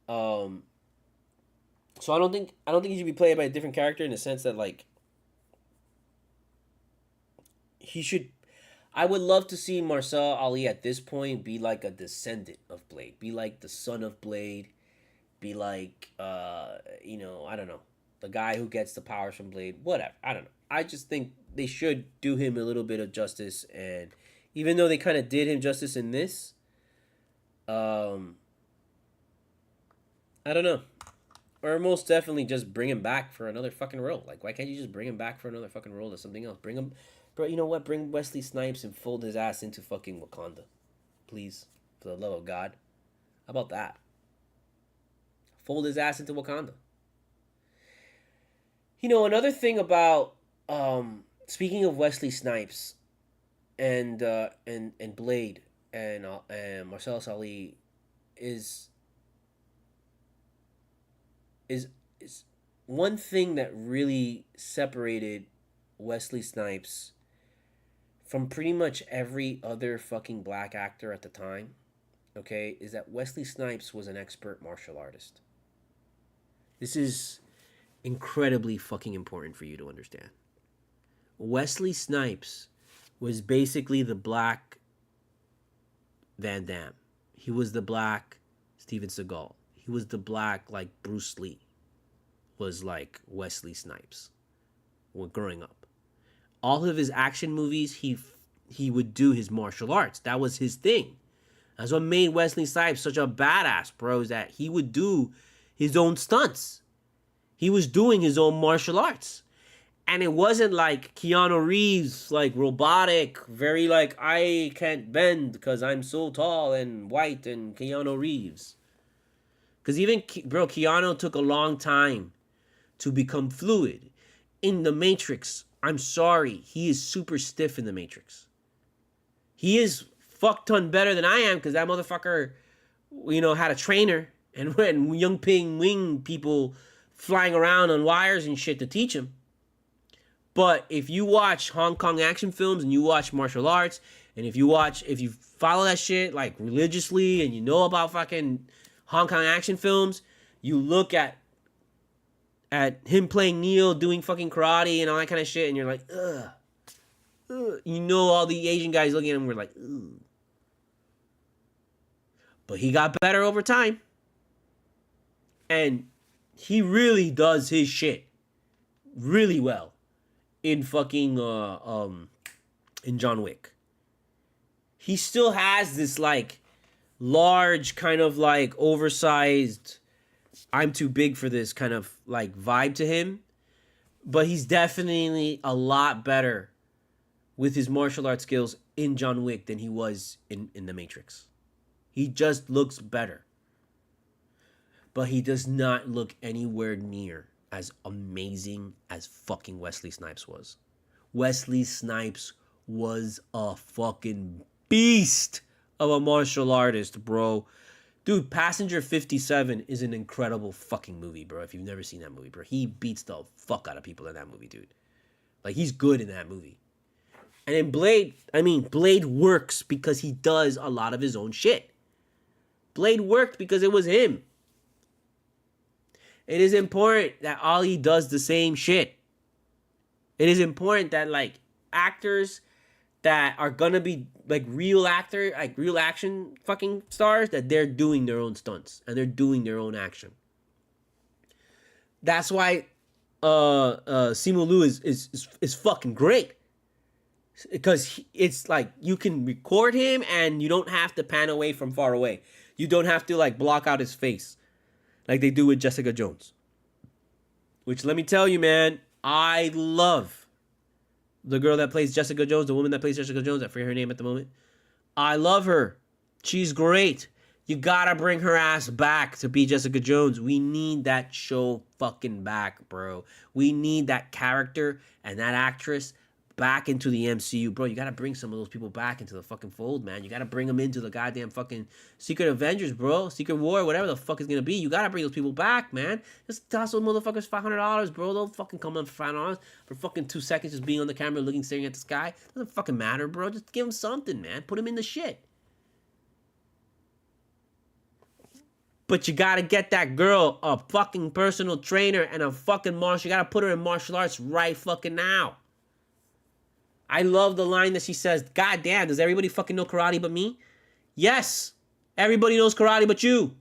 So I don't think he should be played by a different character in the sense that like he should. I would love to see Marcel Ali at this point be like a descendant of Blade, be like the son of Blade, be like you know, I don't know, the guy who gets the powers from Blade, whatever. I don't know. I just think they should do him a little bit of justice, and even though they kind of did him justice in this, I don't know. Or most definitely just bring him back for another fucking role. Like, why can't you just bring him back for another fucking role or something else? Bring him, bro, you know what? Bring Wesley Snipes and fold his ass into fucking Wakanda. Please, for the love of God. How about that? Fold his ass into Wakanda. You know, another thing about, speaking of Wesley Snipes and Blade and Marcellus Ali is one thing that really separated Wesley Snipes from pretty much every other fucking black actor at the time, okay, is that Wesley Snipes was an expert martial artist. This is incredibly fucking important for you to understand. Wesley Snipes was basically the black Van Damme. He was the black Steven Seagal. He was the black, like, Bruce Lee was like Wesley Snipes when growing up. All of his action movies, he would do his martial arts. That was his thing. That's what made Wesley Snipes such a badass, bro, is that he would do his own stunts. He was doing his own martial arts. And it wasn't like Keanu Reeves, like robotic, very like, I can't bend because I'm so tall and white and Keanu Reeves. Because even, bro, Keanu took a long time to become fluid. In The Matrix, I'm sorry, he is super stiff in The Matrix. He is fuck ton better than I am because that motherfucker, you know, had a trainer and when Young Ping Wing people flying around on wires and shit to teach him. But if you watch Hong Kong action films and you watch martial arts And if you follow that shit like religiously and you know about fucking Hong Kong action films, you look at him playing Neo, doing fucking karate and all that kind of shit, and you're like, ugh. You know all the Asian guys looking at him were like, ugh. But he got better over time. And he really does his shit really well in fucking in John Wick. He still has this like large kind of like oversized, I'm too big for this kind of like vibe to him, but he's definitely a lot better with his martial arts skills in John Wick than he was in The Matrix. He just looks better. But he does not look anywhere near as amazing as fucking Wesley Snipes was. Wesley Snipes was a fucking beast of a martial artist, bro. Dude, Passenger 57 is an incredible fucking movie, bro. If you've never seen that movie, bro. He beats the fuck out of people in that movie, dude. Like, he's good in that movie. And in Blade, Blade works because he does a lot of his own shit. Blade worked because it was him. It is important that Ali does the same shit. It is important that, like, actors that are gonna be, like, real action fucking stars, that they're doing their own stunts and they're doing their own action. That's why Simu Liu is fucking great. Because it's like you can record him and you don't have to pan away from far away. You don't have to like block out his face like they do with Jessica Jones. Which, let me tell you, man, I love the girl that plays Jessica Jones, the woman that plays Jessica Jones. I forget her name at the moment. I love her. She's great. You gotta bring her ass back to be Jessica Jones. We need that show fucking back, bro. We need that character and that actress back into the MCU, bro. You gotta bring some of those people back into the fucking fold, man. You gotta bring them into the goddamn fucking Secret Avengers, bro. Secret War, whatever the fuck is gonna be. You gotta bring those people back, man. Just toss those motherfuckers $500, bro. They'll fucking come on for $5 for fucking 2 seconds, just being on the camera, looking, staring at the sky. Doesn't fucking matter, bro. Just give them something, man. Put them in the shit. But you gotta get that girl a fucking personal trainer and a fucking martial. You gotta put her in martial arts right fucking now. I love the line that she says, God damn, does everybody fucking know karate but me? Yes, everybody knows karate but you.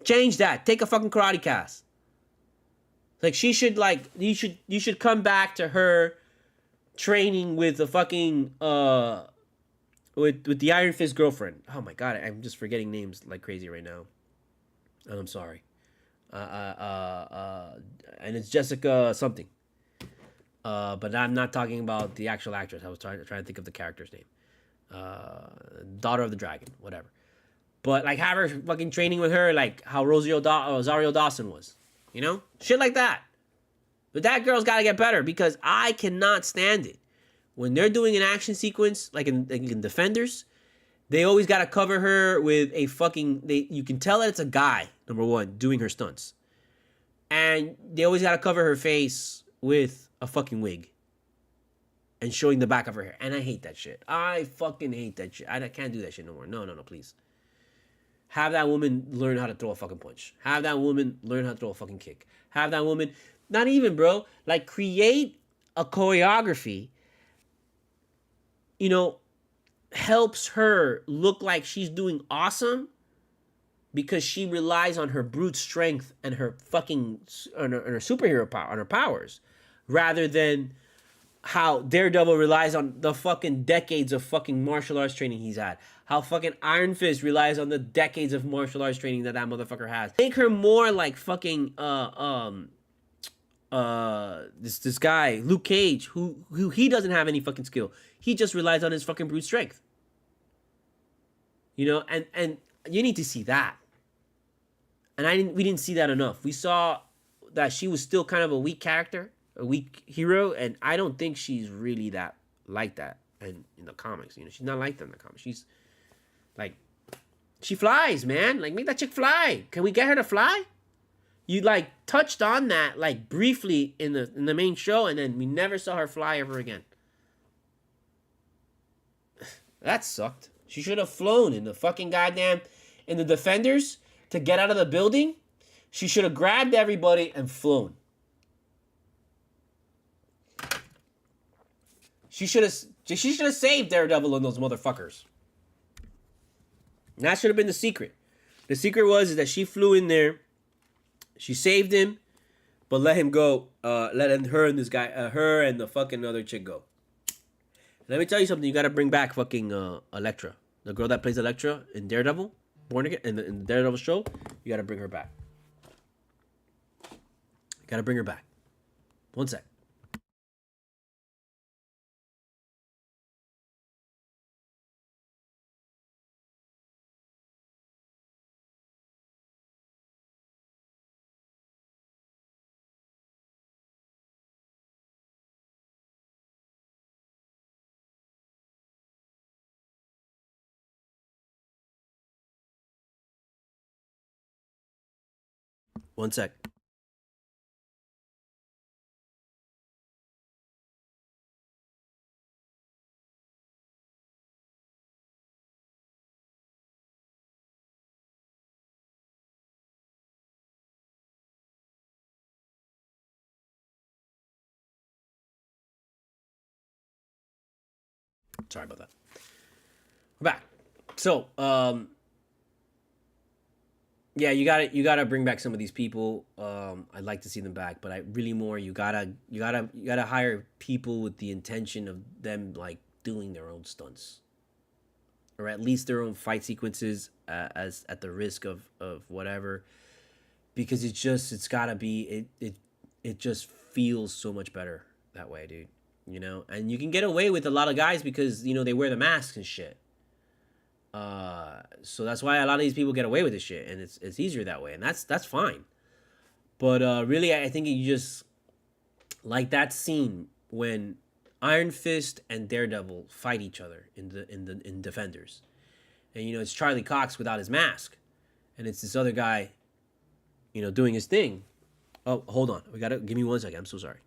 Change that. Take a fucking karate class. Like, she should, like, you should come back to her training with the fucking, with the Iron Fist girlfriend. Oh my God, I'm just forgetting names like crazy right now. And I'm sorry. And it's Jessica something. But I'm not talking about the actual actress. I was trying to think of the character's name. Daughter of the Dragon, whatever. But, like, have her fucking training with her, like how Rosario Dawson was. You know? Shit like that. But that girl's got to get better, because I cannot stand it. When they're doing an action sequence, like in Defenders, they always got to cover her with a fucking... You can tell that it's a guy, number one, doing her stunts. And they always got to cover her face with a fucking wig and showing the back of her hair. And I hate that shit. I fucking hate that shit. I can't do that shit no more. No, please. Have that woman learn how to throw a fucking punch. Have that woman learn how to throw a fucking kick. Have that woman... Not even, bro. Like, create a choreography, you know, helps her look like she's doing awesome, because she relies on her brute strength and her fucking... on her superhero power, on her powers. Rather than how Daredevil relies on the fucking decades of fucking martial arts training he's had. How fucking Iron Fist relies on the decades of martial arts training that motherfucker has. Make her more like fucking this guy, Luke Cage, who he doesn't have any fucking skill. He just relies on his fucking brute strength. You know, and you need to see that. And we didn't see that enough. We saw that she was still kind of a weak character, a weak hero, and I don't think she's really that like that in the comics. You know, she's not like that in the comics. She's like, she flies, man. Like, make that chick fly. Can we get her to fly? You like touched on that like briefly in the main show, and then we never saw her fly ever again. That sucked. She should have flown in the fucking goddamn in the defenders to get out of the building. She should have grabbed everybody and flown. She should have saved Daredevil and those motherfuckers. And that should have been the secret. The secret was that she flew in there, she saved him, but let him go. Her and this guy, her and the fucking other chick go. Let me tell you something. You gotta bring back fucking Elektra, the girl that plays Elektra in Daredevil, Born Again, in the Daredevil show. You gotta bring her back. You gotta bring her back. One sec. One sec. Sorry about that. We're back. So, yeah, you gotta bring back some of these people. I'd like to see them back, but you gotta hire people with the intention of them like doing their own stunts, or at least their own fight sequences, as at the risk of whatever, because it's gotta be it just feels so much better that way, dude. You know, and you can get away with a lot of guys because they wear the masks and shit. So that's why a lot of these people get away with this shit, and it's easier that way, and that's fine. But really, I think you just like that scene when Iron Fist and Daredevil fight each other in Defenders, and it's Charlie Cox without his mask, and it's this other guy, doing his thing. Oh, hold on, give me 1 second. I'm so sorry.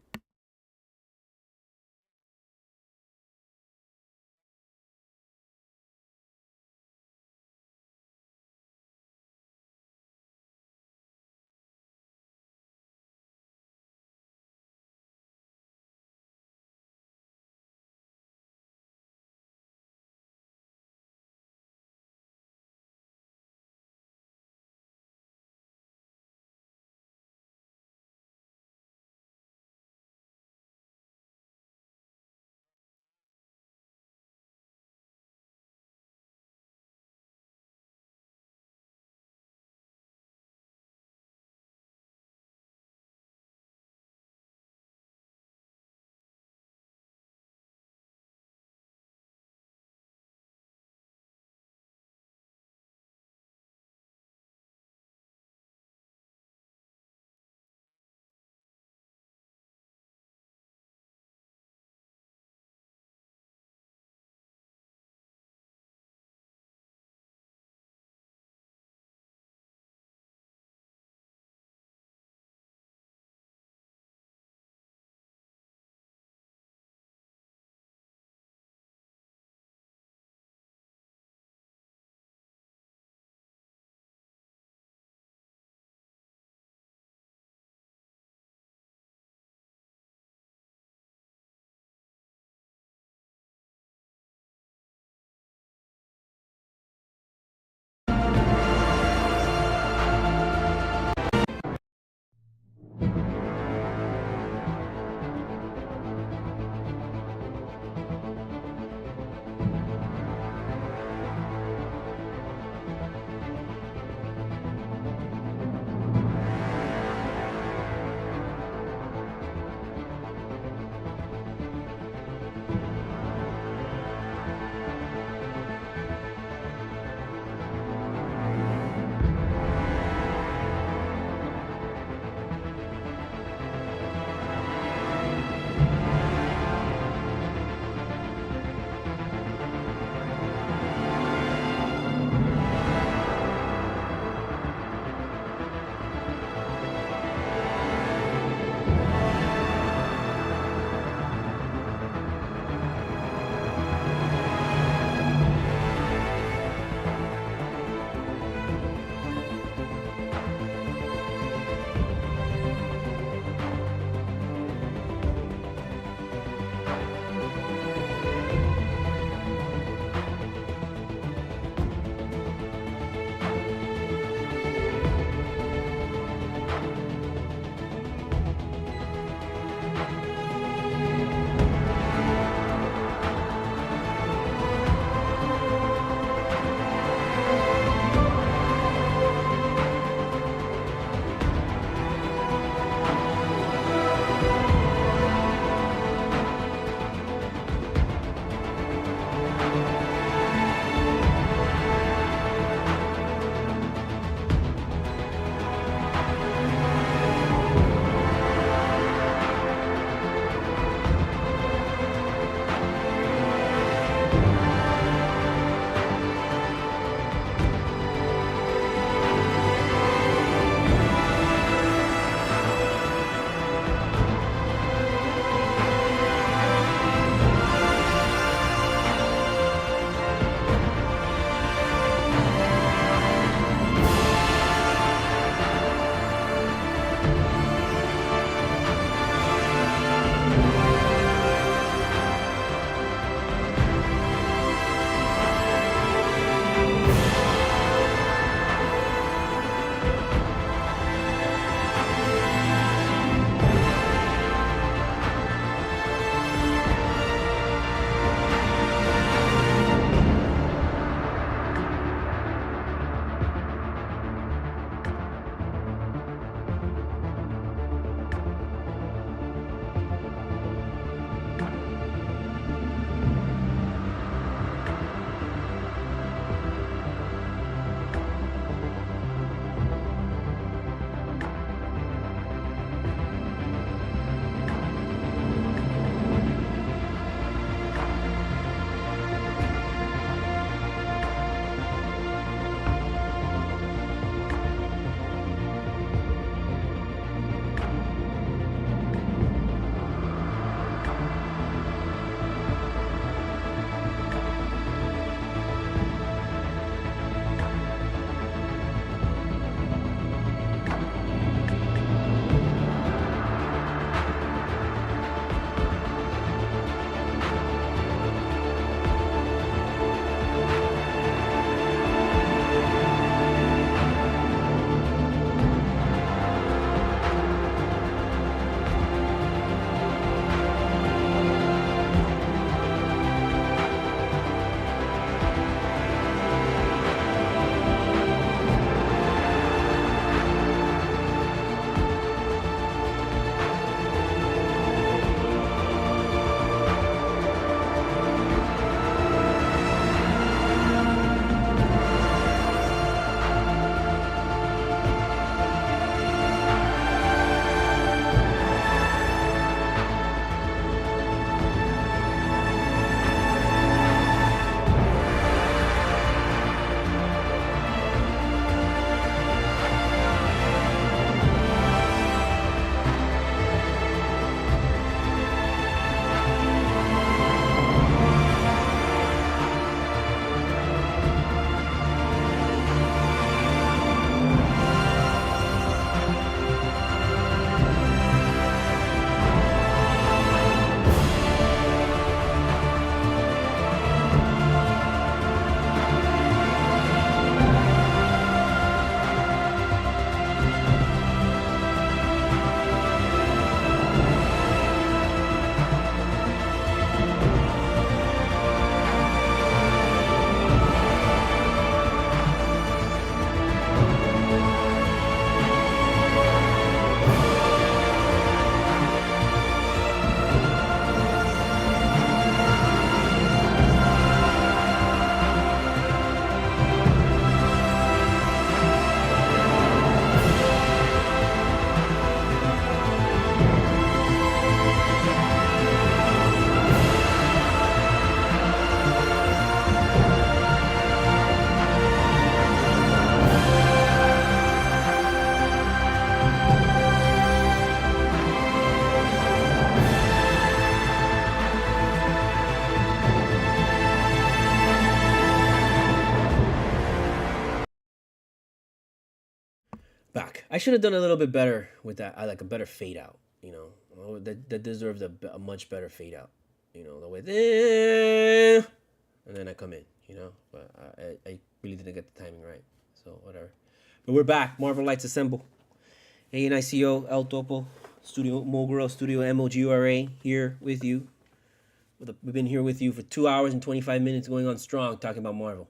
I should have done a little bit better with that. I like a better fade out. You know, that deserved a much better fade out. You know, the way there, and then I come in. You know, but I really didn't get the timing right. So whatever. But we're back. Marvelites assemble. ANICO, El Topo, Studio Moguro, Studio MOGURA here with you. We've been here with you for 2 hours and 25 minutes going on strong talking about Marvel.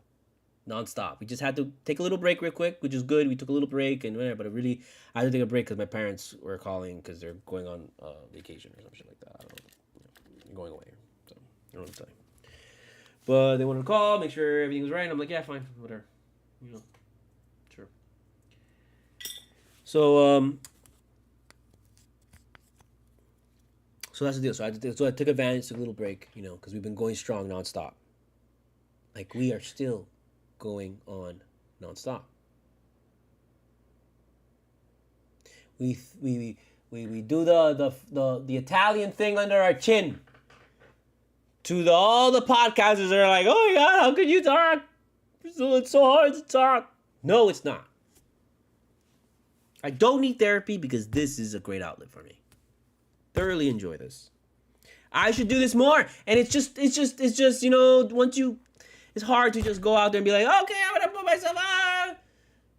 Non-stop. We just had to take a little break real quick, which is good. We took a little break and whatever, but I had to take a break because my parents were calling because they're going on vacation or some shit like that. I don't know. They're going away. So I don't know what to tell you. But they wanted to call, make sure everything was right. And I'm like, yeah, fine, whatever. You know, sure. So that's the deal. So I took advantage, took a little break, you know, because we've been going strong nonstop. Like we are still going on nonstop. We do the Italian thing under our chin. To all the podcasters that are like, oh my god, how could you talk? It's so hard to talk. No, it's not. I don't need therapy because this is a great outlet for me. Thoroughly enjoy this. I should do this more. And it's just, you know, it's hard to just go out there and be like, okay, I'm gonna put myself on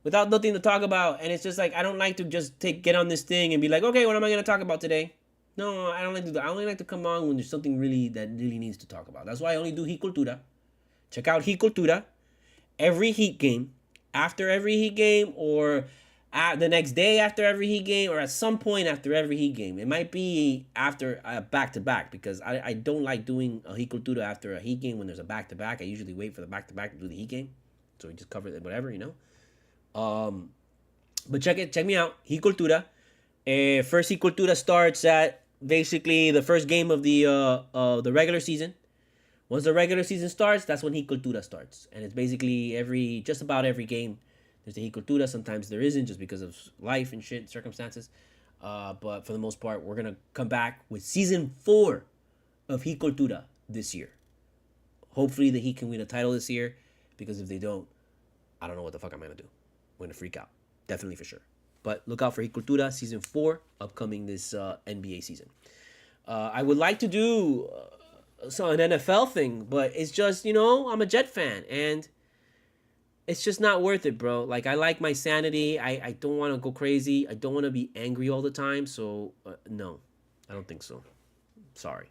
without nothing to talk about. And it's just like, I don't like to just get on this thing and be like, okay, what am I gonna talk about today? No, I don't like to do that. I only like to come on when there's something that really needs to talk about. That's why I only do Heat Cultura. Check out Heat Cultura. Every Heat game, after every Heat game, or the next day after every Heat game, or at some point after every Heat game. It might be after a back-to-back, because I don't like doing a Heat Cultura after a Heat game when there's a back-to-back. I usually wait for the back-to-back to do the Heat game. So we just cover it, whatever, you know. But check me out. Heat Cultura. First Heat Cultura starts at basically the first game of the regular season. Once the regular season starts, that's when Heat Cultura starts. And it's basically just about every game there's a Heat Cultura. Sometimes there isn't just because of life and shit, circumstances. But for the most part, we're going to come back with season 4 of Heat Cultura this year. Hopefully the Heat can win a title this year, because if they don't, I don't know what the fuck I'm going to do. I'm going to freak out. Definitely for sure. But look out for Heat Cultura season 4 upcoming this NBA season. I would like to do an NFL thing, but it's just, you know, I'm a Jet fan, and it's just not worth it, bro. Like, I like my sanity. I don't want to go crazy. I don't want to be angry all the time. So, no, I don't think so. Sorry.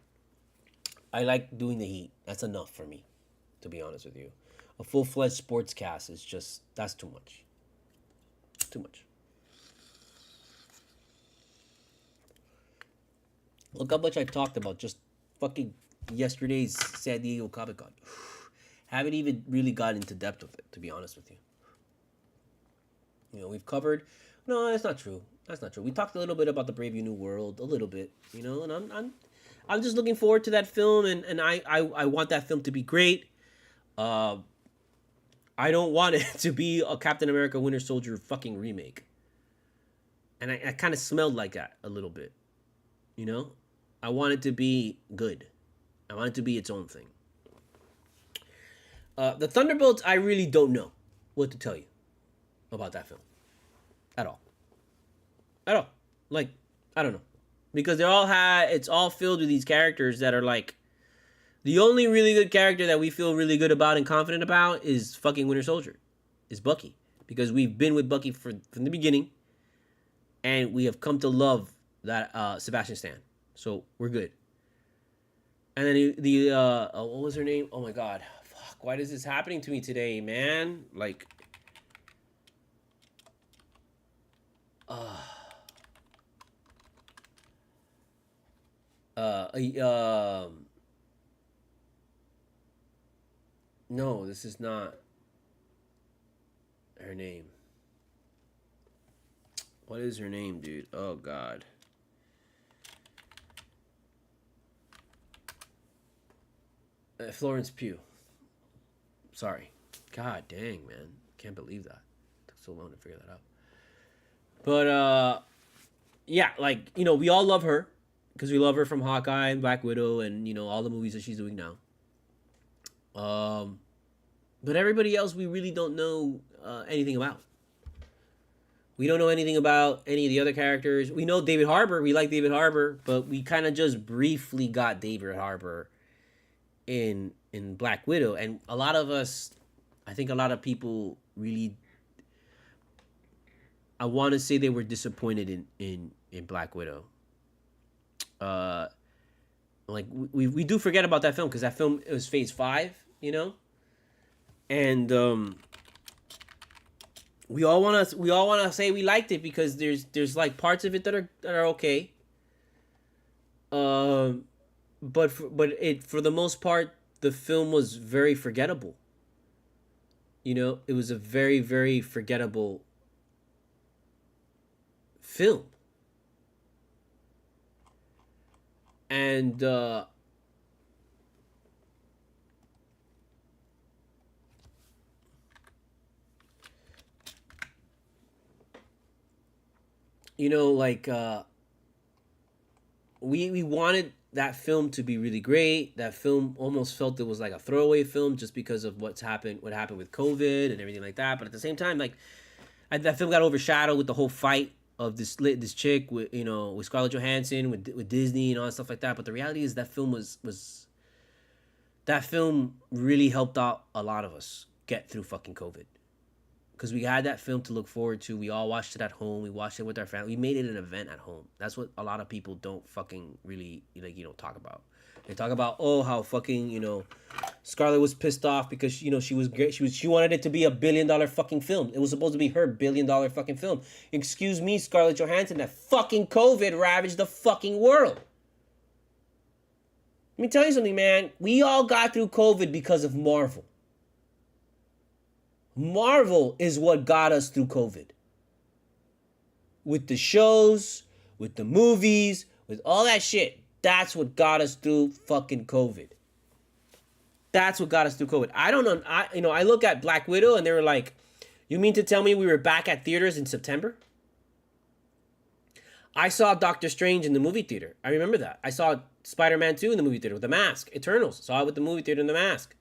I like doing the Heat. That's enough for me, to be honest with you. A full-fledged sports cast is just, that's too much. Too much. Look how much I talked about just fucking yesterday's San Diego Comic-Con. Haven't even really got into depth with it, to be honest with you. You know, we've covered... No, that's not true. That's not true. We talked a little bit about the Brave New World, a little bit, you know, and I'm just looking forward to that film, and I want that film to be great. I don't want it to be a Captain America Winter Soldier fucking remake. And I kind of smelled like that a little bit, you know? I want it to be good. I want it to be its own thing. The Thunderbolts, I really don't know what to tell you about that film. At all. At all. Like, I don't know. Because it's all filled with these characters that are like, the only really good character that we feel really good about and confident about is fucking Winter Soldier. Is Bucky. Because we've been with Bucky from the beginning. And we have come to love that Sebastian Stan. So we're good. And then what was her name? Oh my god. Fuck, why is this happening to me today, man? Like, no, this is not her name. What is her name, dude? Oh god. Florence Pugh. Sorry. God dang, man. Can't believe that. Took so long to figure that out. But, yeah, like, you know, we all love her. Because we love her from Hawkeye and Black Widow and, you know, all the movies that she's doing now. But everybody else we really don't know anything about. We don't know anything about any of the other characters. We know David Harbour. We like David Harbour, but we kind of just briefly got David Harbour in Black Widow, and a lot of us, I think a lot of people really, I want to say they were disappointed in Black Widow. Uh, like we do forget about that film because that film, it was Phase 5, you know, and we all want to say we liked it because there's like parts of it that are okay. But for the most part, the film was very forgettable. You know, it was a very, very forgettable film. And you know, like we wanted that film to be really great. That film almost felt it was like a throwaway film just because of what happened with COVID and everything like that. But at the same time, like that film got overshadowed with the whole fight of this chick with, you know, with Scarlett Johansson with Disney and all that stuff like that. But the reality is that film was that film really helped out a lot of us get through fucking COVID. Because we had that film to look forward to. We all watched it at home. We watched it with our family. We made it an event at home. That's what a lot of people don't fucking really, like, you know, talk about. They talk about, oh, how fucking, you know, Scarlett was pissed off because, you know, she was great. She wanted it to be $1 billion fucking film. It was supposed to be her $1 billion fucking film. Excuse me, Scarlett Johansson, that fucking COVID ravaged the fucking world. Let me tell you something, man. We all got through COVID because of Marvel. Marvel is what got us through COVID. With the shows, with the movies, with all that shit. That's what got us through fucking COVID. That's what got us through COVID. I don't know. I look at Black Widow and they were like, you mean to tell me we were back at theaters in September? I saw Doctor Strange in the movie theater. I remember that. I saw Spider-Man 2 in the movie theater with the mask. Eternals. Saw it with the movie theater in the mask.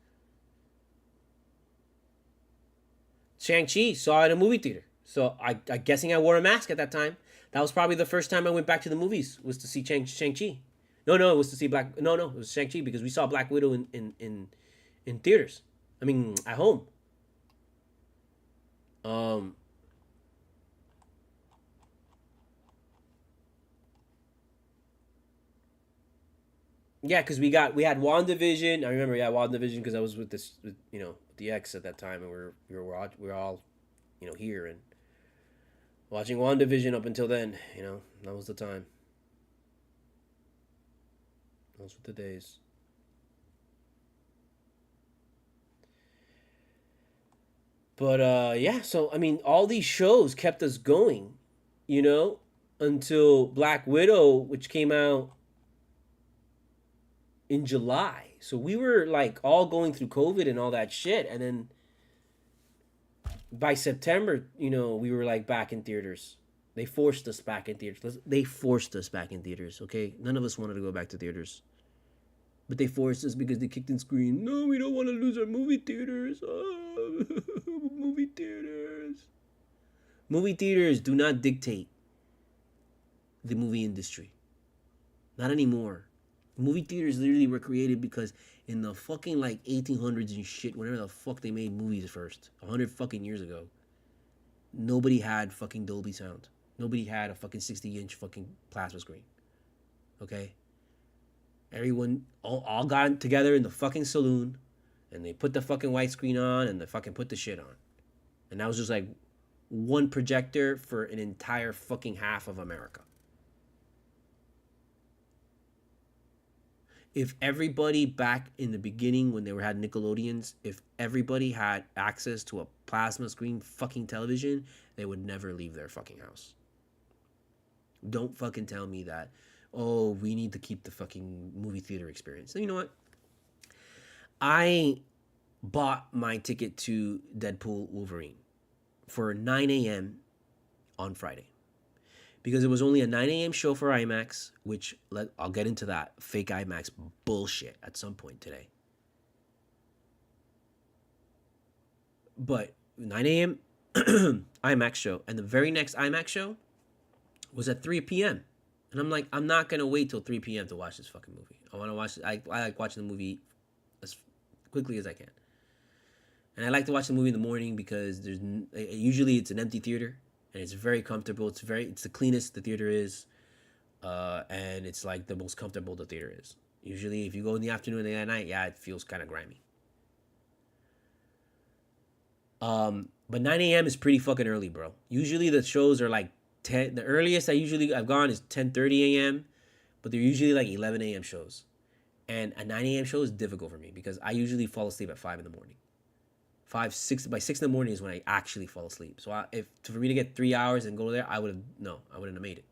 Shang-Chi, saw it in a movie theater. So I'm guessing I wore a mask at that time. That was probably the first time I went back to the movies, was to see Shang-Chi. No, it was to see it was Shang-Chi because we saw Black Widow in theaters. I mean, at home. Yeah, because we had WandaVision. I remember, yeah, WandaVision because I was with the ex at that time, and we were all, you know, here and watching WandaVision up until then. You know, that was the time. Those were the days. But yeah, so I mean, all these shows kept us going, you know, until Black Widow, which came out in July. So we were like all going through COVID and all that shit, and then by September, you know, we were like back in theaters. They forced us back in theaters. They forced us back in theaters, okay? None of us wanted to go back to theaters. But they forced us because they kicked and screamed, no, we don't want to lose our movie theaters. Oh, movie theaters. Movie theaters do not dictate the movie industry. Not anymore. Movie theaters literally were created because in the fucking like 1800s and shit, whenever the fuck they made movies first, 100 fucking years ago, nobody had fucking Dolby sound. Nobody had a fucking 60-inch fucking plasma screen. Okay? Everyone all got together in the fucking saloon and they put the fucking white screen on and they fucking put the shit on. And that was just like one projector for an entire fucking half of America. If everybody back in the beginning when they had Nickelodeons, if everybody had access to a plasma screen fucking television, they would never leave their fucking house. Don't fucking tell me that, oh, we need to keep the fucking movie theater experience. So you know what? I bought my ticket to Deadpool Wolverine for 9 a.m. on Friday. Because it was only a 9 a.m. show for IMAX, which I'll get into that fake IMAX bullshit at some point today. But 9 a.m., IMAX show, and the very next IMAX show was at 3 p.m. And I'm like, I'm not gonna wait till 3 p.m. to watch this fucking movie. I want to watch it. I like watching the movie as quickly as I can. And I like to watch the movie in the morning because usually it's an empty theater and it's very comfortable. It's the cleanest the theater is, and it's like the most comfortable the theater is. Usually, if you go in the afternoon and at night, yeah, it feels kind of grimy. But 9 a.m. is pretty fucking early, bro. Usually the shows are like 10. The earliest I've gone is 10:30 a.m., but they're usually like 11 a.m. shows. And a 9 a.m. show is difficult for me because I usually fall asleep at 5 in the morning. 5, 6, by 6 in the morning is when I actually fall asleep. So for me to get 3 hours and go there, I wouldn't have made it.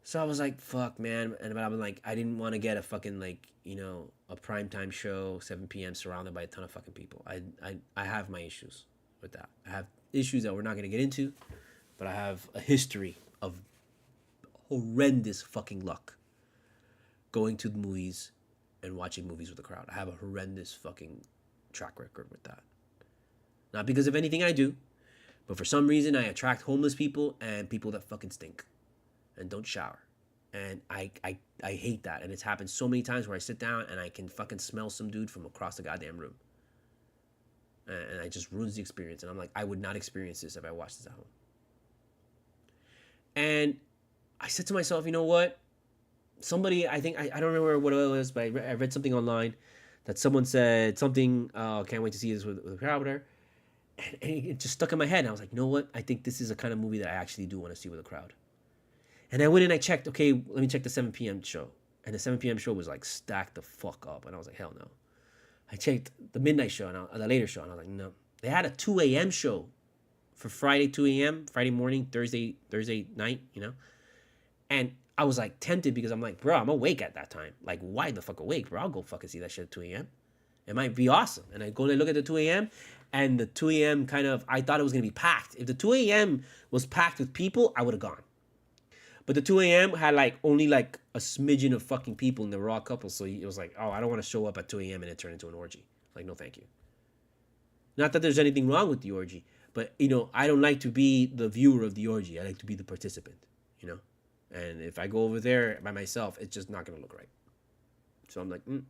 So I was like, fuck, man. And I'm like, I didn't want to get a fucking, like, you know, a primetime show, 7 p.m. surrounded by a ton of fucking people. I have my issues with that. I have issues that we're not going to get into, but I have a history of horrendous fucking luck going to the movies and watching movies with a crowd. I have a horrendous fucking track record with that. Not because of anything I do, but for some reason I attract homeless people and people that fucking stink and don't shower. And I hate that. And it's happened so many times where I sit down and I can fucking smell some dude from across the goddamn room. And it just ruins the experience. And I'm like, I would not experience this if I watched this at home. And I said to myself, you know what? Somebody, I think, I don't remember what it was, but I read something online that someone said something, can't wait to see this with a crowd there. And it just stuck in my head. And I was like, you know what? I think this is a kind of movie that I actually do want to see with a crowd. And I went and I checked, okay, let me check the 7 p.m. show. And the 7 p.m. show was like stacked the fuck up. And I was like, hell no. I checked the midnight show, and the later show, and I was like, no. They had a 2 a.m. show for Friday, 2 a.m., Friday morning, Thursday night, you know? And I was like tempted because I'm like, bro, I'm awake at that time. Like, why the fuck awake, bro? I'll go fucking see that shit at 2 a.m. It might be awesome. And I go and look at the 2 a.m., and the 2 a.m. I thought it was going to be packed. If the 2 a.m. was packed with people, I would have gone. But the 2 a.m. had like only like a smidgen of fucking people, and they were all couples. So it was like, oh, I don't want to show up at 2 a.m. and it turned into an orgy. Like, no, thank you. Not that there's anything wrong with the orgy, but, you know, I don't like to be the viewer of the orgy. I like to be the participant, you know? And if I go over there by myself, it's just not going to look right. So I'm like, no.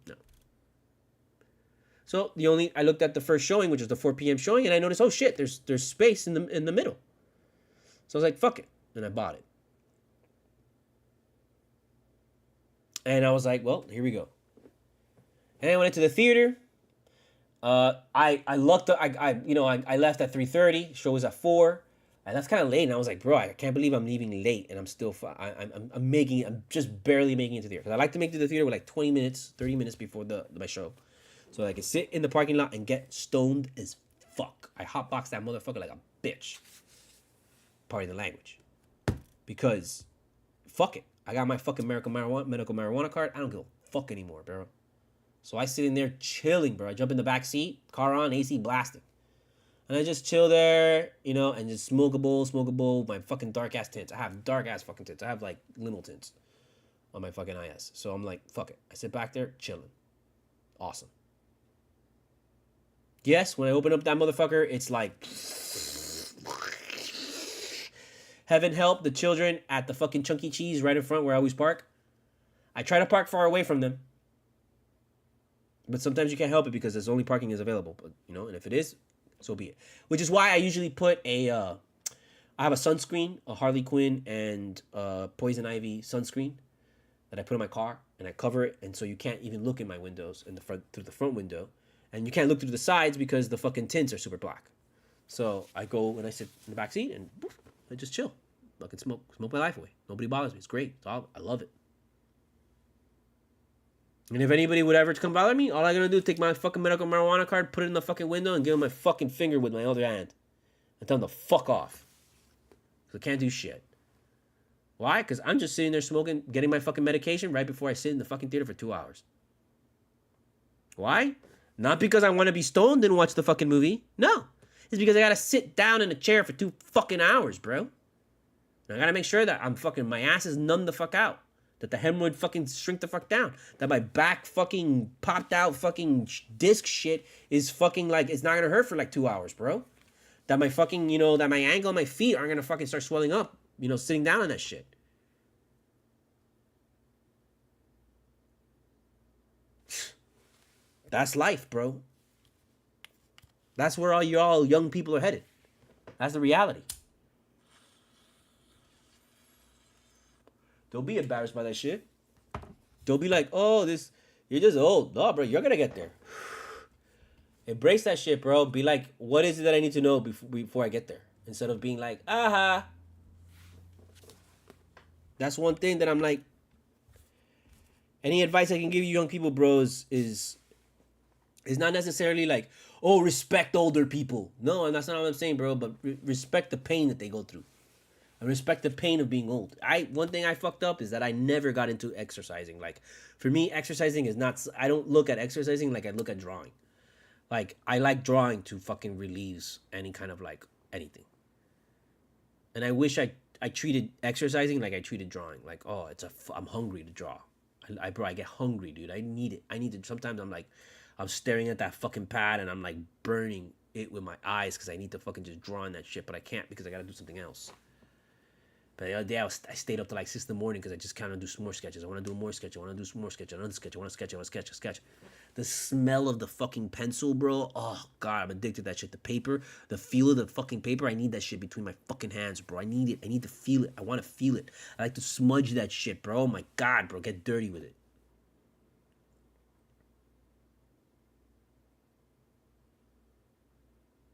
So I looked at the first showing, which was the 4 p.m. showing, and I noticed, oh shit, there's space in the middle. So I was like, fuck it. And I bought it. And I was like, well, here we go. And I went into the theater. I left at 3:30. Show was at 4. I left kind of late, and I was like, bro, I can't believe I'm leaving late, and I'm still I'm just barely making it to the theater. Because I like to make it to the theater with like 20 minutes, 30 minutes before my show, so I can sit in the parking lot and get stoned as fuck. I hotbox that motherfucker like a bitch. Pardon the language. Because fuck it. I got my fucking medical marijuana card. I don't give a fuck anymore, bro. So I sit in there chilling, bro. I jump in the back seat, car on, AC blasting. And I just chill there, you know, and just smoke a bowl, my fucking dark-ass tints. I have dark-ass fucking tints. I have, like, liminal tints on my fucking IS. So I'm like, fuck it. I sit back there, chilling. Awesome. Yes, when I open up that motherfucker, it's like... Heaven help the children at the fucking Chunky Cheese right in front where I always park. I try to park far away from them. But sometimes you can't help it because there's only parking is available. But, you know, and if it is, so be it. Which is why I usually put I have a sunscreen, a Harley Quinn and Poison Ivy sunscreen that I put in my car. And I cover it. And so you can't even look in my windows through the front window. And you can't look through the sides because the fucking tints are super black. So I go and I sit in the back seat and... I just chill. Fucking smoke my life away. Nobody bothers me. It's great. I love it. And if anybody would ever come bother me, all I gotta do is take my fucking medical marijuana card, put it in the fucking window, and give them my fucking finger with my other hand. And tell them to fuck off. Because I can't do shit. Why? Because I'm just sitting there smoking, getting my fucking medication right before I sit in the fucking theater for 2 hours. Why? Not because I want to be stoned and watch the fucking movie. No. It's because I gotta sit down in a chair for 2 fucking hours, bro. And I gotta make sure that my ass is numbed the fuck out. That the hemorrhoid fucking shrink the fuck down. That my back fucking popped out fucking disc shit is fucking like, it's not gonna hurt for like 2 hours, bro. That my fucking, you know, that my ankle and my feet aren't gonna fucking start swelling up, you know, sitting down on that shit. That's life, bro. That's where all y'all young people are headed. That's the reality. Don't be embarrassed by that shit. Don't be like, oh, you're just old. No, bro, you're gonna get there. Embrace that shit, bro. Be like, what is it that I need to know before I get there? Instead of being like, aha. That's one thing that I'm like, any advice I can give you young people, bros, is not necessarily like, oh, respect older people. No, and that's not what I'm saying, bro, but respect the pain that they go through. I respect the pain of being old. One thing I fucked up is that I never got into exercising. Like, for me, exercising is not, I don't look at exercising like I look at drawing. Like, I like drawing to fucking relieve any kind of, like, anything. And I wish I treated exercising like I treated drawing. Like, oh, I'm hungry to draw. Bro, I get hungry, dude. I need it. Sometimes I'm staring at that fucking pad and I'm, like, burning it with my eyes because I need to fucking just draw on that shit. But I can't because I got to do something else. But the other day, I stayed up till like 6 in the morning because I just kind of do some more sketches. I want to do more sketches. I want to do some more sketches. Another sketch. I want to sketch. The smell of the fucking pencil, bro. Oh, God, I'm addicted to that shit. The paper, the feel of the fucking paper. I need that shit between my fucking hands, bro. I need it. I need to feel it. I want to feel it. I like to smudge that shit, bro. Oh, my God, bro. Get dirty with it.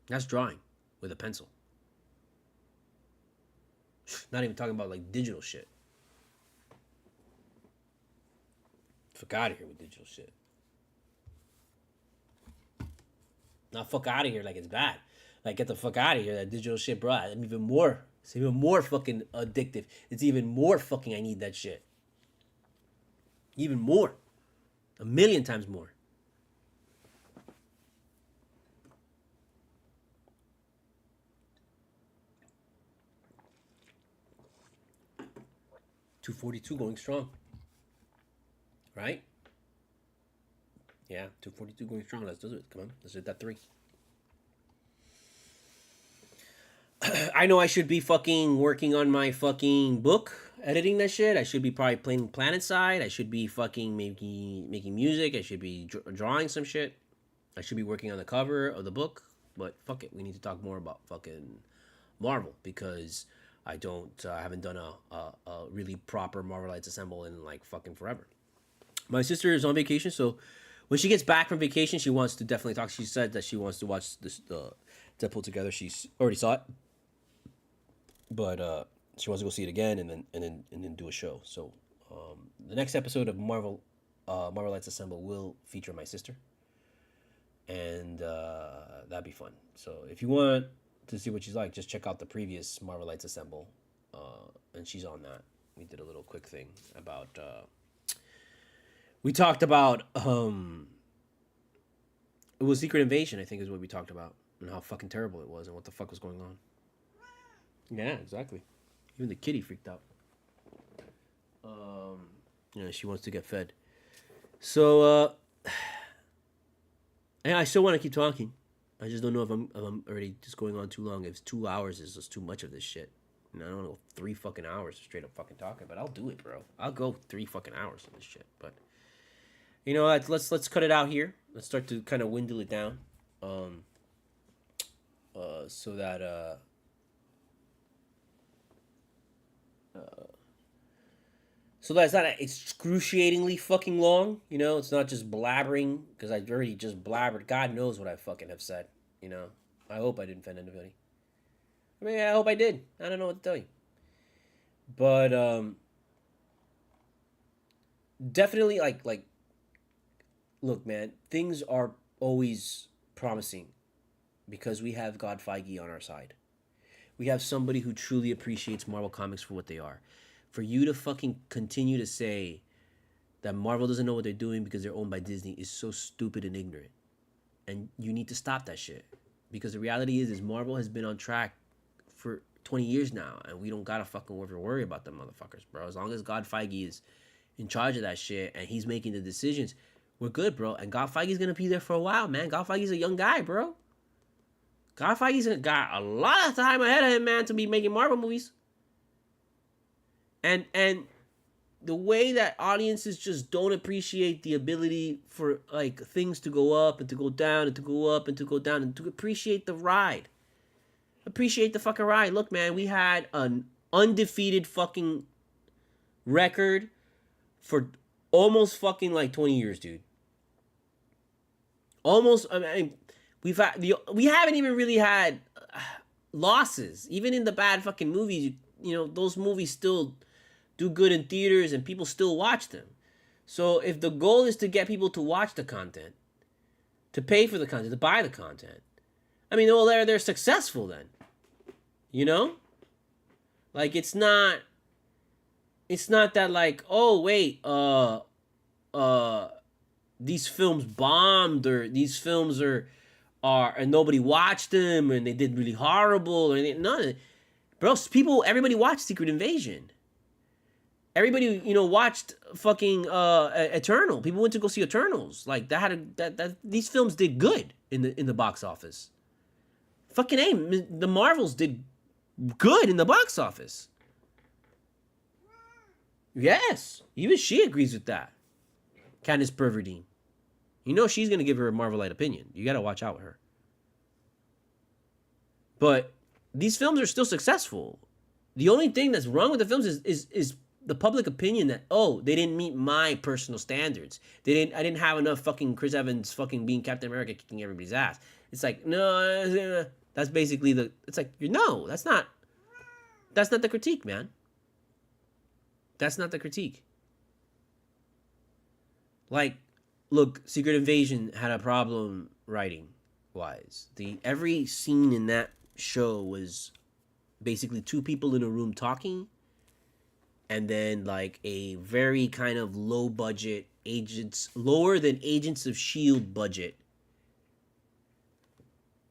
That's drawing with a pencil. Not even talking about like digital shit. Fuck out of here with digital shit. Not fuck out of here like it's bad. Like, get the fuck out of here, that digital shit, bro. I'm even more. It's even more fucking addictive. It's even more fucking, I need that shit. Even more. 1,000,000 times more. $242 going strong. Right? Yeah, $242 going strong. Let's do it. Come on. Let's hit that 3. I know I should be fucking working on my fucking book, editing that shit. I should be probably playing PlanetSide. I should be fucking making music. I should be drawing some shit. I should be working on the cover of the book. But fuck it. We need to talk more about fucking Marvel because I haven't done a really proper Marvelites assemble in like fucking forever. My sister is on vacation, so when she gets back from vacation, she wants to definitely talk. She said that she wants to watch the Deadpool together. She's already saw it, but she wants to go see it again and then do a show. So the next episode of Marvelites Assemble will feature my sister, and that'd be fun. So if you want to see what she's like, just check out the previous Marvelites Assemble, and she's on that. We did a little quick thing about. We talked about it was Secret Invasion, I think, is what we talked about, and how fucking terrible it was, and what the fuck was going on. Yeah, exactly. Even the kitty freaked out. Yeah, she wants to get fed. So, yeah, I still want to keep talking. I just don't know if I'm already just going on too long. If 2 hours is just too much of this shit. And I don't want to go 3 fucking hours straight up fucking talking, but I'll do it, bro. I'll go 3 fucking hours of this shit, but. You know, let's cut it out here. Let's start to kind of dwindle it down, so that it's not excruciatingly fucking long. You know, it's not just blabbering because I already just blabbered. God knows what I fucking have said. You know, I hope I didn't offend anybody. I mean, I hope I did. I don't know what to tell you, but definitely like. Look, man, things are always promising because we have GODFEIGE on our side. We have somebody who truly appreciates Marvel Comics for what they are. For you to fucking continue to say that Marvel doesn't know what they're doing because they're owned by Disney is so stupid and ignorant. And you need to stop that shit. Because the reality is Marvel has been on track for 20 years now, and we don't gotta fucking worry about them motherfuckers, bro. As long as GODFEIGE in charge of that shit, and he's making the decisions, we're good, bro. And GODFEIGE's gonna be there for a while, man. GODFEIGE's a young guy, bro. GODFEIGE's got a lot of time ahead of him, man, to be making Marvel movies. And the way that audiences just don't appreciate the ability for like things to go up and to go down and to go up and to go down and to appreciate the ride. Appreciate the fucking ride. Look, man, we had an undefeated fucking record for almost fucking like 20 years, dude. Almost, I mean, we haven't even really had losses. Even in the bad fucking movies, you know, those movies still do good in theaters and people still watch them. So if the goal is to get people to watch the content, to pay for the content, to buy the content, I mean, well, they're successful then. You know? Like, it's not that like, oh wait, these films bombed, or these films are and nobody watched them and they did really horrible, or anything. None. Bro, everybody watched Secret Invasion. Everybody, you know, watched fucking Eternal. People went to go see Eternals. Like that these films did good in the box office. Fucking A, the Marvels did good in the box office. Yes, even she agrees with that. Candice Perverdine. You know she's gonna give her a Marvelite opinion. You gotta watch out with her. But these films are still successful. The only thing that's wrong with the films is the public opinion that, oh, they didn't meet my personal standards. I didn't have enough fucking Chris Evans fucking being Captain America kicking everybody's ass. It's like, no, that's basically it's like, no, that's not the critique, man. That's not the critique. Like, look, Secret Invasion had a problem writing wise. Every scene in that show was basically two people in a room talking, and then like a very kind of low budget lower than Agents of S.H.I.E.L.D. budget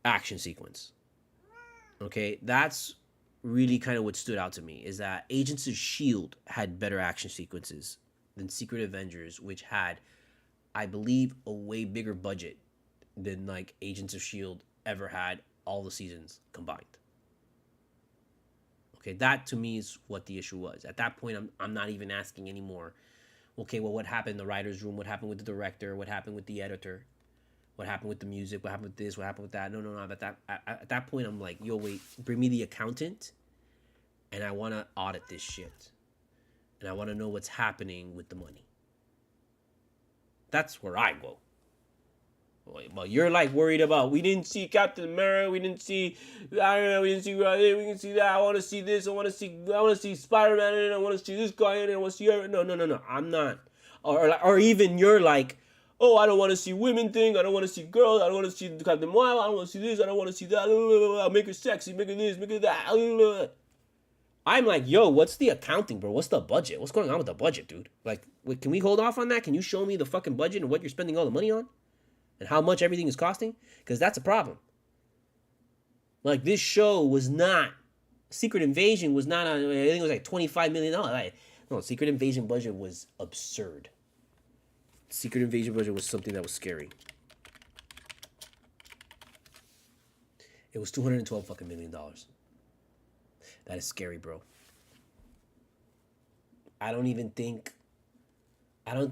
action sequence. Okay, that's really kind of what stood out to me, is that Agents of S.H.I.E.L.D. had better action sequences than Secret Avengers, which had, I believe, a way bigger budget than like Agents of S.H.I.E.L.D. ever had all the seasons combined. Okay, that to me is what the issue was. At that point, I'm not even asking anymore, okay, well, what happened in the writer's room? What happened with the director? What happened with the editor? What happened with the music? What happened with this? What happened with that? No. At that point, I'm like, yo, wait, bring me the accountant, and I want to audit this shit. And I want to know what's happening with the money. That's where I go. But you're like worried about, we didn't see Captain America, we didn't see, I don't know, we didn't see we can see that, I want to see this, I want to see Spider-Man in it, I want to see this guy in it, I want to see everything. No, I'm not. Or even you're like, oh, I don't want to see women thing, I don't want to see girls, I don't want to see Captain Marvel, I don't want to see this, I don't want to see that, I'll make her sexy, make her this, make her that. I'm like, yo, what's the accounting, bro? What's the budget? What's going on with the budget, dude? Like, wait, can we hold off on that? Can you show me the fucking budget and what you're spending all the money on? And how much everything is costing? Because that's a problem. Like, this show was not, Secret Invasion was not, I think it was like $25 million. No, Secret Invasion budget was absurd. Secret Invasion budget was something that was scary. It was $212 fucking million. That is scary, bro. I don't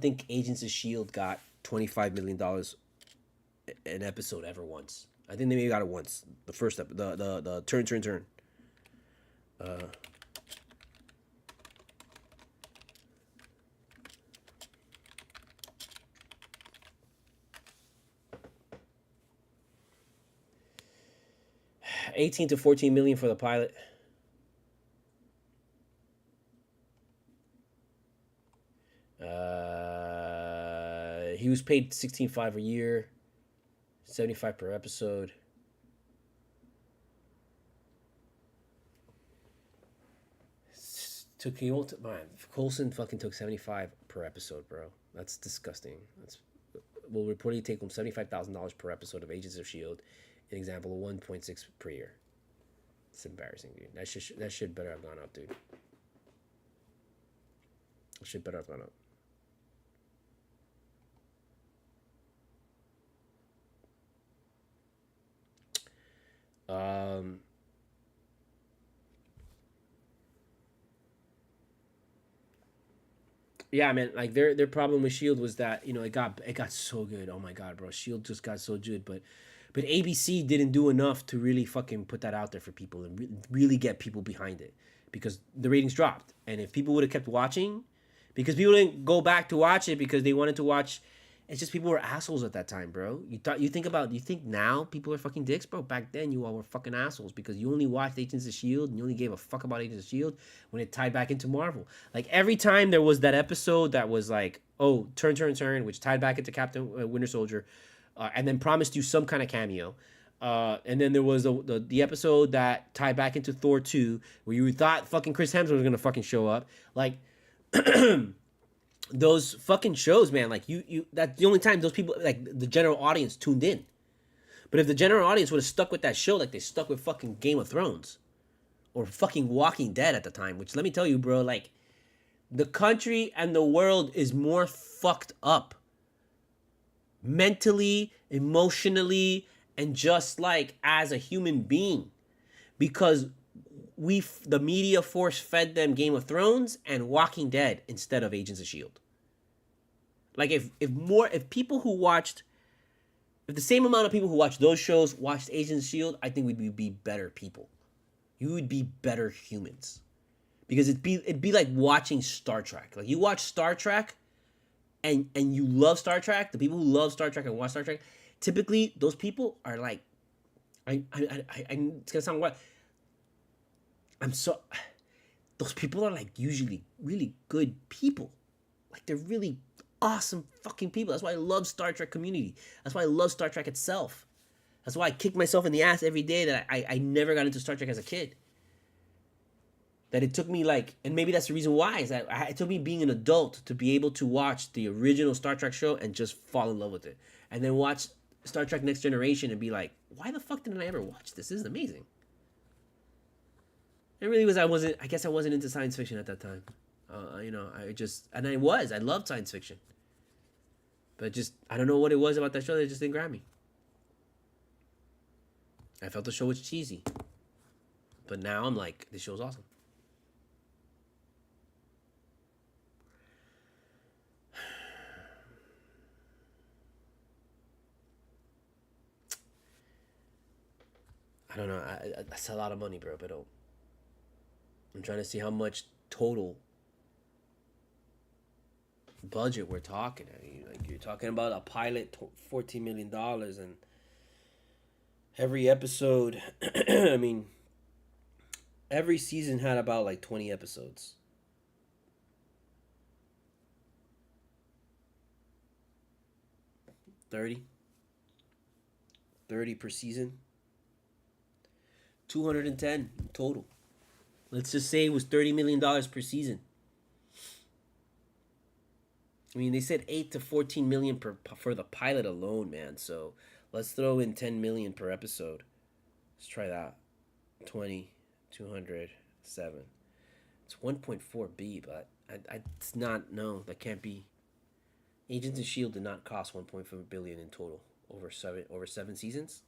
think Agents of S.H.I.E.L.D. got $25 million an episode ever once. I think they maybe got it once. The first episode, the turn. 18 to 14 million for the pilot. He was paid $16.5 a year, $75 per episode. Coulson fucking took $75 per episode, bro. That's disgusting. Will reportedly take home $75,000 per episode of Agents of S.H.I.E.L.D. An example of 1.6 per year. It's embarrassing, dude. That shit better have gone up, dude. That shit better have gone up. Um, yeah, man. Like their problem with Shield was that it got so good. Oh my god, bro, Shield just got so good, but ABC didn't do enough to really fucking put that out there for people and really get people behind it because the ratings dropped. And if people would have kept watching, because people didn't go back to watch it because they wanted to watch. It's just people were assholes at that time, bro. You think now people are fucking dicks, bro? Back then you all were fucking assholes because you only watched Agents of Shield and you only gave a fuck about Agents of Shield when it tied back into Marvel. Like every time there was that episode that was like, oh, turn, which tied back into Captain Winter Soldier, and then promised you some kind of cameo. And then there was the episode that tied back into Thor 2, where you thought fucking Chris Hemsworth was gonna fucking show up. Like those fucking shows, man, like you that's the only time those people, like the general audience, tuned in. But if the general audience would have stuck with that show like they stuck with fucking Game of Thrones or fucking Walking Dead at the time, which let me tell you, bro, like the country and the world is more fucked up mentally, emotionally, and just like as a human being because the media force fed them Game of Thrones and Walking Dead instead of Agents of Shield. Like if people who watched, if the same amount of people who watched those shows watched Agents of Shield, I think we'd be better people. You would be better humans, because it'd be like watching Star Trek. Like you watch Star Trek, and you love Star Trek. The people who love Star Trek and watch Star Trek, typically those people are like, it's gonna sound what. Those people are like usually really good people. Like they're really awesome fucking people. That's why I love Star Trek community. That's why I love Star Trek itself. That's why I kick myself in the ass every day that I never got into Star Trek as a kid. That it took me like, and maybe that's the reason why, is that it took me being an adult to be able to watch the original Star Trek show and just fall in love with it. And then watch Star Trek Next Generation and be like, why the fuck didn't I ever watch this? This is amazing. It really was. I guess I wasn't into science fiction at that time. I loved science fiction. But just, I don't know what it was about that show that just didn't grab me. I felt the show was cheesy. But now I'm like, this show's awesome. I don't know. That's a lot of money, bro. But I'm trying to see how much total budget we're talking. Like you're talking about a pilot, $14 million, and every episode. I mean, every season had about like 20 episodes. $30 per season. 210 total. Let's just say it was $30 million per season. I mean, they said 8 to 14 million for the pilot alone, man. So let's throw in 10 million per episode. Let's try that. 20, 207. It's 1.4 B, but it's not. No, that can't be. Agents of Shield did not cost 1.4 billion in total over seven seasons.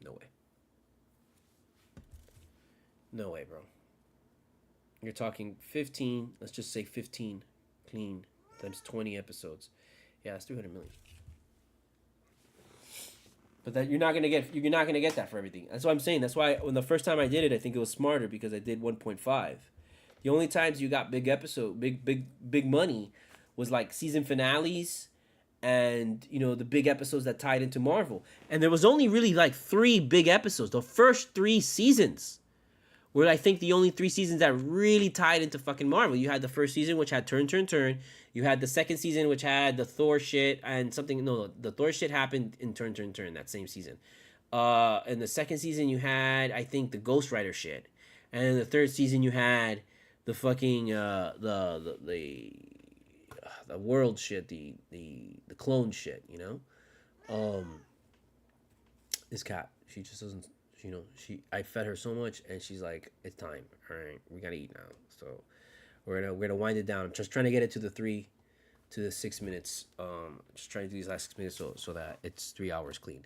No way. No way, bro. You're talking 15. Let's just say 15 clean times 20 episodes. Yeah, that's 300 million. But that you're not gonna get that for everything. That's what I'm saying. That's why when the first time I did it, I think it was smarter because I did 1.5. The only times you got big money was like season finales and the big episodes that tied into Marvel. And there was only really like 3 big episodes. The first 3 seasons were, I think, the only 3 seasons that really tied into fucking Marvel. You had the first season, which had Turn. You had the second season, which had the Thor shit and something. No, the Thor shit happened in Turn, that same season. In the second season, you had, I think, the Ghost Rider shit. And in the third season, you had the fucking, the world shit, the clone shit, This cat, she just doesn't, I fed her so much and she's like, it's time. All right, we gotta eat now. So we're gonna wind it down. I'm just trying to get it to the 6 minutes. Just trying to do these last 6 minutes so that it's 3 hours clean.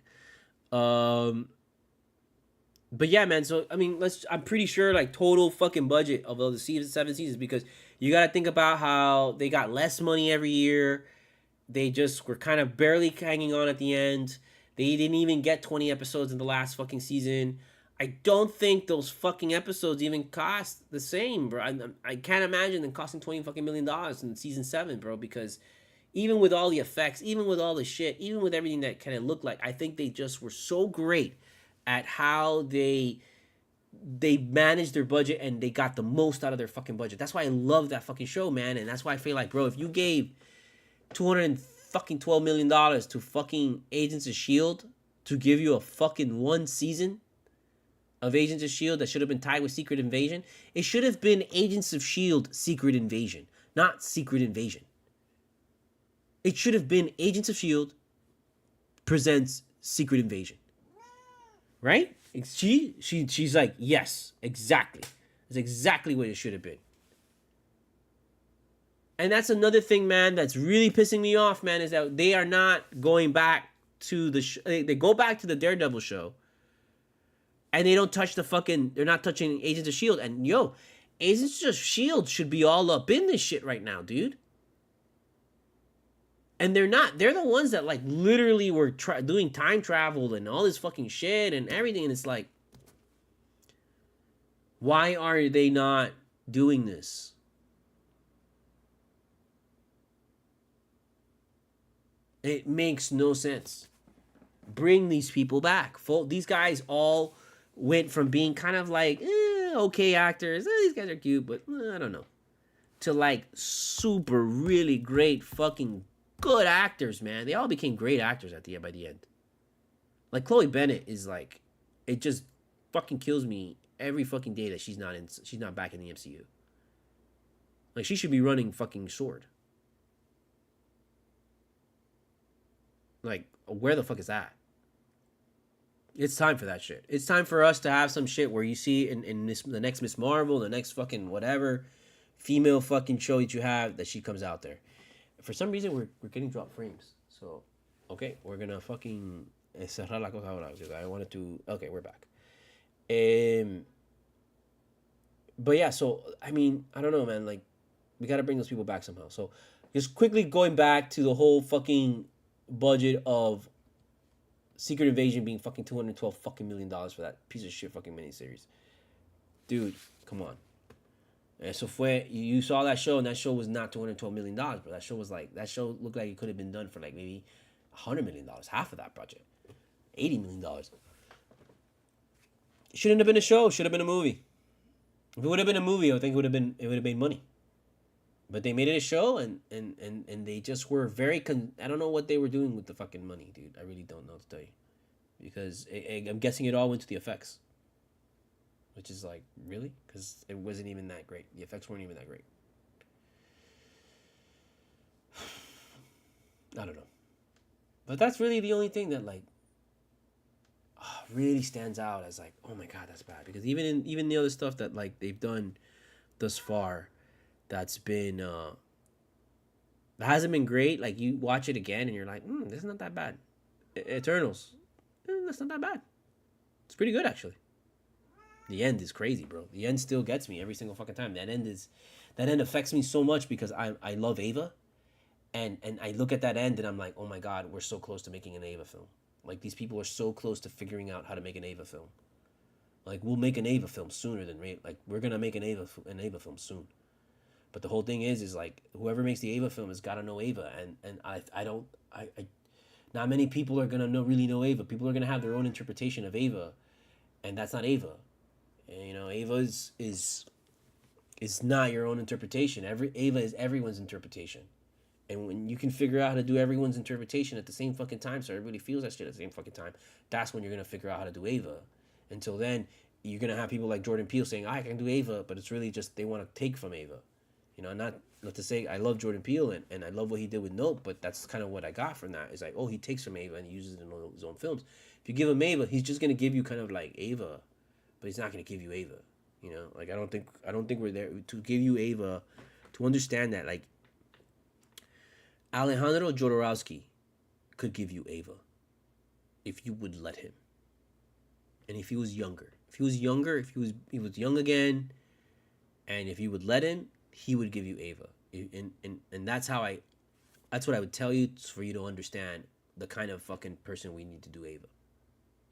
But yeah, man. So I mean, I'm pretty sure like total fucking budget of the 7 seasons, because you got to think about how they got less money every year. They just were kind of barely hanging on at the end. They didn't even get 20 episodes in the last fucking season. I don't think those fucking episodes even cost the same, bro. I can't imagine them costing 20 fucking $1 million in season 7, bro, because even with all the effects, even with all the shit, even with everything that kind of looked like, I think they just were so great at how they managed their budget and they got the most out of their fucking budget. That's why I love that fucking show, man. And that's why I feel like, bro, if you gave $212 million to fucking Agents of Shield to give you a fucking 1 season of Agents of Shield that should have been tied with Secret Invasion, it should have been Agents of Shield Secret Invasion, not Secret Invasion. It should have been Agents of Shield presents Secret Invasion. Right? She's like, yes, exactly. That's exactly what it should have been. And that's another thing, man, that's really pissing me off, man, is that they are not going back to the they go back to the Daredevil show, and they don't touch they're not touching Agents of S.H.I.E.L.D. And yo, Agents of S.H.I.E.L.D. should be all up in this shit right now, dude. And they're not. They're the ones that like literally were doing time travel and all this fucking shit and everything. And it's like, why are they not doing this? It makes no sense. Bring these people back. These guys all went from being kind of like okay actors. These guys are cute, but I don't know, to like super really great fucking good actors, man. They all became great actors by the end. Like Chloe Bennett is like, it just fucking kills me every fucking day that she's not back in the MCU. Like she should be running fucking Sword. Like where the fuck is that? It's time for that shit. It's time for us to have some shit where you see in the next Miss Marvel, the next fucking whatever female fucking show that you have, that she comes out there. For some reason, we're getting dropped frames. So, okay, we're gonna fucking cerrar la cosa ahora because I wanted to. Okay, we're back. But yeah, so I mean, I don't know, man. Like, we gotta bring those people back somehow. So, just quickly going back to the whole fucking budget of Secret Invasion being fucking $212 fucking million for that piece of shit fucking miniseries. Dude, come on. Eso fue, you saw that show, and that show was not $212 million, but that show looked like it could have been done for like maybe $100 million, half of that budget, $80 million. It shouldn't have been a show, it should have been a movie. If it would have been a movie, I think it would have made money. But they made it a show, and they just were very, I don't know what they were doing with the fucking money, dude. I really don't know what to tell you. Because I'm guessing it all went to the effects. Which is like, really? Because it wasn't even that great. The effects weren't even that great. I don't know. But that's really the only thing that like really stands out as like, oh my god, that's bad. Because even the other stuff that like they've done thus far, that's been that hasn't been great. Like you watch it again and you're like, this is not that bad. Eternals, that's not that bad. It's pretty good actually. The end is crazy, bro. The end still gets me every single fucking time. That end affects me so much because I love Ava, and I look at that end and I'm like, oh my god, we're so close to making an Ava film. Like these people are so close to figuring out how to make an Ava film. Like we'll make an Ava film sooner than like we're gonna make an Ava film soon. But the whole thing is like whoever makes the Ava film has got to know Ava, and I not many people are gonna really know Ava. People are gonna have their own interpretation of Ava, and that's not Ava. And, you know, Ava is not your own interpretation. Ava is everyone's interpretation. And when you can figure out how to do everyone's interpretation at the same fucking time, so everybody feels that shit at the same fucking time, that's when you're gonna figure out how to do Ava. Until then, you're gonna have people like Jordan Peele saying, I can do Ava, but it's really just they want to take from Ava. You know, not to say I love Jordan Peele and I love what he did with Nope, but that's kind of what I got from that. Is like, oh, he takes from Ava and he uses it in his own films. If you give him Ava, he's just gonna give you kind of like Ava, but he's not gonna give you Ava. You know, like I don't think we're there to give you Ava, to understand that like Alejandro Jodorowsky could give you Ava if you would let him, and if he was younger, If he was younger, if he was young again, and if you would let him, he would give you Ava. And that's what I would tell you for you to understand the kind of fucking person we need to do Ava.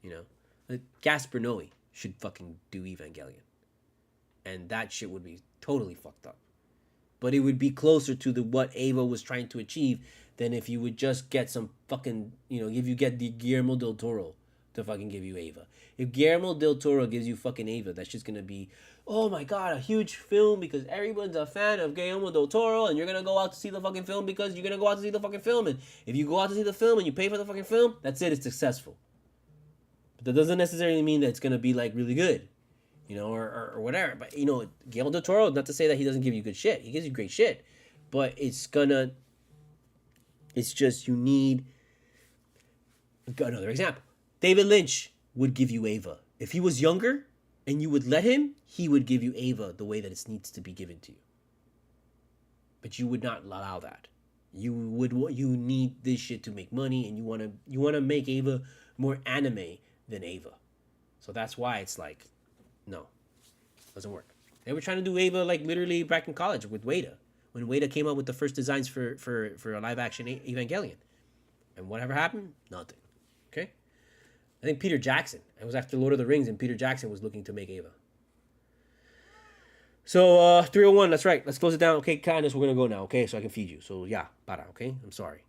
You know? Like Gaspar Noé should fucking do Evangelion. And that shit would be totally fucked up. But it would be closer to what Ava was trying to achieve than if you would just get some fucking, if you get the Guillermo del Toro to fucking give you Ava. If Guillermo del Toro gives you fucking Ava, that's just going to be, oh my God, a huge film because everyone's a fan of Guillermo del Toro and you're going to go out to see the fucking film because you're going to go out to see the fucking film. And if you go out to see the film and you pay for the fucking film, that's it, it's successful. But that doesn't necessarily mean that it's going to be like really good. Or whatever. But, Guillermo del Toro, not to say that he doesn't give you good shit. He gives you great shit. But it's just you need another example. David Lynch would give you Ava. If he was younger and you would let him, he would give you Ava the way that it needs to be given to you. But you would not allow that. You need this shit to make money, and you want to make Ava more anime than Ava. So that's why it's like, no, doesn't work. They were trying to do Ava like literally back in college with Weta, when Weta came up with the first designs for a live action Evangelion. And whatever happened? Nothing. Okay? I think Peter Jackson. It was after Lord of the Rings, and Peter Jackson was looking to make Ava. So 301, that's right. Let's close it down. Okay, kindness, we're gonna go now. Okay, so I can feed you. So yeah, para. Okay, I'm sorry.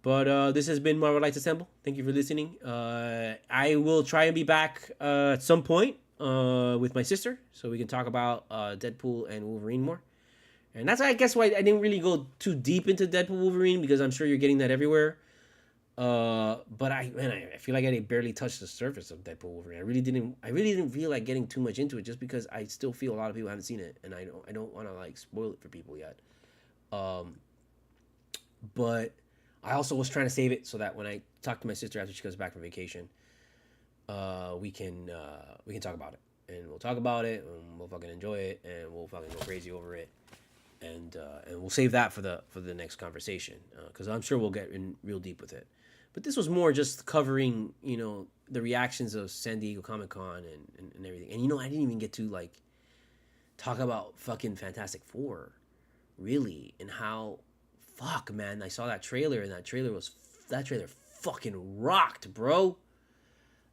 But this has been Marvelites Assemble. Thank you for listening. I will try and be back at some point with my sister, so we can talk about Deadpool and Wolverine more. And that's, I guess, why I didn't really go too deep into Deadpool Wolverine, because I'm sure you're getting that everywhere. But I feel like I barely touched the surface of Deadpool Wolverine. I really didn't feel like getting too much into it, just because I still feel a lot of people haven't seen it, and I don't want to like spoil it for people yet. But I also was trying to save it so that when I talk to my sister after she comes back from vacation, we can talk about it, and we'll talk about it, and we'll fucking enjoy it, and we'll fucking go crazy over it, and we'll save that for the next conversation, because I'm sure we'll get in real deep with it. But this was more just covering, the reactions of San Diego Comic-Con and everything. And I didn't even get to like talk about fucking Fantastic Four, really, and how, fuck, man, I saw that trailer, and that trailer fucking rocked, bro.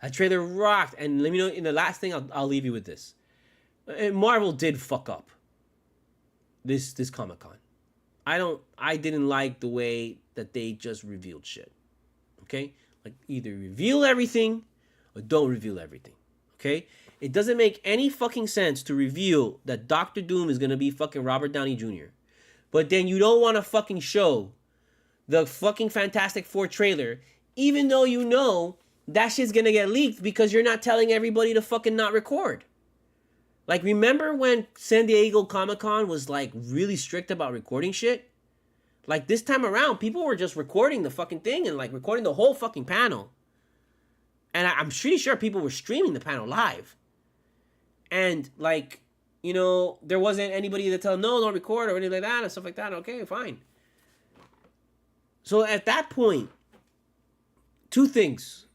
That trailer rocked. And let me know, in the last thing, I'll leave you with this. And Marvel did fuck up this Comic-Con. I didn't like the way that they just revealed shit. Okay? Like, either reveal everything or don't reveal everything. Okay? It doesn't make any fucking sense to reveal that Doctor Doom is gonna be fucking Robert Downey Jr., but then you don't want to fucking show the fucking Fantastic Four trailer, even though you know that shit's gonna get leaked because you're not telling everybody to fucking not record. Like, remember when San Diego Comic-Con was like really strict about recording shit? Like, this time around, people were just recording the fucking thing and like recording the whole fucking panel. And I'm pretty sure people were streaming the panel live. And like, there wasn't anybody to tell them, no, don't record or anything like that and stuff like that. Okay, fine. So at that point, two things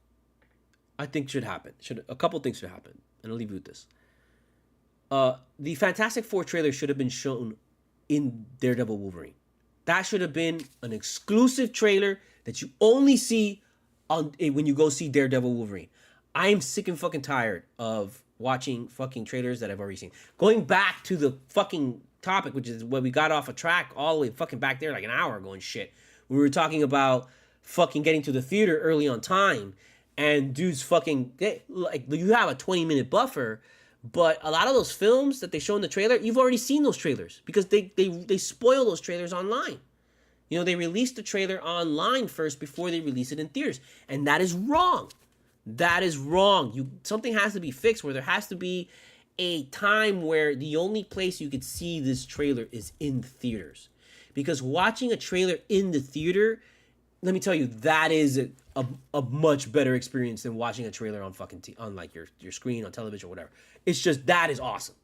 I think should happen. A couple things should happen. And I'll leave you with this. The Fantastic Four trailer should have been shown in Daredevil Wolverine. That should have been an exclusive trailer that you only see when you go see Daredevil Wolverine. I am sick and fucking tired of watching fucking trailers that I've already seen. Going back to the fucking topic, which is when we got off a track all the way fucking back there like an hour ago and shit. We were talking about fucking getting to the theater early on time, and dudes fucking, like, you have a 20-minute buffer, but a lot of those films that they show in the trailer, you've already seen those trailers because they spoil those trailers online. They release the trailer online first before they release it in theaters, and that is wrong. That is wrong. Something has to be fixed, where there has to be a time where the only place you could see this trailer is in theaters. Because watching a trailer in the theater, let me tell you, that is a much better experience than watching a trailer on fucking on like your screen, on television, or whatever. It's just, that is awesome.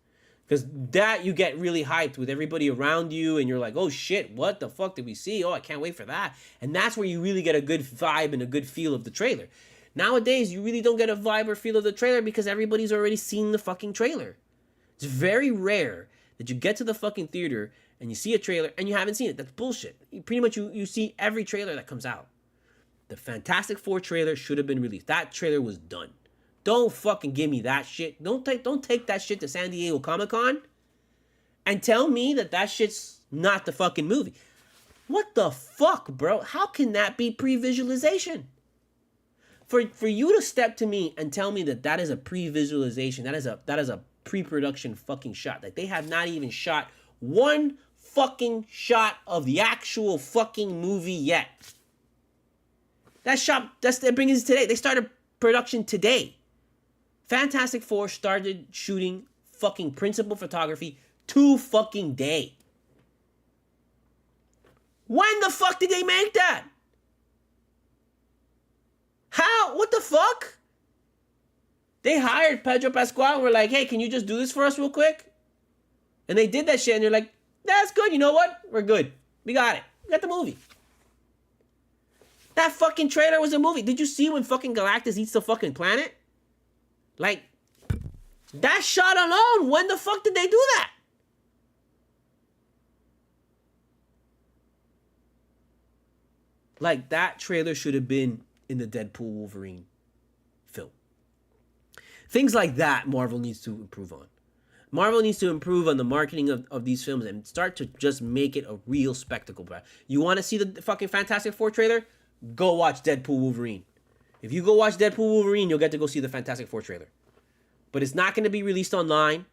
Because that, you get really hyped with everybody around you, and you're like, oh shit, what the fuck did we see? Oh, I can't wait for that. And that's where you really get a good vibe and a good feel of the trailer. Nowadays, you really don't get a vibe or feel of the trailer because everybody's already seen the fucking trailer. It's very rare that you get to the fucking theater and you see a trailer and you haven't seen it. That's bullshit. Pretty much you see every trailer that comes out. The Fantastic Four trailer should have been released. That trailer was done. Don't fucking give me that shit. Don't take that shit to San Diego Comic-Con and tell me that that shit's not the fucking movie. What the fuck, bro? How can that be pre-visualization? For you to step to me and tell me that that is a pre-visualization, that is a pre-production fucking shot. Like, they have not even shot one fucking shot of the actual fucking movie yet. That brings us today. They started production today. Fantastic Four started shooting fucking principal photography 2 fucking day. When the fuck did they make that? How? What the fuck? They hired Pedro Pascal and were like, hey, can you just do this for us real quick? And they did that shit and they're like, that's good. You know what? We're good. We got it. We got the movie. That fucking trailer was a movie. Did you see when fucking Galactus eats the fucking planet? Like, that shot alone, when the fuck did they do that? Like, that trailer should have been in the Deadpool Wolverine film. Things like that Marvel needs to improve on. Marvel needs to improve on the marketing of these films and start to just make it a real spectacle. You want to see the fucking Fantastic Four trailer? Go watch Deadpool Wolverine. If you go watch Deadpool Wolverine, you'll get to go see the Fantastic Four trailer. But it's not going to be released online.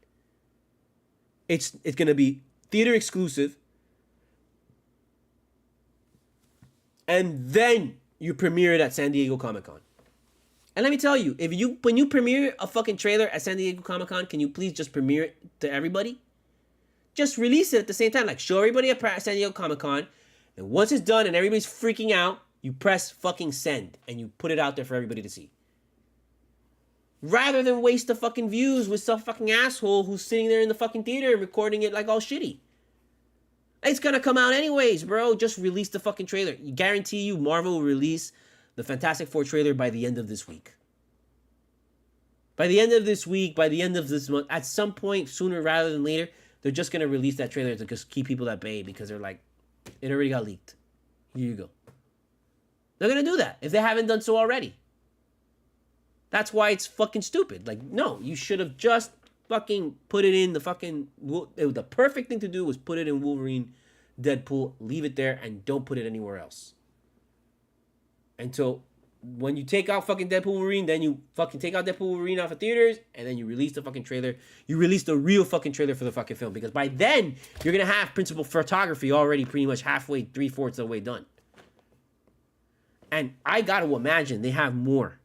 It's going to be theater exclusive. And then you premiere it at San Diego Comic-Con. And let me tell you, when you premiere a fucking trailer at San Diego Comic-Con, can you please just premiere it to everybody? Just release it at the same time. Like, show everybody at San Diego Comic-Con. And once it's done and everybody's freaking out, you press fucking send. And you put it out there for everybody to see. Rather than waste the fucking views with some fucking asshole who's sitting there in the fucking theater and recording it like all shitty. It's gonna come out anyways, bro. Just release the fucking trailer. You guarantee you Marvel will release the Fantastic Four trailer by the end of this week. By the end of this week, by the end of this month, at some point, sooner rather than later, they're just gonna release that trailer to just keep people at bay because they're like, it already got leaked. Here you go. They're gonna do that if they haven't done so already. That's why it's fucking stupid. Like, no, you should have just fucking put it in the fucking... The perfect thing to do was put it in Wolverine, Deadpool, leave it there, and don't put it anywhere else. And so, when you take out fucking Deadpool Wolverine, then you fucking take out Deadpool Wolverine off of theaters, and then you release the fucking trailer. You release the real fucking trailer for the fucking film. Because by then, you're going to have principal photography already pretty much halfway, 3/4 of the way done. And I got to imagine they have more.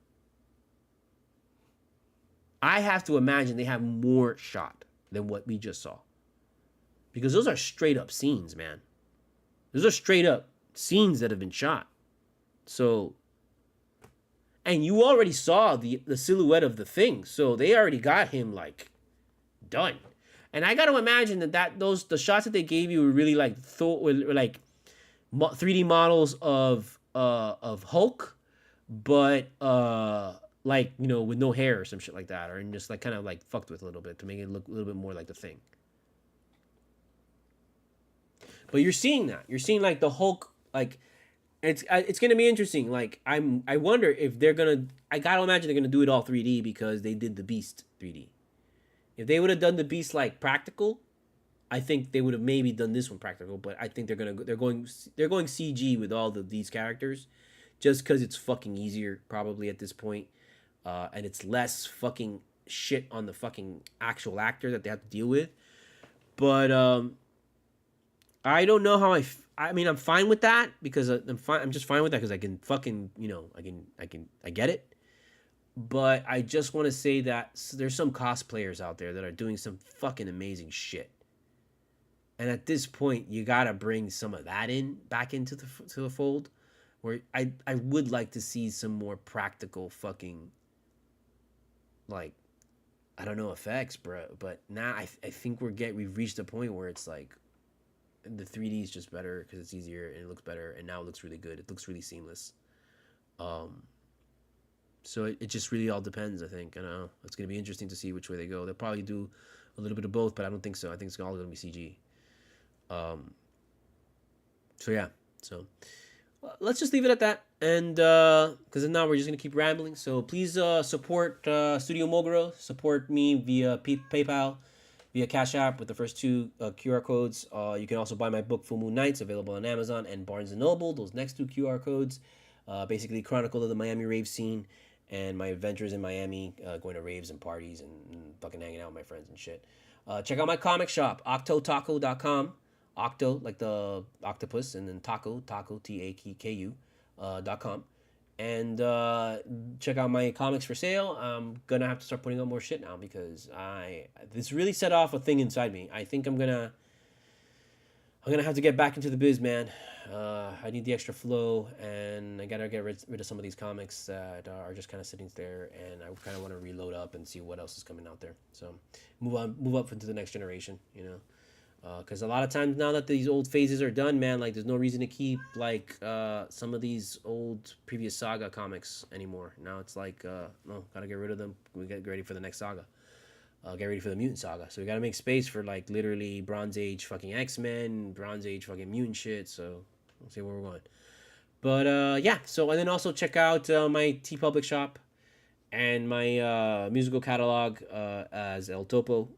I have to imagine they have more shot than what we just saw. Because those are straight up scenes, man. Those are straight up scenes that have been shot. So, and you already saw the silhouette of the Thing. So they already got him like done. And I got to imagine the shots that they gave you were really like 3D models of Hulk, but like, you know, with no hair or some shit like that, or just like kind of like fucked with a little bit to make it look a little bit more like the Thing. But you're seeing that. You're seeing like the Hulk, like it's gonna be interesting. Like I wonder if they're gonna. I gotta imagine they're gonna do it all 3D because they did the Beast 3D. If they would have done the Beast like practical, I think they would have maybe done this one practical. But I think they're going CG with all these characters, just because it's fucking easier probably at this point. And it's less fucking shit on the fucking actual actor that they have to deal with. But I don't know how I mean, I'm fine with that because I'm just fine with that because I can fucking, you know, I get it. But I just want to say that there's some cosplayers out there that are doing some fucking amazing shit. And at this point, you gotta bring some of that back into the fold. Where I would like to see some more practical fucking, like, I don't know, effects, bro. But now I think we've reached a point where it's like the 3D is just better because it's easier and it looks better, and now it looks really good. It looks really seamless. So it just really all depends, I think. I don't know. It's going to be interesting to see which way they go. They'll probably do a little bit of both, but I don't think so. I think it's all going to be CG. So yeah. So let's just leave it at that. And because now we're just going to keep rambling. So please support Studio Moguro. Support me via PayPal, via Cash App with the first two QR codes. You can also buy my book, Full Moon Nights, available on Amazon and Barnes & Noble. Those next two QR codes basically chronicle of the Miami rave scene and my adventures in Miami, going to raves and parties and fucking hanging out with my friends and shit. Check out my comic shop, octotaco.com. Octo, like the octopus, and then taco, TAKU, .com. And check out my comics for sale. I'm going to have to start putting up more shit now because this really set off a thing inside me. I think I'm gonna have to get back into the biz, man. I need the extra flow, and I gotta get rid of some of these comics that are just kind of sitting there, and I kind of want to reload up and see what else is coming out there. So move up into the next generation, you know, because a lot of times now that these old phases are done, man, like there's no reason to keep like some of these old previous saga comics anymore. Now it's like no, gotta get rid of them. We get ready for the next saga. Get ready for the mutant saga. So we gotta make space for like literally Bronze Age fucking X-Men, Bronze Age fucking mutant shit. So we'll see where we're going. But yeah, so and then also check out my TeePublic shop and my musical catalog as El Topo.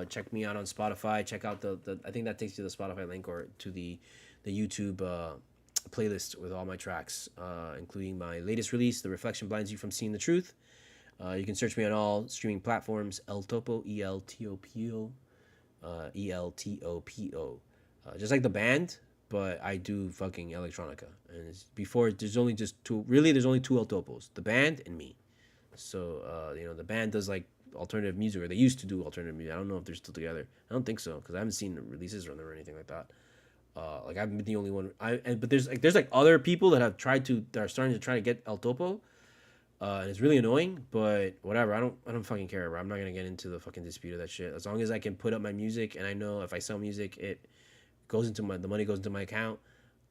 Check me out on Spotify. Check out the I think that takes you to the Spotify link or to the YouTube playlist with all my tracks, including my latest release, The Reflection Blinds You from Seeing the Truth. You can search me on all streaming platforms, El Topo, ELTOPO, ELTOPO. Just like the band, but I do fucking electronica. And it's before, there's only two El Topos, the band and me. So, you know, the band does like alternative music, or they used to do alternative music. I don't know if they're still together. I don't think so, because I haven't seen the releases from them or anything like that. Like I've been the only one. But there's like other people that are starting to try to get El Topo. And it's really annoying, but whatever. I don't fucking care, bro. I'm not gonna get into the fucking dispute of that shit. As long as I can put up my music, and I know if I sell music, the money goes into my account.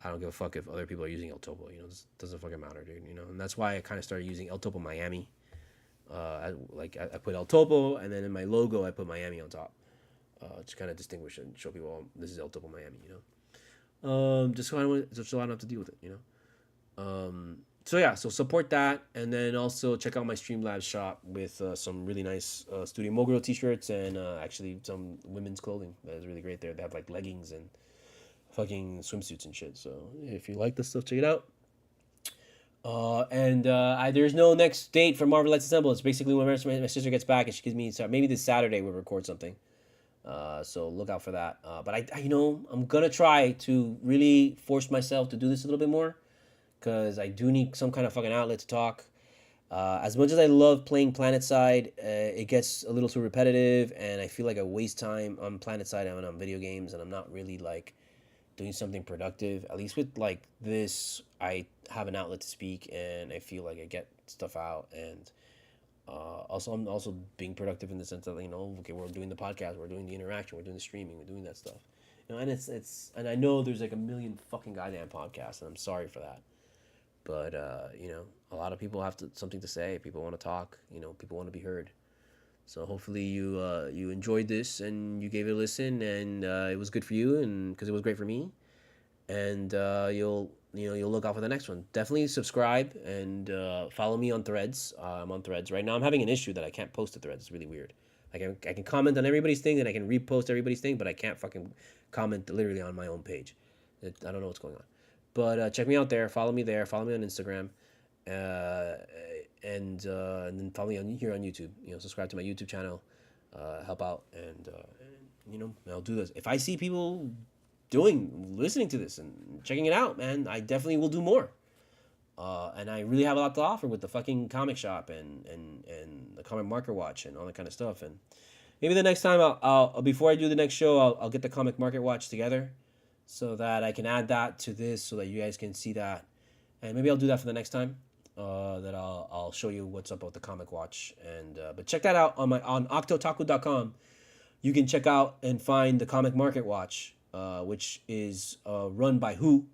I don't give a fuck if other people are using El Topo. You know, it doesn't fucking matter, dude. You know, and that's why I kind of started using El Topo Miami. I put El Topo, and then in my logo I put Miami on top, to kind of distinguish and show people, oh, this is El Topo Miami. You know, just so I don't have to deal with it. You know. So yeah, so support that, and then also check out my Streamlabs shop with some really nice Studio Moguro t-shirts and actually some women's clothing that is really great there. They have like leggings and fucking swimsuits and shit. So if you like this stuff, check it out. There's no next date for Marvelites Assemble. It's basically when my sister gets back and she gives me maybe this Saturday we'll record something. So look out for that. But I I'm gonna try to really force myself to do this a little bit more, because I do need some kind of fucking outlet to talk. As much as I love playing PlanetSide, it gets a little too repetitive, and I feel like I waste time on PlanetSide and on video games, and I'm not really like doing something productive. At least with like this, I have an outlet to speak, and I feel like I get stuff out, and also I'm also being productive in the sense that, you know, okay, we're doing the podcast, we're doing the interaction, we're doing the streaming, we're doing that stuff. You know, and it's and I know there's like a million fucking goddamn podcasts, and I'm sorry for that. But, you know, a lot of people have something to say. People want to talk. You know, people want to be heard. So hopefully you enjoyed this and you gave it a listen, and it was good for you, and because it was great for me. And you'll look out for the next one. Definitely subscribe and follow me on Threads. I'm on Threads right now. I'm having an issue that I can't post to Threads. It's really weird. Like I can comment on everybody's thing and I can repost everybody's thing, but I can't fucking comment literally on my own page. I don't know what's going on. But check me out there. Follow me there. Follow me on Instagram, and then follow me here on YouTube. You know, subscribe to my YouTube channel. Help out, and you know, I'll do this. If I see people listening to this and checking it out, man, I definitely will do more. And I really have a lot to offer with the fucking comic shop and the comic market watch and all that kind of stuff. And maybe the next time I'll before I do the next show, I'll get the comic market watch together, so that I can add that to this, so that you guys can see that. And maybe I'll do that for the next time. That I'll show you what's up with the comic watch. And but check that out on octotaku.com. You can check out and find the comic market watch, which is run by HUGH,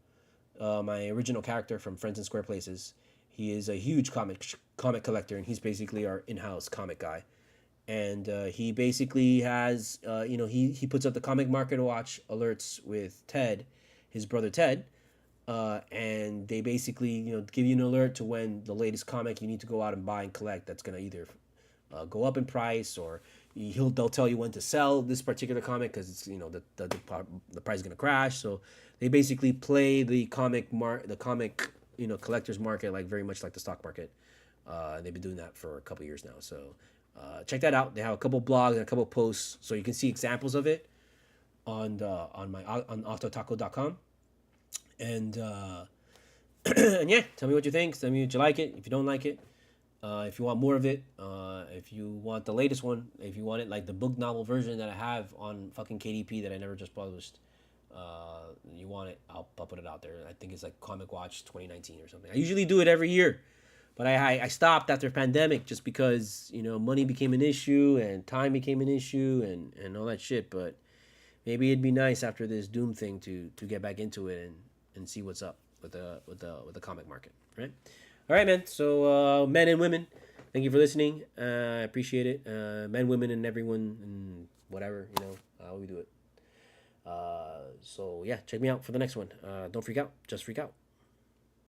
my original character from Friends in Square Places. He is a huge comic collector, and he's basically our in-house comic guy. And he basically has, he puts up the comic market watch alerts with Ted, his brother Ted, and they basically, give you an alert to when the latest comic you need to go out and buy and collect that's gonna either go up in price, or they'll tell you when to sell this particular comic because it's the price is gonna crash. So they basically play the comic collectors market like very much like the stock market. And they've been doing that for a couple years now. So check that out. They have a couple blogs and a couple posts, so you can see examples of it on autotaco.com. And and yeah, tell me what you think. Tell me if you like it. If you don't like it, if you want more of it, if you want the latest one, if you want it like the book novel version that I have on fucking KDP that I never just published, you want it, I'll put it out there. I think it's like Comic Watch 2019 or something. I usually do it every year, but I stopped after pandemic just because money became an issue and time became an issue and all that shit. But maybe it'd be nice after this Doom thing to get back into it and see what's up with the comic market, right? All right, man. So men and women, thank you for listening. I appreciate it. Men, women, and everyone, and whatever, how we do it. So yeah, check me out for the next one. Don't freak out. Just freak out.